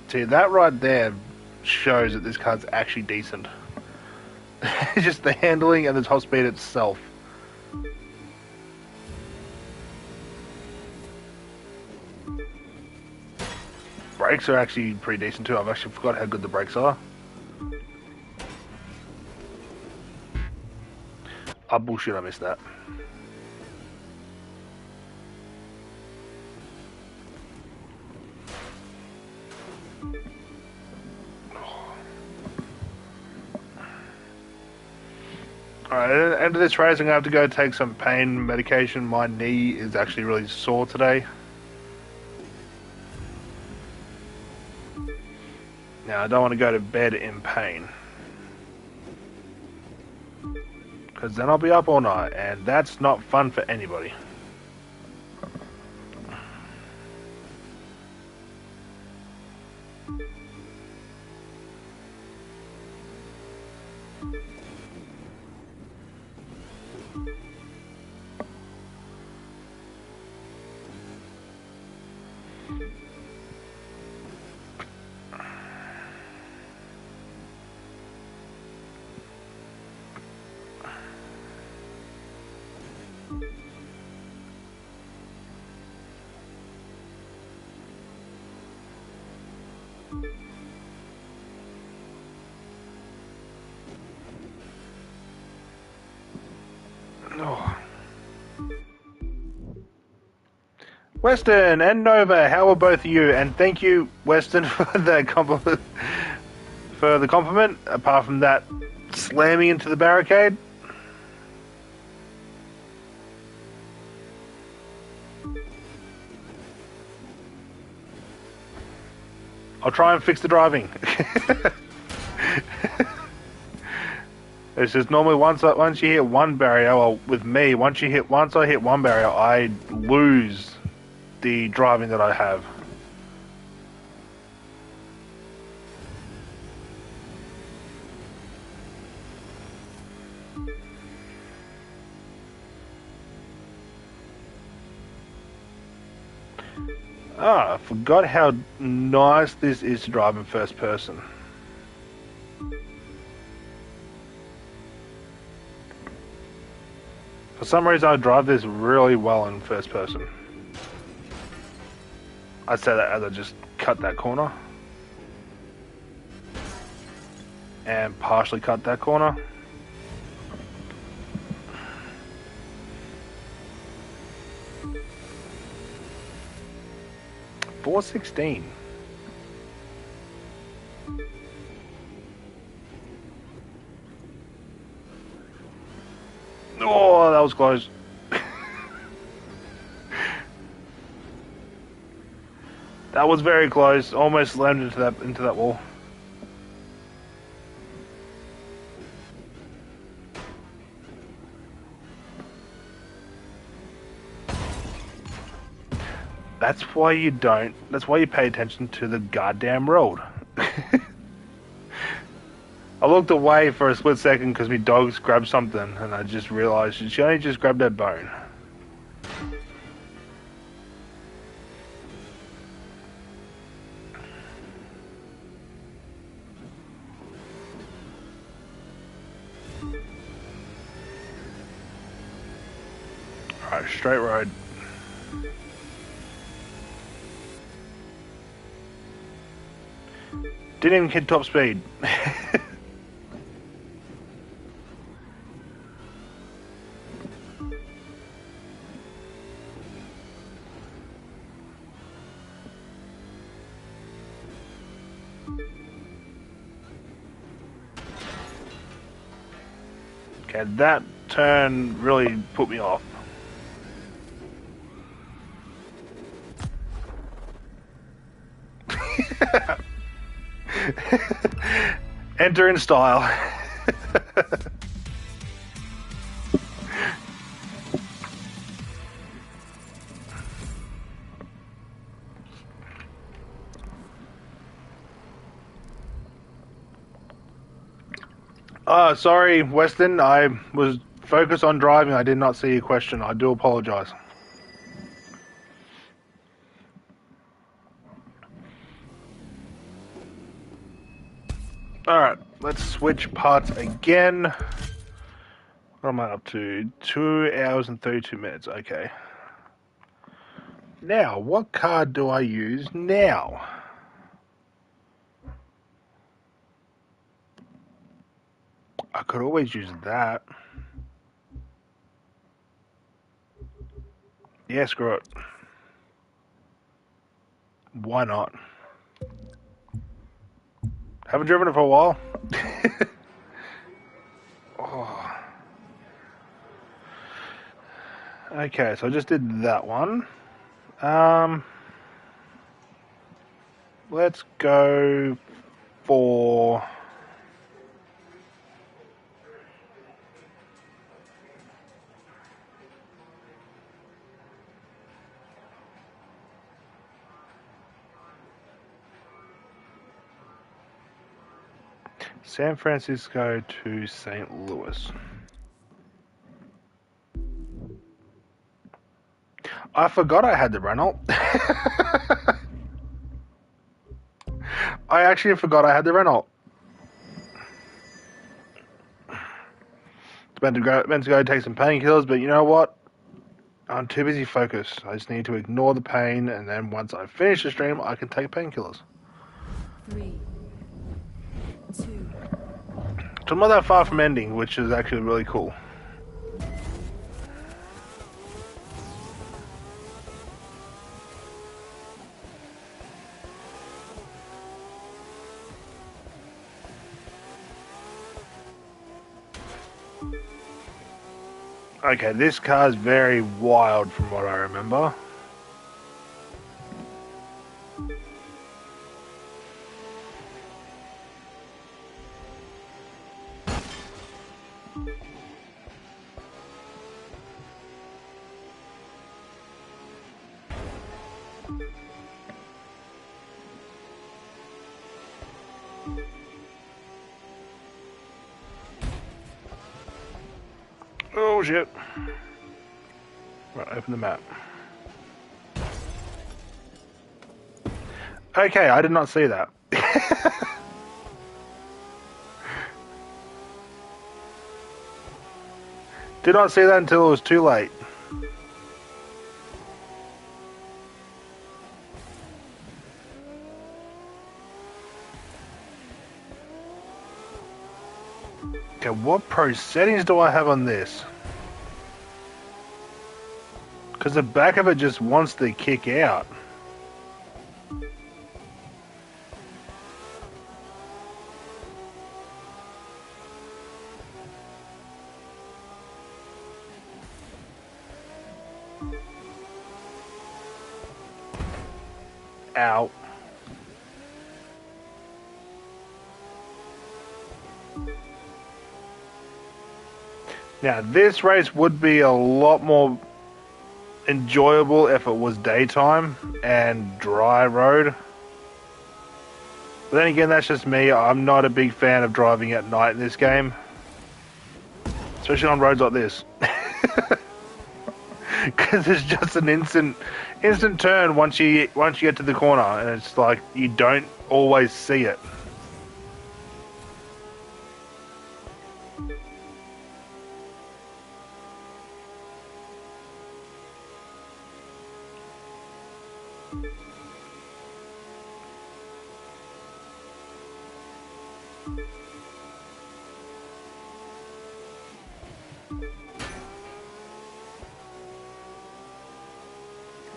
See, that right there shows that this car's actually decent. It's just the handling and the top speed itself. Brakes are actually pretty decent too. I've actually forgot how good the brakes are. Oh bullshit, I missed that. Alright, at the end of this race I'm going to have to go take some pain medication. My knee is actually really sore today. Now, I don't want to go to bed in pain. Because then I'll be up all night, and that's not fun for anybody. Oh. Weston and Nova, how are both of you? And thank you, Weston, for the compliment. Apart from that, slamming into the barricade. I'll try and fix the driving. It's just normally once you hit one barrier, well, with me, once I hit one barrier, I lose the driving that I have. Ah, I forgot how nice this is to drive in first person. For some reason, I drive this really well in first person. I say that as I just cut that corner. And partially cut that corner. .416. Oh, that was close. That was very close. Almost slammed into that wall. That's why you pay attention to the goddamn road. I looked away for a split second because my dogs grabbed something and I just realized she only just grabbed that bone. Alright, straight road. Didn't even hit top speed. Okay, that turn really put me off. Enter in style. Sorry, Weston. I was focused on driving. I did not see your question. I do apologize. Alright, let's switch parts again. What am I up to? 2 hours and 32 minutes. Okay. Now, what card do I use now? I could always use that. Yeah, screw it. Why not? Haven't driven it for a while. Oh. Okay, so I just did that one. Let's go for... San Francisco to St. Louis. I forgot I had the Renault. I actually forgot I had the Renault. Meant to go take some painkillers, but you know what? I'm too busy focused. I just need to ignore the pain, and then once I finish the stream, I can take painkillers. 3, 2, So I'm not that far from ending, which is actually really cool. Okay, this car's very wild from what I remember. Oh shit. Right, open the map. Okay, I did not see that. Did not see that until it was too late. Okay, what pro settings do I have on this? Because the back of it just wants to kick out. Ow. Now, this race would be a lot more enjoyable if it was daytime and dry road. But then again, that's just me. I'm not a big fan of driving at night in this game. Especially on roads like this. Because it's just an instant turn once you get to the corner, and it's like you don't always see it.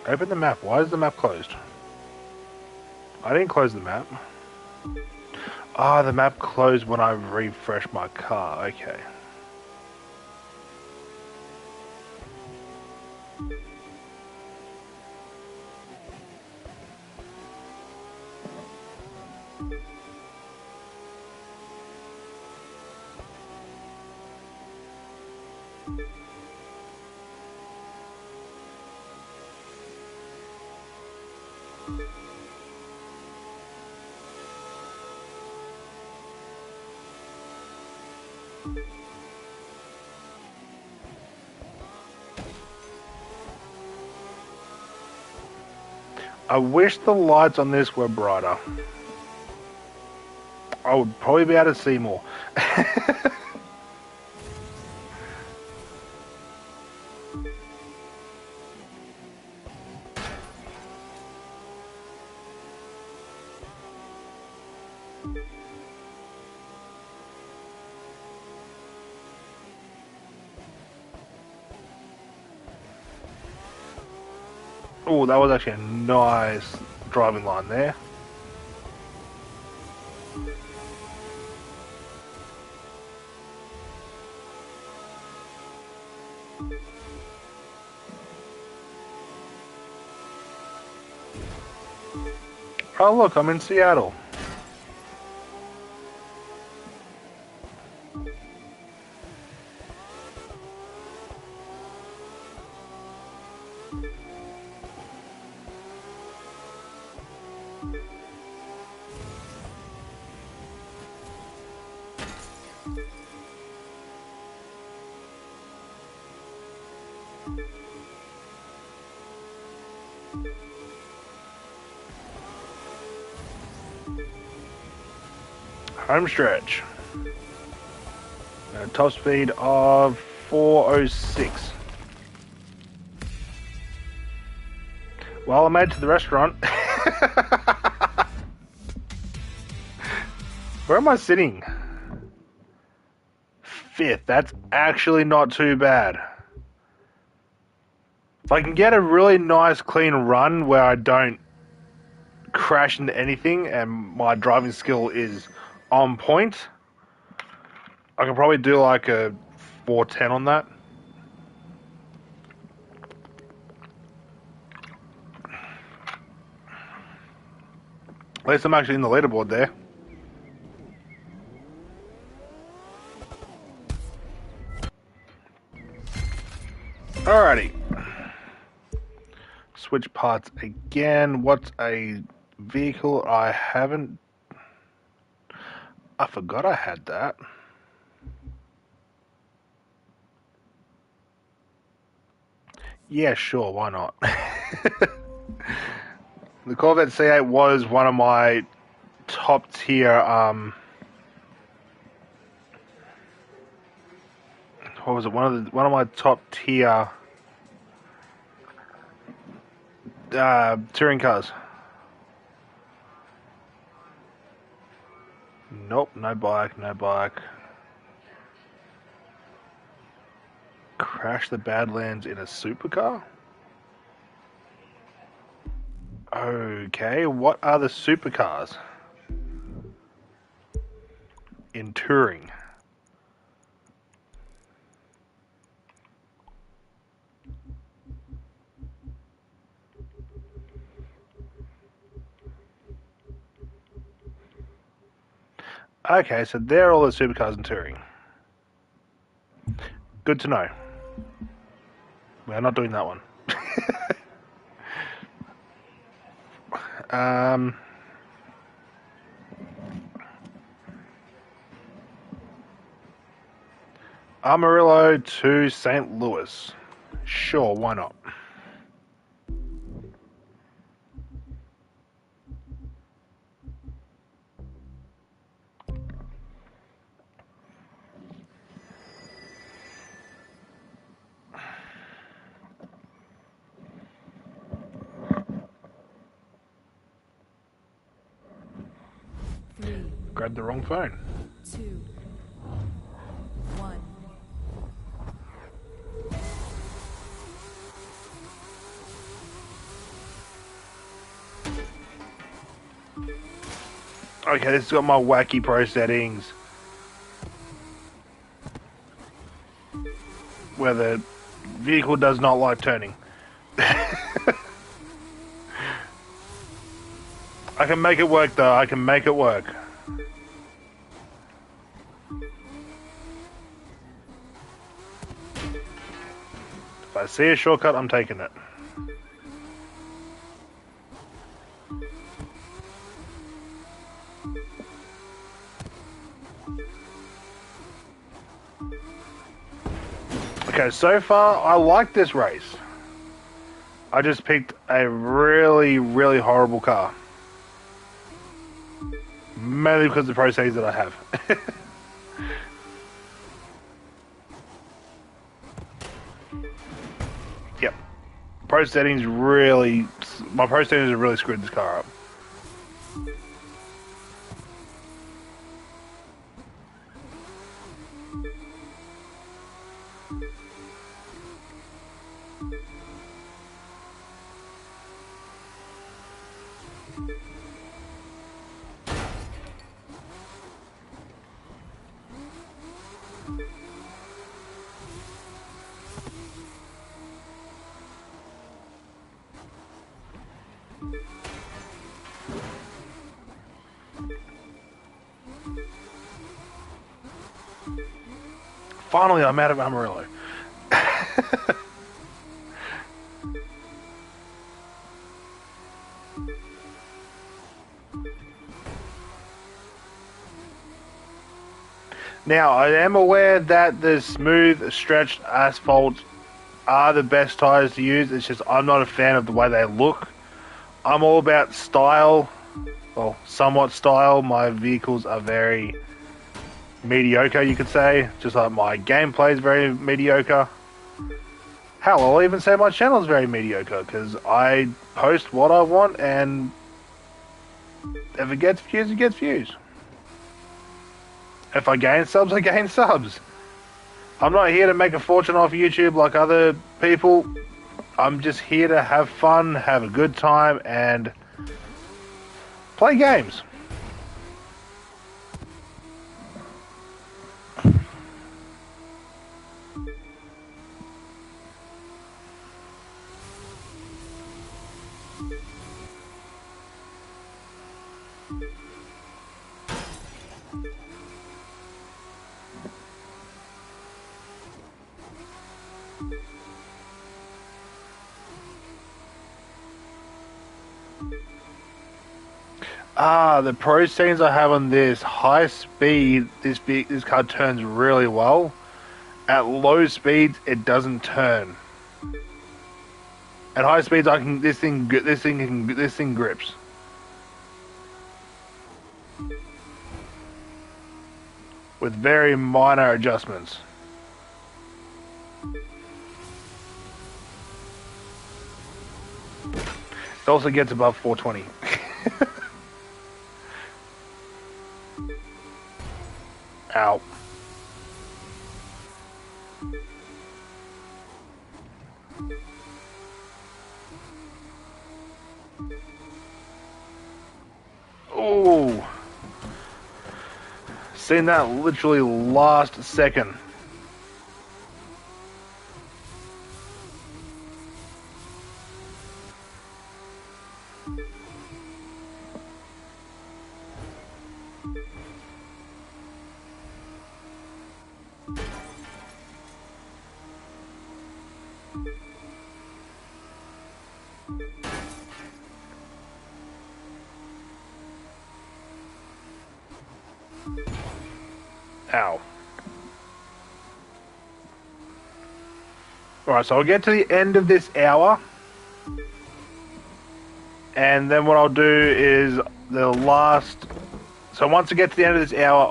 Open the map. Why is the map closed? I didn't close the map. Ah, the map closed when I refreshed my car. Okay. I wish the lights on this were brighter. I would probably be able to see more. Oh, that was actually a nice driving line there. Oh look, I'm in Seattle. Home stretch. A top speed of 406. Well, I made it to the restaurant. Where am I sitting? 5th. That's actually not too bad. If I can get a really nice clean run where I don't crash into anything and my driving skill is on point, I can probably do like a 410 on that. At least I'm actually in the leaderboard there. Alrighty. Switch parts again. What's a vehicle I haven't... I forgot I had that. Yeah, sure, why not? The Corvette C8 was one of my top tier, what was it? One of my top tier touring cars. Nope, no bike, no bike. Crash the Badlands in a supercar? Okay, what are the supercars in touring? Okay, so they're all the supercars in touring. Good to know. We're not doing that one. Amarillo to St. Louis. Sure, why not? Grabbed the wrong phone. 2, 1. Okay, this has got my wacky pro settings. Where the vehicle does not like turning. I can make it work though, I can make it work. If I see a shortcut, I'm taking it. Okay, so far, I like this race. I just picked a really, really horrible car. Mainly because of the pro settings that I have. Yep. Pro settings really... My pro settings have really screwed this car up. Finally, I'm out of Amarillo. Now, I am aware that the smooth, stretched asphalt are the best tyres to use. It's just I'm not a fan of the way they look. I'm all about style. Well, somewhat style. My vehicles are very mediocre, you could say. Just like my gameplay is very mediocre. Hell, I'll even say my channel is very mediocre because I post what I want, and if it gets views, it gets views. If I gain subs, I gain subs. I'm not here to make a fortune off YouTube like other people. I'm just here to have fun, have a good time, and play games. The pro settings I have on this high speed, this car turns really well. At low speeds, it doesn't turn. At high speeds, this thing grips. With very minor adjustments. It also gets above 420. Ow. Oh. Seen that literally last second. Ow. Alright, so I'll get to the end of this hour. And then what I'll do is the last... So once I get to the end of this hour,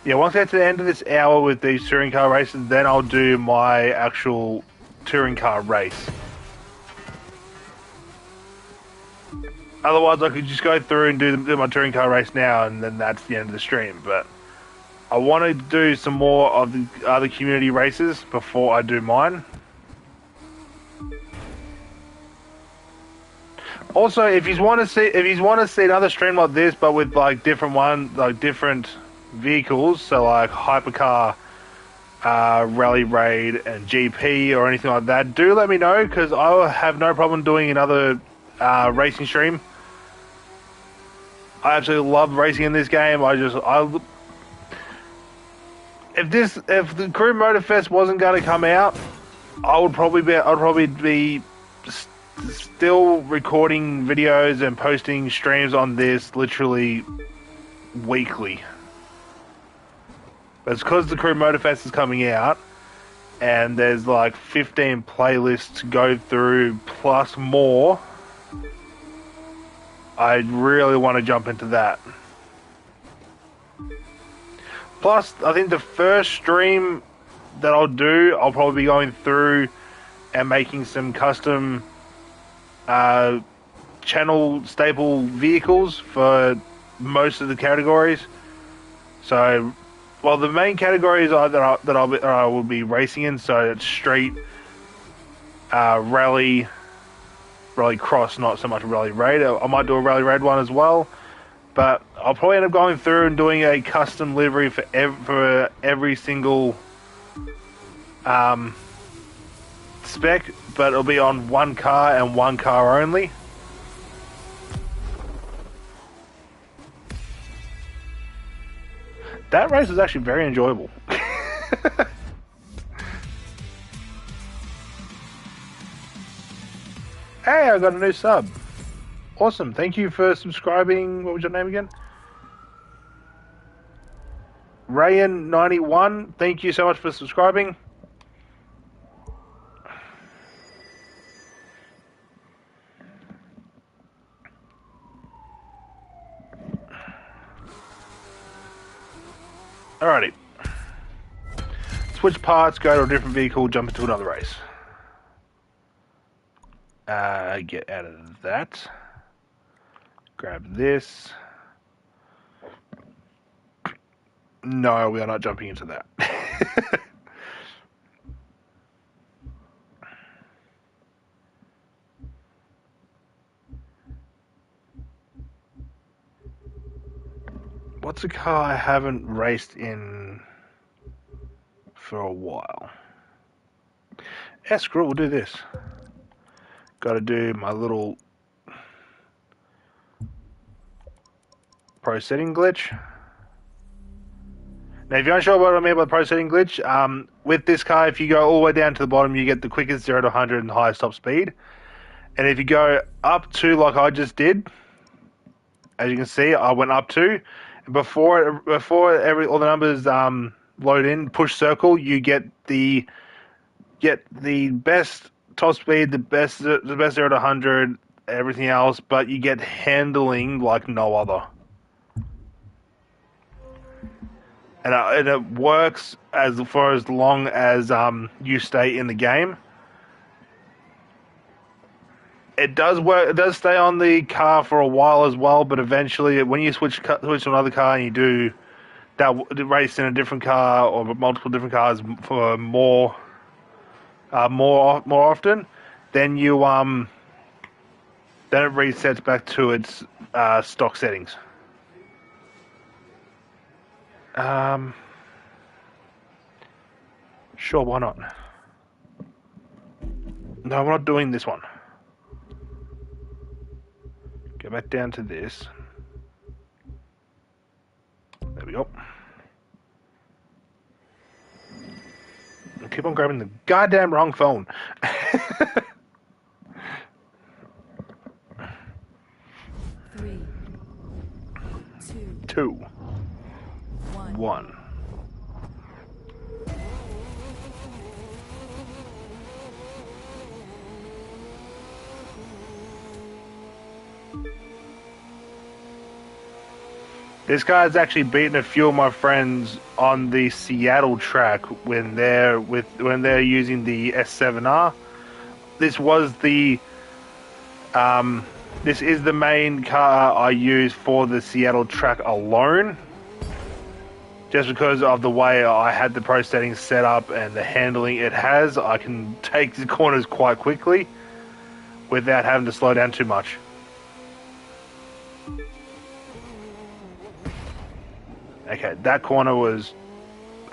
Yeah, once I get to the end of this hour with these touring car races, then I'll do my actual touring car race. Otherwise, I could just go through and do my touring car race now, and then that's the end of the stream. But I want to do some more of the other community races before I do mine. Also, if you want to see another stream like this, but with like different vehicles, so like hypercar, rally raid, and GP or anything like that, do let me know because I will have no problem doing another racing stream. I absolutely love racing in this game. If the Crew Motorfest wasn't going to come out, I'd probably be still recording videos and posting streams on this literally weekly. But it's because the Crew Motorfest is coming out, and there's like 15 playlists to go through plus more I really want to jump into that. Plus, I think the first stream that I'll do, I'll probably be going through and making some custom channel staple vehicles for most of the categories. So, well, the main categories are that I will be racing in. So it's street, rally cross, not so much rally raid. I might do a rally raid one as well, but I'll probably end up going through and doing a custom livery for every single spec, but it'll be on one car and one car only. That race was actually very enjoyable. Hey, I got a new sub. Awesome. Thank you for subscribing. What was your name again? Rayan91. Thank you so much for subscribing. Alrighty. Switch parts, go to a different vehicle, jump into another race. Get out of that. Grab this. No, we are not jumping into that. What's a car I haven't raced in for a while? Yeah, screw it, we'll do this. Gotta do my little pro setting glitch. Now, if you're unsure what I mean by pro setting glitch, with this car, if you go all the way down to the bottom, you get the quickest 0 to 100 and highest top speed. And if you go up to, like I just did, as you can see, I went up to. Before all the numbers load in, push circle, you get the best top speed, the best 0 to 100, everything else, but you get handling like no other. And it works for as long as you stay in the game. It does work. It does stay on the car for a while as well, but eventually, when you switch to another car and you do that race in a different car or multiple different cars for more often, then you then it resets back to its stock settings. Sure, why not? No, we're not doing this one. Go back down to this. There we go. I keep on grabbing the goddamn wrong phone. 3, 2, 2, 1. 1. This guy's actually beaten a few of my friends on the Seattle track when they're using the S7R. This was the this is the main car I use for the Seattle track alone. Just because of the way I had the pro settings set up and the handling it has, I can take the corners quite quickly without having to slow down too much. Okay, that corner was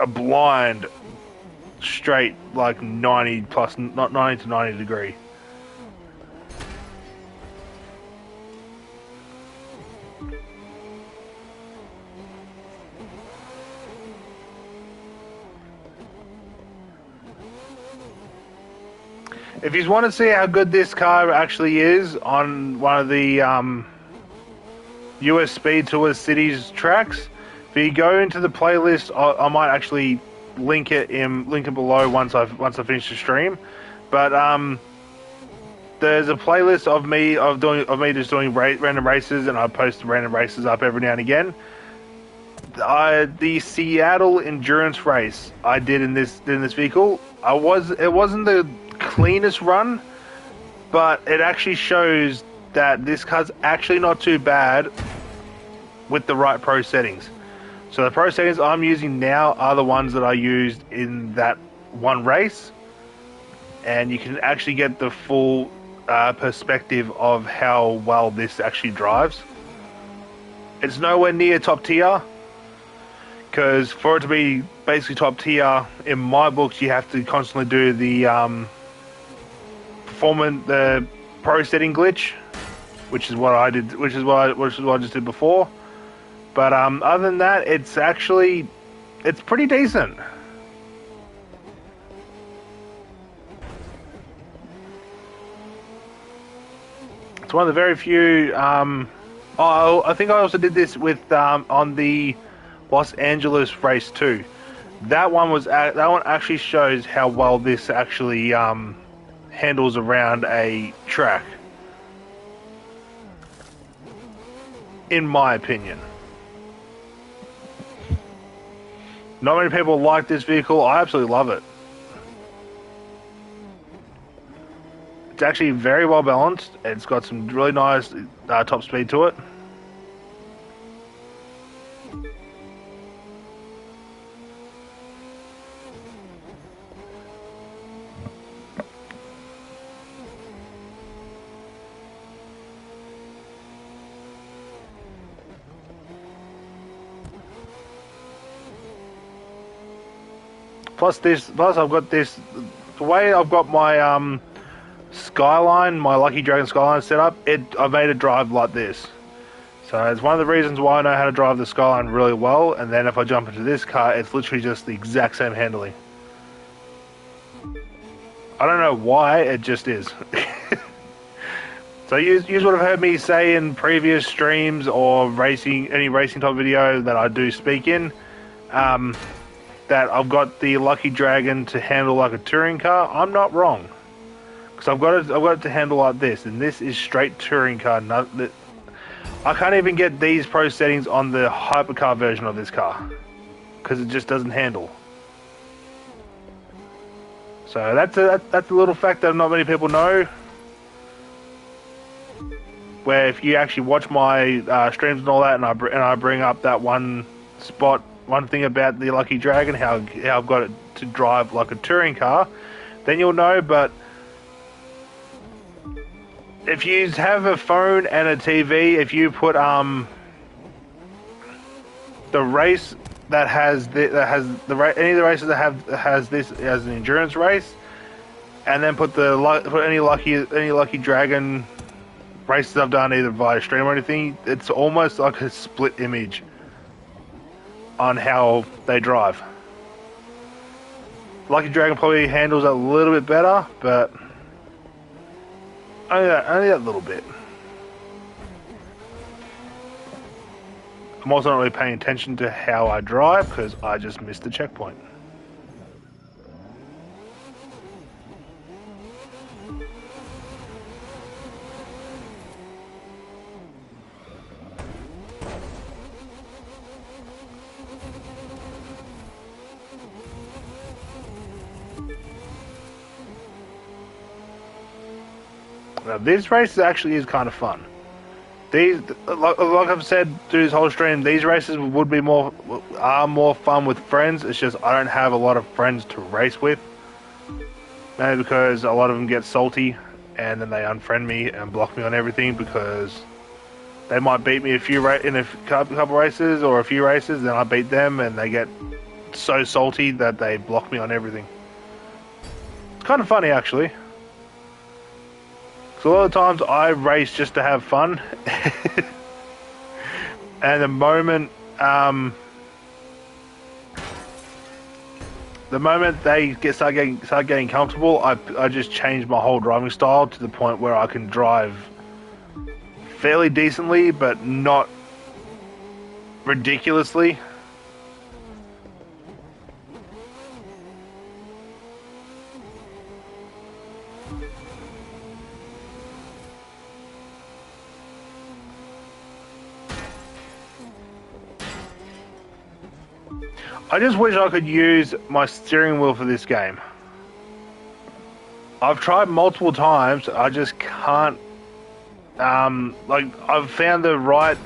a blind, straight, like 90 plus, not 90 to 90 degree. If you want to see how good this car actually is on one of the US Speed Tour Cities tracks, if you go into the playlist, I might actually link it below once I finish the stream. But there's a playlist of me just doing random races, and I post random races up every now and again. The Seattle endurance race I did in this vehicle, it wasn't the cleanest run, but it actually shows that this car's actually not too bad with the right pro settings. So the pro settings I'm using now are the ones that I used in that one race, and you can actually get the full perspective of how well this actually drives. It's nowhere near top tier, because for it to be basically top tier in my books, you have to constantly do the the pro setting glitch, which is what I did, which is what I just did before. But other than that, it's pretty decent. It's one of the very few. I think I also did this with on the Los Angeles race too. That one actually shows how well this actually handles around a track, in my opinion. Not many people like this vehicle. I absolutely love it. It's actually very well balanced. It's got some really nice top speed to it. Plus I've got this. The way I've got my Skyline, my Lucky Dragon Skyline set up, I've made it drive like this. So it's one of the reasons why I know how to drive the Skyline really well. And then if I jump into this car, it's literally just the exact same handling. I don't know why, it just is. So you would have heard me say in previous streams or any racing type video that I do speak in, that I've got the Lucky Dragon to handle like a touring car. I'm not wrong, because I've got it to handle like this, and this is straight touring car. I can't even get these pro settings on the hypercar version of this car because it just doesn't handle. So that's a little fact that not many people know. Where if you actually watch my streams and all that, and I bring up that one thing about the Lucky Dragon, how I've got it to drive like a touring car, then you'll know. But if you have a phone and a TV, if you put the race that has any of the races that has this as an endurance race, and then put any Lucky Dragon races I've done either via stream or anything, it's almost like a split image on how they drive. Lucky Dragon probably handles it a little bit better, but only that little bit. I'm also not really paying attention to how I drive because I just missed the checkpoint. Now, this race actually is kind of fun. These, like I've said through this whole stream, these races are more fun with friends. It's just I don't have a lot of friends to race with. Maybe because a lot of them get salty and then they unfriend me and block me on everything because they might beat me in a couple races or a few races, then I beat them and they get so salty that they block me on everything. It's kind of funny actually. So a lot of times I race just to have fun, and the moment they start getting comfortable, I just change my whole driving style to the point where I can drive fairly decently, but not ridiculously. I just wish I could use my steering wheel for this game. I've tried multiple times. I just can't. Like I've found the right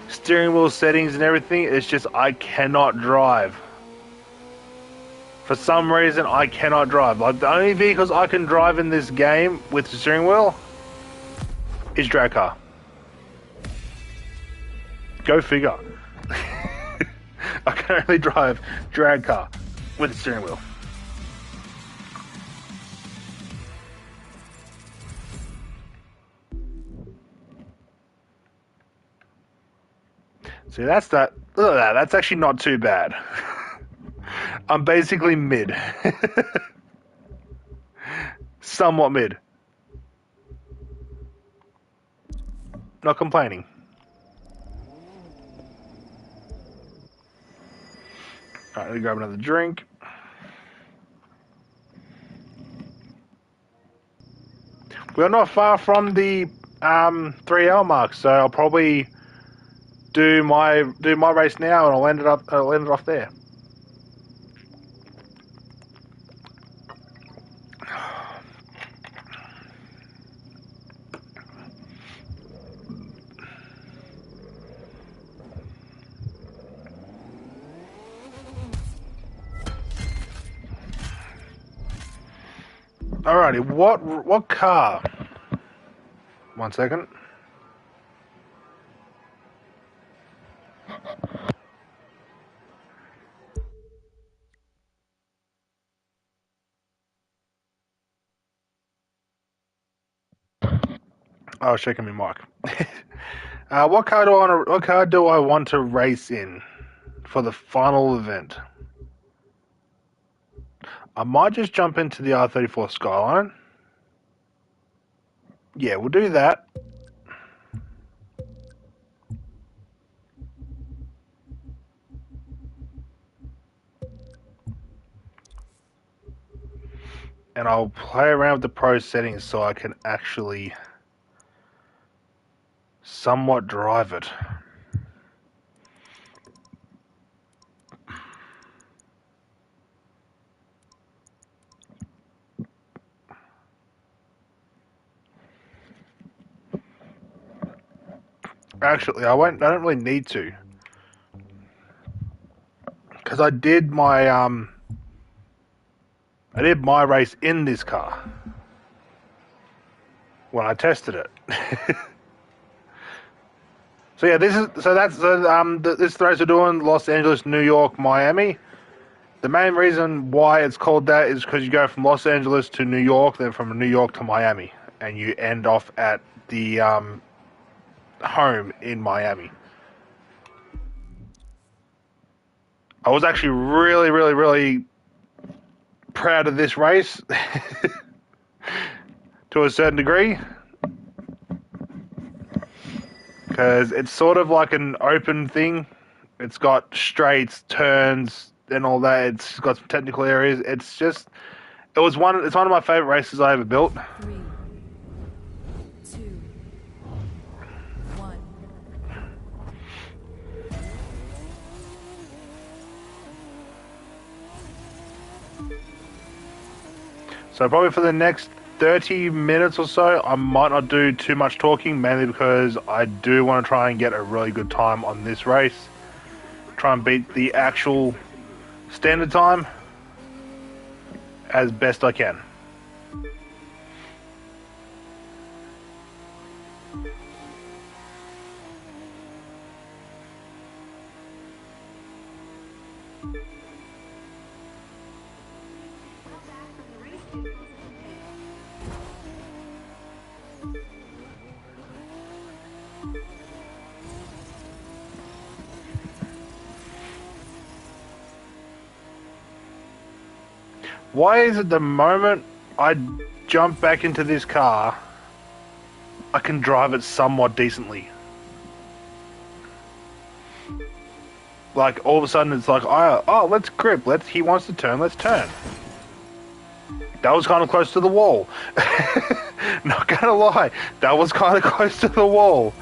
steering wheel settings and everything. It's just I cannot drive. For some reason, I cannot drive. Like the only vehicles I can drive in this game with the steering wheel is drag car. Go figure. I can only drive drag car with the steering wheel. See, that's that. Look at that. That's actually not too bad. I'm basically mid. Somewhat mid. Not complaining. Alright, let me grab another drink. We're not far from the 3-hour mark, so I'll probably do my race now, and I'll end it off there. Alrighty, what car? 1 second. I was checking my mic. What car do I want to race in for the final event? I might just jump into the R34 Skyline. Yeah, we'll do that. And I'll play around with the pro settings so I can actually somewhat drive it. Actually, I don't really need to, because I did my race in this car when I tested it. So yeah, this race we're doing Los Angeles, New York, Miami. The main reason why it's called that is because you go from Los Angeles to New York, then from New York to Miami, and you end off at the home in Miami. I was actually really, really, really proud of this race to a certain degree, because it's sort of like an open thing. It's got straights, turns, and all that. It's got some technical areas. It's one of my favorite races I ever built. 3, 2, 1. So probably for the next 30 minutes or so, I might not do too much talking, mainly because I do want to try and get a really good time on this race. Try and beat the actual standard time as best I can. Why is it the moment I jump back into this car, I can drive it somewhat decently? Like, all of a sudden it's like, oh, let's grip, he wants to turn, let's turn. That was kind of close to the wall. Not gonna lie, that was kind of close to the wall.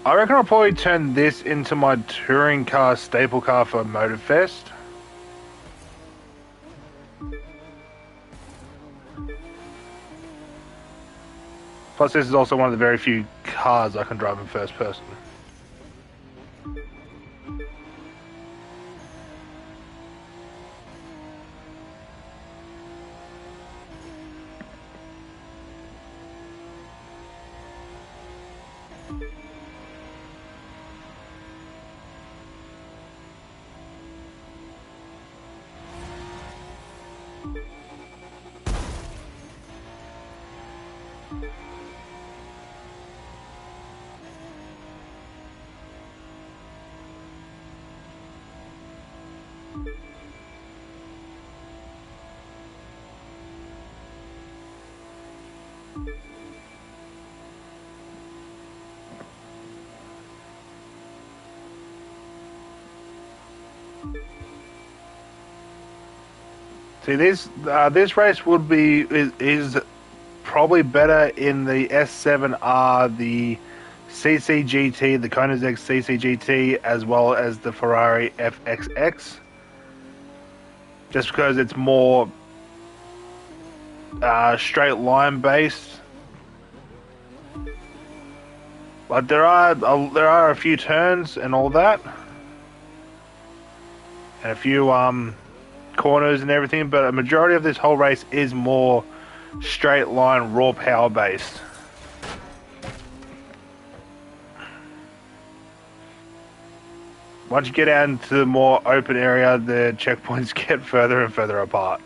I reckon I'll probably turn this into my touring car staple car for Motorfest. Plus, this is also one of the very few cars I can drive in first person. See, this race would be is probably better in the S7R, the CCGT, the Koenigsegg CCGT, as well as the Ferrari FXX. Just because it's more straight line based. But there are a few turns and all that, and a few corners and everything. But a majority of this whole race is more straight line, raw power based. Once you get out into the more open area, the checkpoints get further and further apart.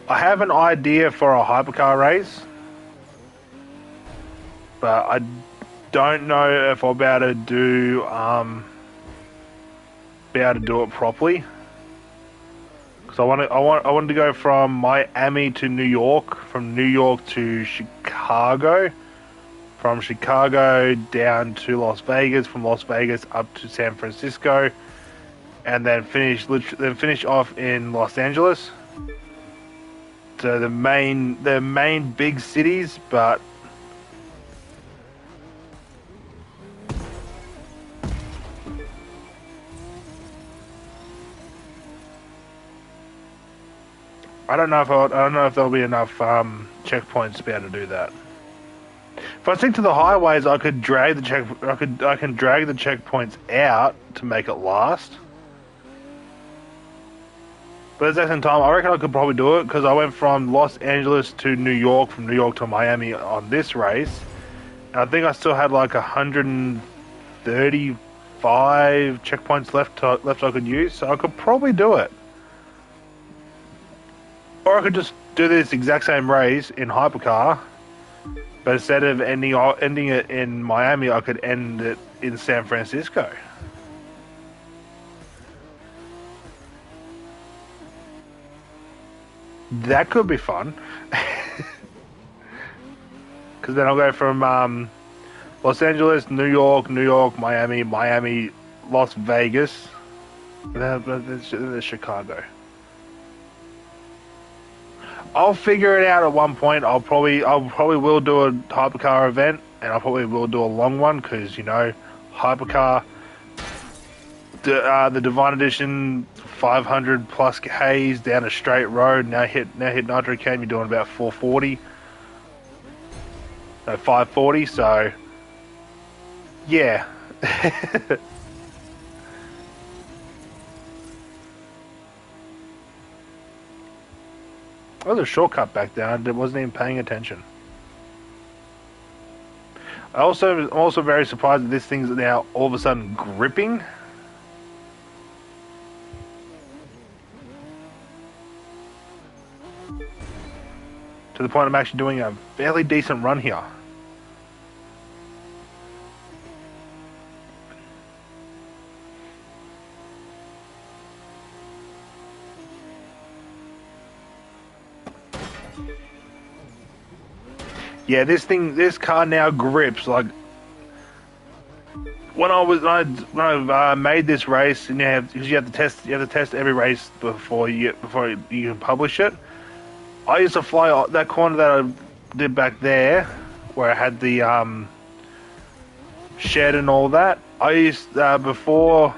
I have an idea for a hypercar race, but I don't know if I'll be able to do it properly. Because I wanted to go from Miami to New York, from New York to Chicago, from Chicago down to Las Vegas, from Las Vegas up to San Francisco, and then finish off in Los Angeles. So the main big cities, but I don't know if there'll be enough checkpoints to be able to do that. If I stick to the highways, I could drag the I can drag the checkpoints out to make it last. But at the same time, I reckon I could probably do it because I went from Los Angeles to New York, from New York to Miami on this race. And I think I still had like 135 checkpoints left I could use, so I could probably do it. Or I could just do this exact same race in hypercar, but instead of ending it in Miami, I could end it in San Francisco. That could be fun. Because then I'll go from Los Angeles, New York, Miami, Las Vegas, then Chicago. I'll figure it out at one point. I'll probably will do a hypercar event, and I probably will do a long one because hypercar, the Divine Edition 500 plus Ks down a straight road. Now hit Nitro Cam, you're doing about 440. No, 540. So yeah. That was a shortcut back down. I wasn't even paying attention. I'm also very surprised that this thing's now all of a sudden gripping. To the point I'm actually doing a fairly decent run here. Yeah, this car now grips like when I made this race, and because you have to test every race before you can publish it. I used to fly that corner that I did back there, where I had the shed and all that. I used before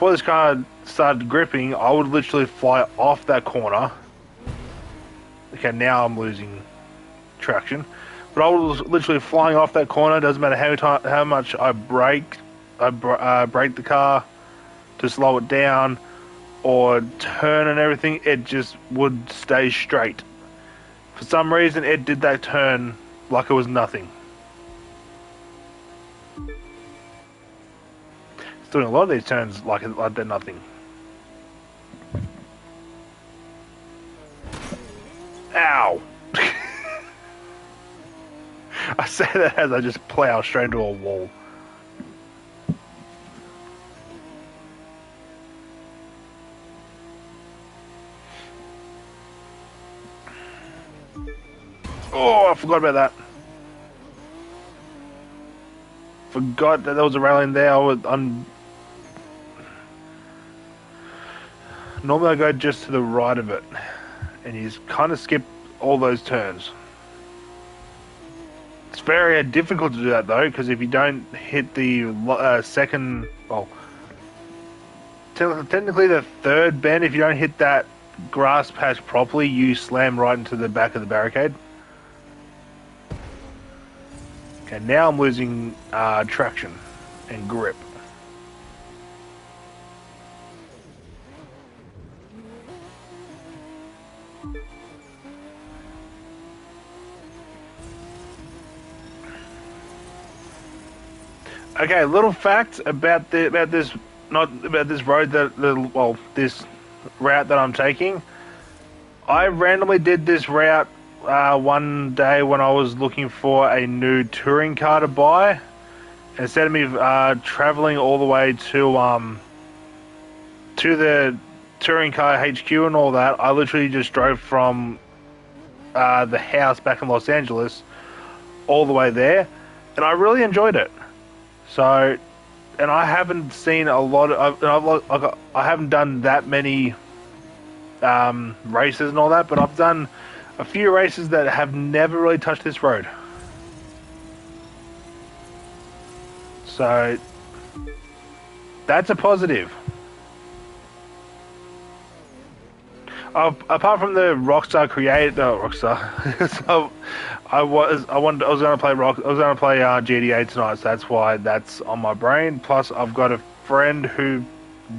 this car started gripping, I would literally fly off that corner. Okay, now I'm losing traction. But I was literally flying off that corner. Doesn't matter how much I brake the car to slow it down or turn and everything. It just would stay straight. For some reason, it did that turn like it was nothing. It's doing a lot of these turns like they're nothing. Ow! I say that as I just plow straight into a wall. Oh, I forgot about that. Forgot that there was a railing there. Normally I go just to the right of it, and you just kind of skip all those turns. It's very difficult to do that though, because if you don't hit the second, well, technically the third bend, if you don't hit that grass patch properly, you slam right into the back of the barricade. Okay, now I'm losing traction and grip. Okay, little fact about this road this route that I'm taking. I randomly did this route one day when I was looking for a new touring car to buy. Instead of me traveling all the way to the touring car HQ and all that, I literally just drove from the house back in Los Angeles all the way there, and I really enjoyed it. So, and I haven't seen a lot of, I haven't done that many races and all that, but I've done a few races that have never really touched this road. So, that's a positive. Apart from the Rockstar so I was going to play GTA tonight, so that's why that's on my brain. Plus, I've got a friend who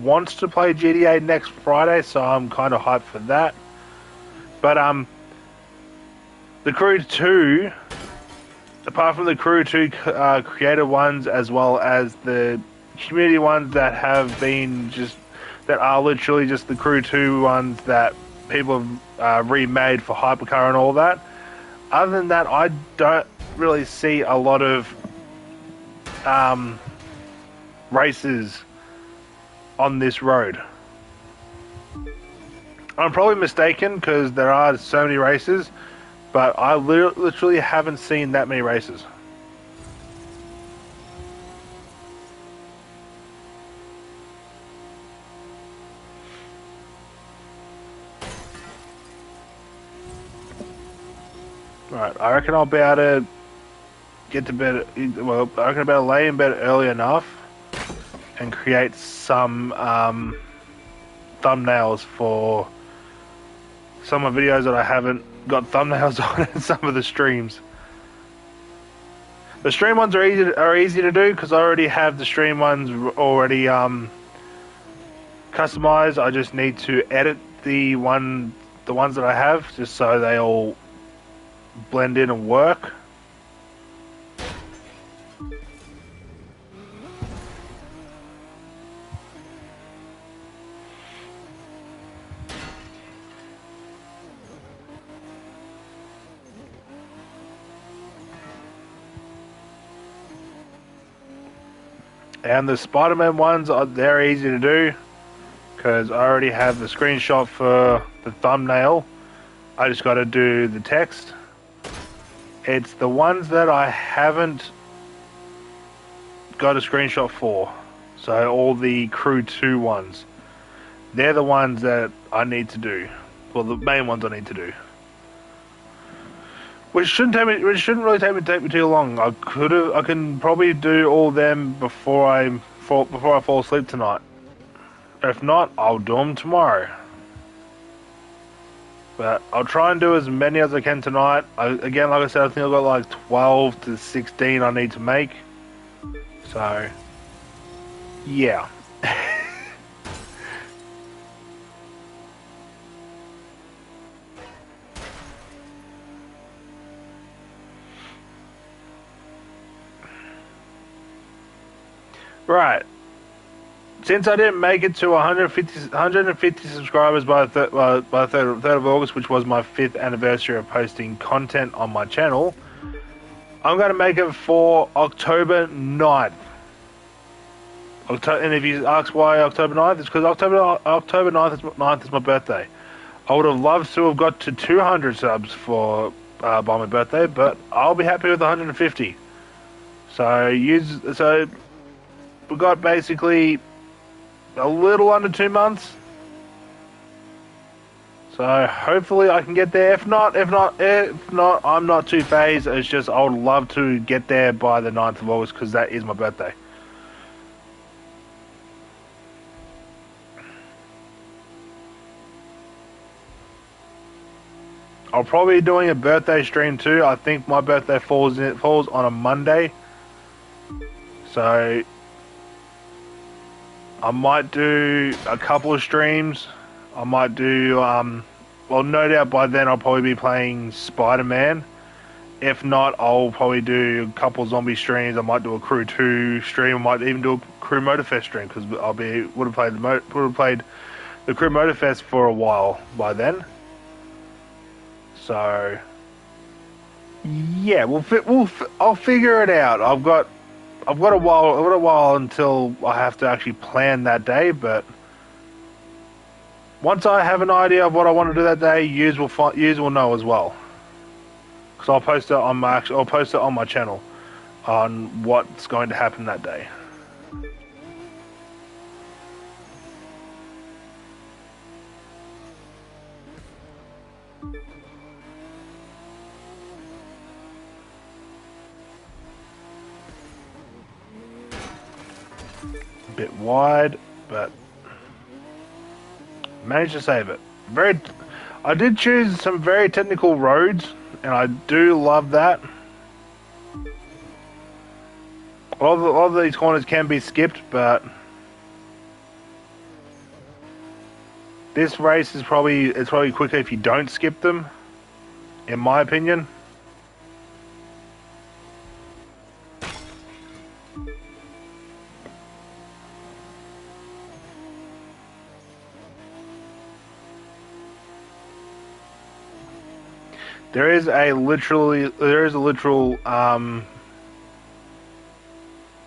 wants to play GTA next Friday, so I'm kind of hyped for that. But the Crew 2, apart from the Crew 2 creator ones, as well as the community ones that are literally just the Crew 2 ones that people have remade for Hypercar and all that. Other than that, I don't really see a lot of races on this road. I'm probably mistaken because there are so many races, but I literally haven't seen that many races. Right, I reckon I'll be able to get to bed. Well, I reckon I'll be able to lay in bed early enough and create some thumbnails for some of the videos that I haven't got thumbnails on in some of the streams. The stream ones are easy to do because I already have the stream ones already customized. I just need to edit the ones that I have just so they all blend in and work. And the Spider-Man ones, they're easy to do because I already have the screenshot for the thumbnail. I just got to do the text. It's the ones that I haven't got a screenshot for. So all the Crew 2 ones. They're the ones that I need to do. Well, the main ones I need to do. Which shouldn't really take me too long. I can probably do all them before I fall asleep tonight. If not, I'll do them tomorrow. But I'll try and do as many as I can tonight. Again, like I said, I think I've got like 12 to 16 I need to make. So, yeah. Right. Since I didn't make it to 150 subscribers by the 3rd of August, which was my 5th anniversary of posting content on my channel, I'm going to make it for October 9th. And if you ask why October 9th, it's because October 9th is my birthday. I would have loved to have got to 200 subs for by my birthday, but I'll be happy with 150. So we got basically a little under 2 months. So hopefully I can get there. If not, I'm not too phased. It's just I would love to get there by the 9th of August because that is my birthday. I'll probably be doing a birthday stream too. I think my birthday falls on a Monday. So I might do a couple of streams. I might do, well, no doubt by then I'll probably be playing Spider-Man. If not, I'll probably do a couple of zombie streams. I might do a Crew 2 stream. I might even do a Crew Motorfest stream because would have played the Crew Motorfest for a while by then. So yeah, I'll figure it out. I've got a while until I have to actually plan that day, but once I have an idea of what I want to do that day, yous will know as well. Because I'll post it on my channel on what's going to happen that day. A bit wide, but managed to save it. I did choose some very technical roads, and I do love that. A lot of these corners can be skipped, but this race is probably quicker if you don't skip them, in my opinion. There is a literal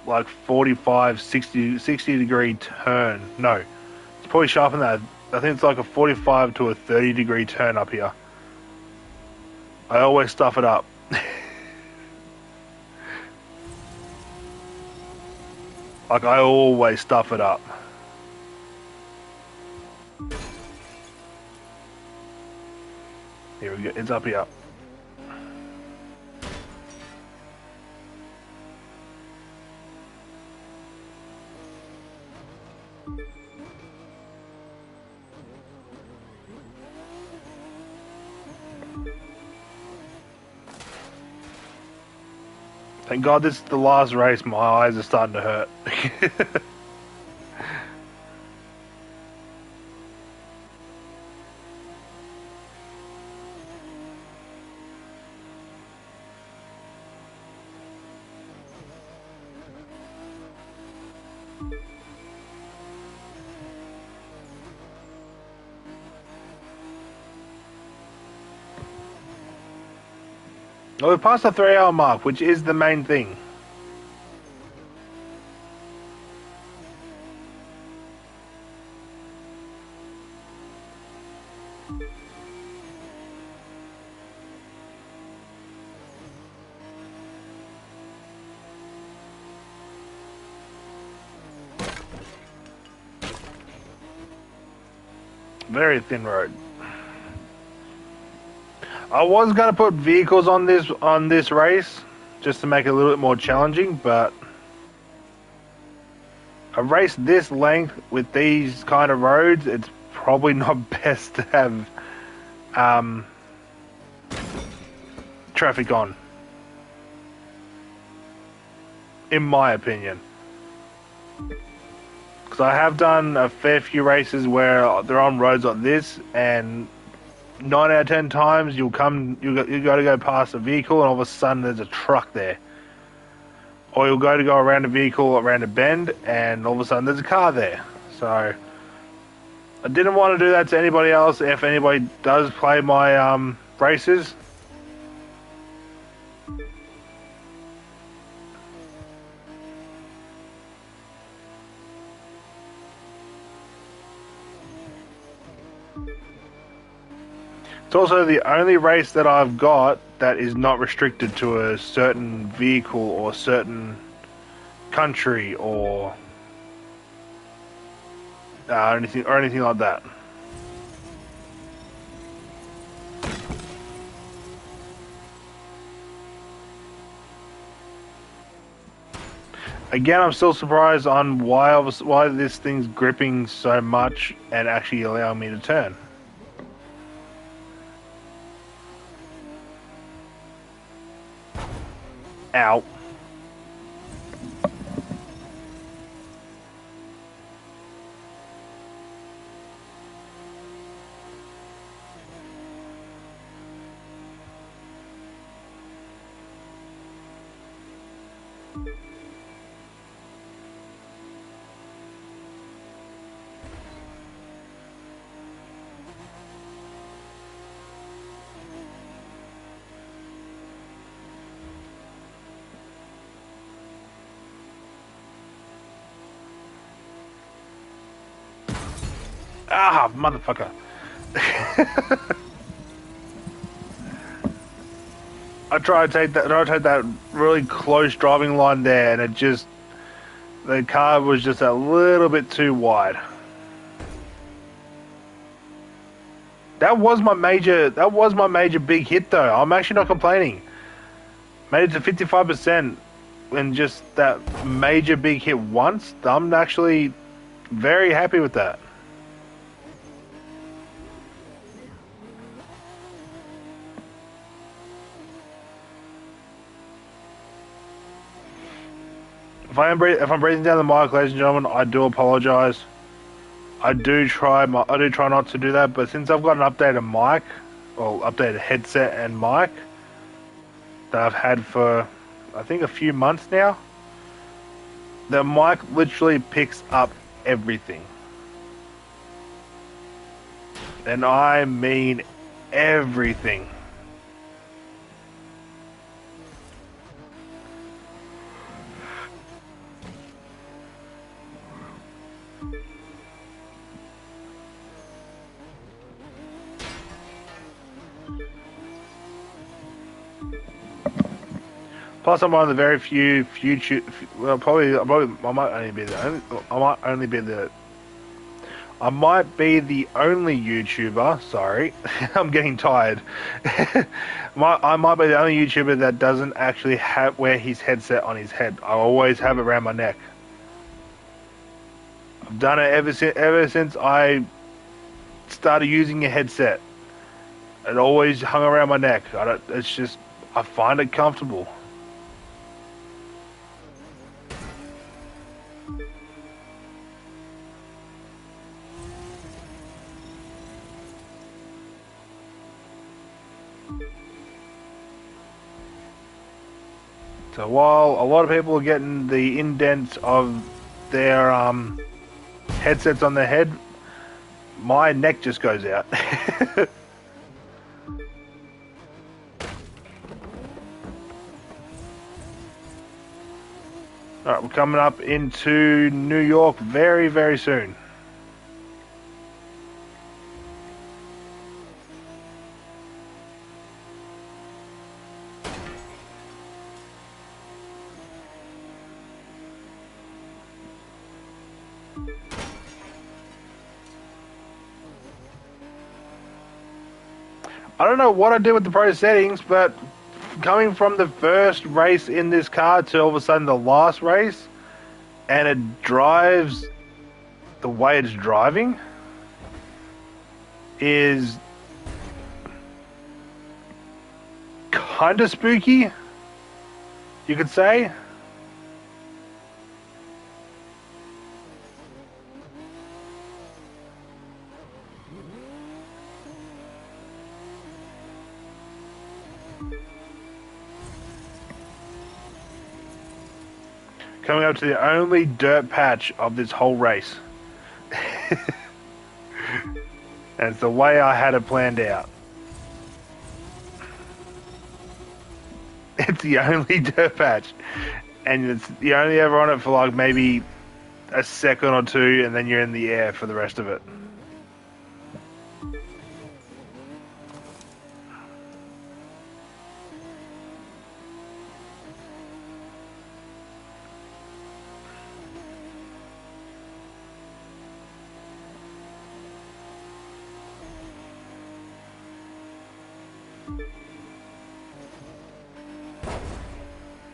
like 45, 60 degree turn. No, it's probably sharper than that. I think it's like a 45 to a 30 degree turn up here. I always stuff it up. Like I always stuff it up. Here we go. It's up here. Thank God this is the last race. My eyes are starting to hurt. Well, we passed the 3-hour mark, which is the main thing. Very thin road. I was gonna put vehicles on this race just to make it a little bit more challenging, but a race this length with these kind of roads, it's probably not best to have traffic on, in my opinion. Because I have done a fair few races where they're on roads like this, and 9 out of 10 times you got to go past a vehicle, and all of a sudden there's a truck there. Or you'll go to go around a vehicle around a bend, and all of a sudden there's a car there. So I didn't want to do that to anybody else. If anybody does play my races, it's also the only race that I've got that is not restricted to a certain vehicle or certain country or anything like that. Again, I'm still surprised on why this thing's gripping so much and actually allowing me to turn. Ow. Ah, motherfucker. I tried to take that really close driving line there, and the car was just a little bit too wide. That was my major big hit though. I'm actually not complaining. Made it to 55% and just that major big hit once. I'm actually very happy with that. If I'm breathing down the mic, ladies and gentlemen, I do apologise. I do try not to do that, but since I've got an updated mic, or updated headset and mic that I've had for I think a few months now, the mic literally picks up everything. And I mean everything. Plus, I'm one of the very few future. Well, I might only be the only YouTuber. Sorry, I'm getting tired. I might be the only YouTuber that doesn't actually wear his headset on his head. I always have it around my neck. I've done it ever since I started using a headset. It always hung around my neck. I find it comfortable. So while a lot of people are getting the indents of their headsets on their head, my neck just goes out. Alright, we're coming up into New York very, very soon. I don't know what I did with the pro settings, but coming from the first race in this car to all of a sudden the last race, and it drives the way it's driving is kind of spooky, you could say. Coming up to the only dirt patch of this whole race. And it's the way I had it planned out. It's the only dirt patch. And it's you only ever on it for like maybe a second or two, and then you're in the air for the rest of it.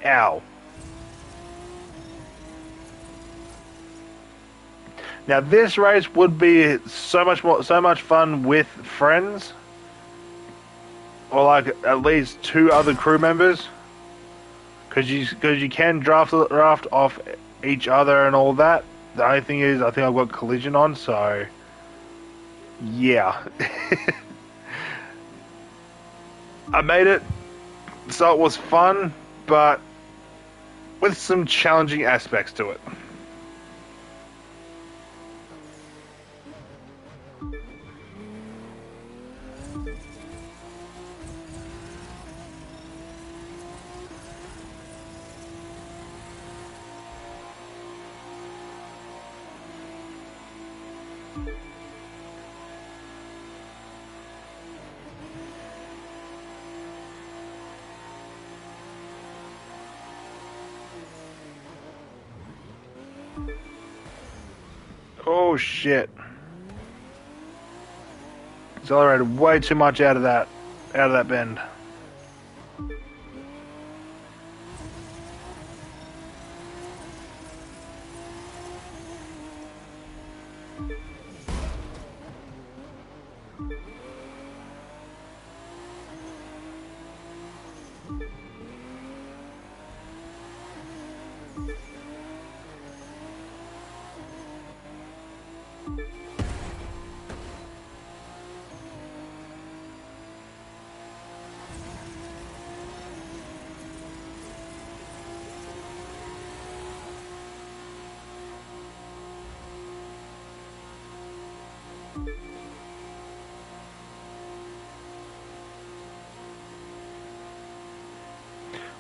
Ow. Now this race would be so much fun with friends, or like at least two other crew members, because you can draft off each other and all that. The only thing is, I think I've got collision on, so yeah. I made it so it was fun, but with some challenging aspects to it. Oh shit. Accelerated way too much out of that bend.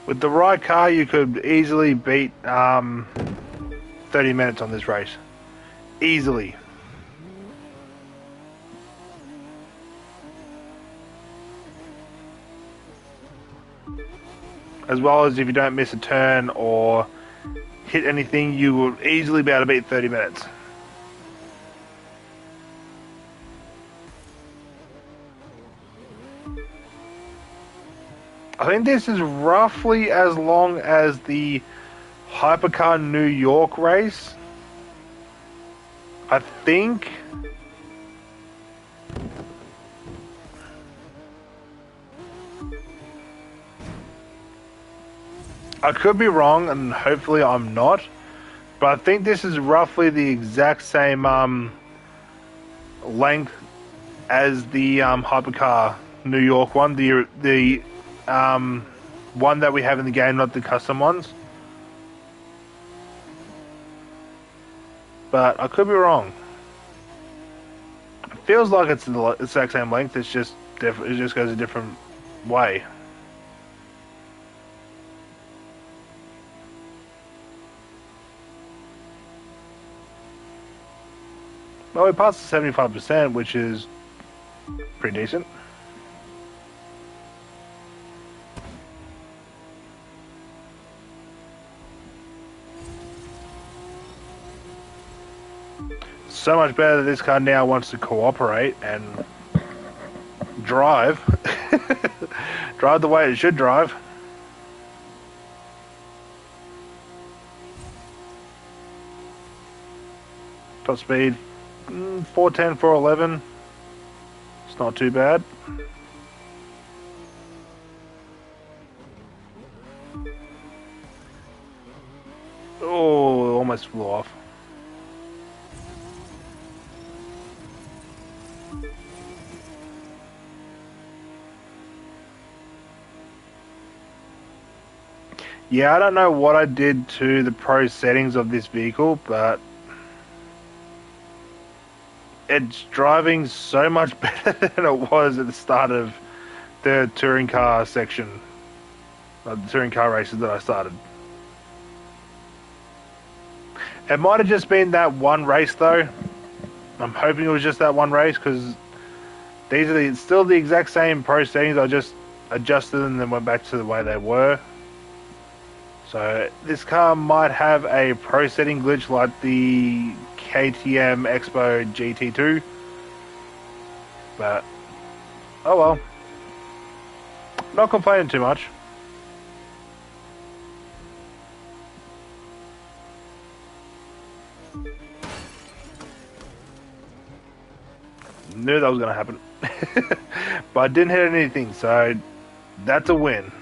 With the right car, you could easily beat 30 minutes on this race. Easily. As well as if you don't miss a turn or hit anything, you will easily be able to beat 30 minutes. I think this is roughly as long as the Hypercar New York race. I think. I could be wrong, and hopefully I'm not. But I think this is roughly the exact same length as the Hypercar New York one. The one that we have in the game, not the custom ones. But I could be wrong. It feels like it's the exact same length. It's just different. It just goes a different way. Well, we passed the 75%, which is pretty decent. So much better that this car now wants to cooperate and drive. Drive the way it should drive. Top speed 410, 411. It's not too bad. Oh, almost flew off. Yeah, I don't know what I did to the pro settings of this vehicle, but it's driving so much better than it was at the start of the touring car section, the touring car races that I started. It might have just been that one race, though. I'm hoping it was just that one race, because these are still the exact same pro settings. I just adjusted them and then went back to the way they were. So this car might have a pro setting glitch like the KTM Expo GT2. But, oh well. Not complaining too much. Knew that was going to happen. But I didn't hit anything, so that's a win.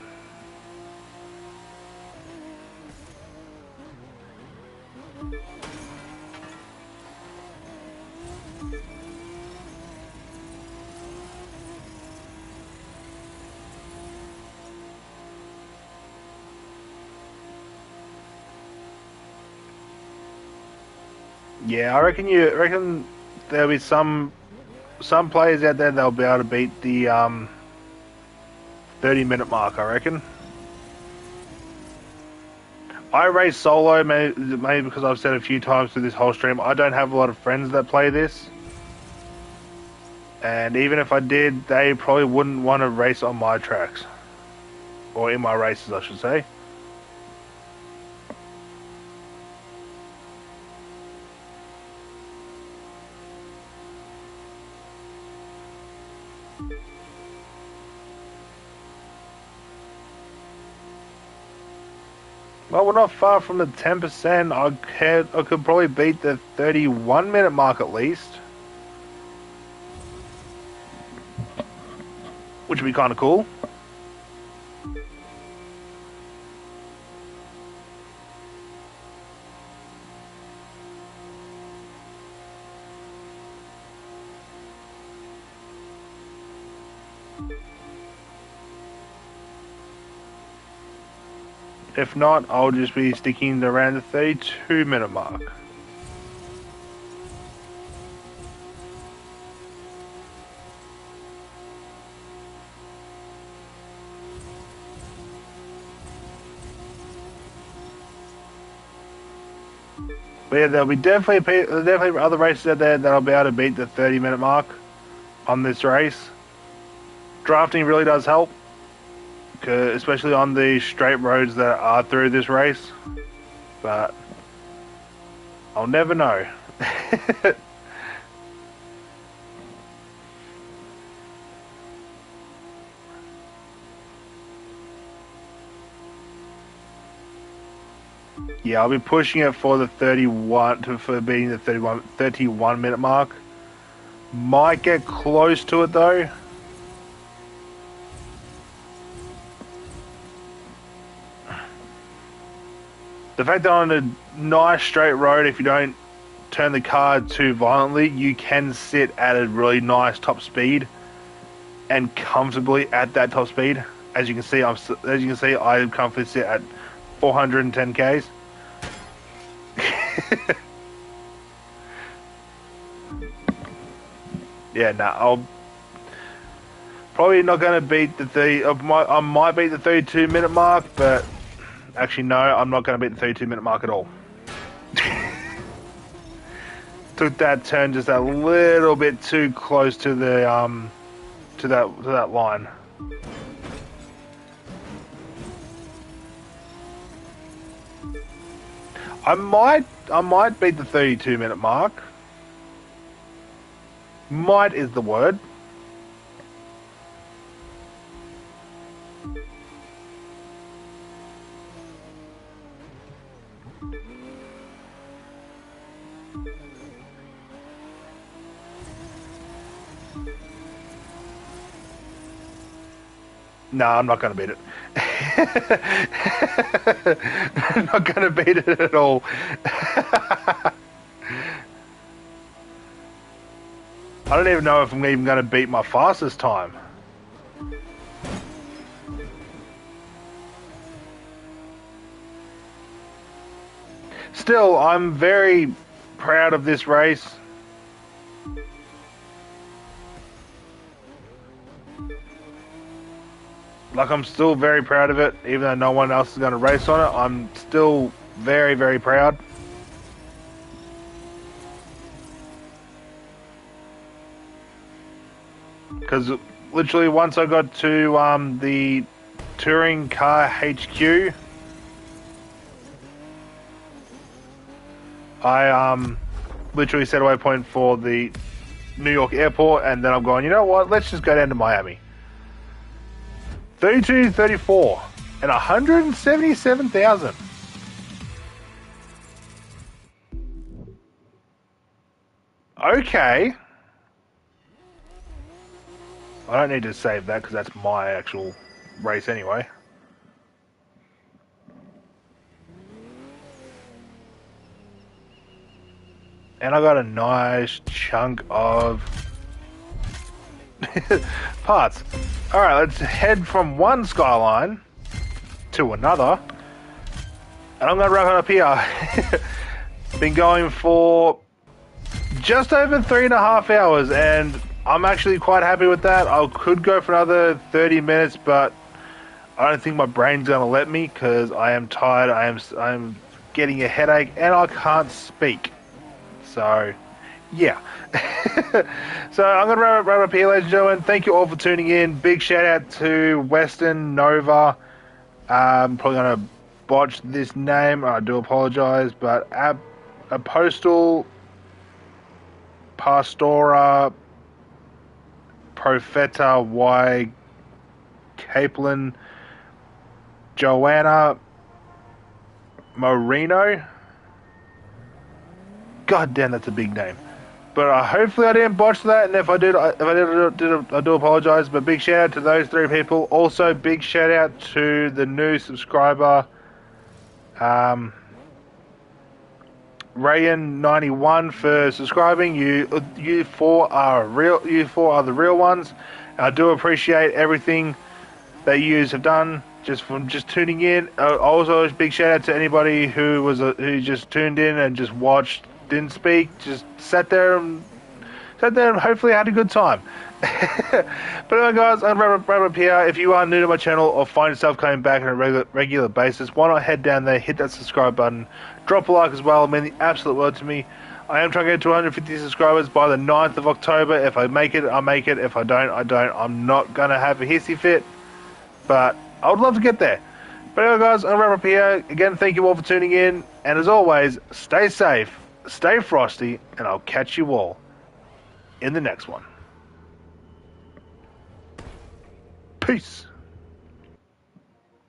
Yeah, I reckon there'll be some players out there that'll be able to beat the 30-minute mark, I reckon. I race solo, maybe because I've said a few times through this whole stream, I don't have a lot of friends that play this. And even if I did, they probably wouldn't want to race on my tracks. Or in my races, I should say. Well, we're not far from the 10%. I could probably beat the 31-minute mark at least. Which would be kind of cool. If not, I'll just be sticking around the 32-minute mark. But yeah, there'll be definitely other races out there that'll be able to beat the 30-minute mark on this race. Drafting really does help, especially on the straight roads that are through this race. But I'll never know. Yeah, I'll be pushing it for the 31 for beating the 31-minute mark. Might get close to it though. The fact that on a nice straight road, if you don't turn the car too violently, you can sit at a really nice top speed and comfortably at that top speed. As you can see, I comfortably sit at 410 k's. Yeah, no, I'll probably not going to beat the 30. I might beat the 32-minute mark, but actually no, I'm not going to beat the 32-minute mark at all. Took that turn just a little bit too close to the to that line. I might beat the 32-minute mark. Might is the word. No, I'm not going to beat it. I'm not going to beat it at all. I don't even know if I'm even going to beat my fastest time. Still, I'm very proud of this race. Like, I'm still very proud of it, even though no one else is going to race on it. I'm still very, very proud. Because literally once I got to the Touring Car HQ, I literally set a waypoint for the New York airport, and then I'm going, you know what, let's just go down to Miami. 32, 34, and 177,000. Okay. I don't need to save that because that's my actual race anyway. And I got a nice chunk of parts. Alright, let's head from one skyline to another. And I'm going to wrap it up here. Been going for just over 3.5 hours, and I'm actually quite happy with that. I could go for another 30 minutes, but I don't think my brain's going to let me because I am tired. I'm getting a headache, and I can't speak. So, yeah. So I'm going to wrap up here, ladies and gentlemen. Thank you all for tuning in. Big shout out to Western Nova. I'm probably going to botch this name. I do apologize, but Apostle Pastora Profeta Y Capelin Joanna Moreno. God damn, that's a big name. But hopefully I didn't botch that, and if I did, I do apologize. But big shout out to those three people. Also, big shout out to the new subscriber, Rayan91 for subscribing. You four are real. You four are the real ones. I do appreciate everything that you have done just from just tuning in. Also, a big shout out to anybody who just tuned in and just watched, didn't speak, just sat there and hopefully had a good time. But anyway, guys, I'm going to wrap up here. If you are new to my channel or find yourself coming back on a regular basis, why not head down there, hit that subscribe button, drop a like as well. It means the absolute world to me. I am trying to get to 150 subscribers by the 9th of October. If I make it, I make it. If I don't, I don't. I'm not going to have a hissy fit, but I would love to get there. But anyway, guys, I'm going to wrap up here. Again, thank you all for tuning in. And as always, stay safe, stay frosty, and I'll catch you all in the next one. Peace.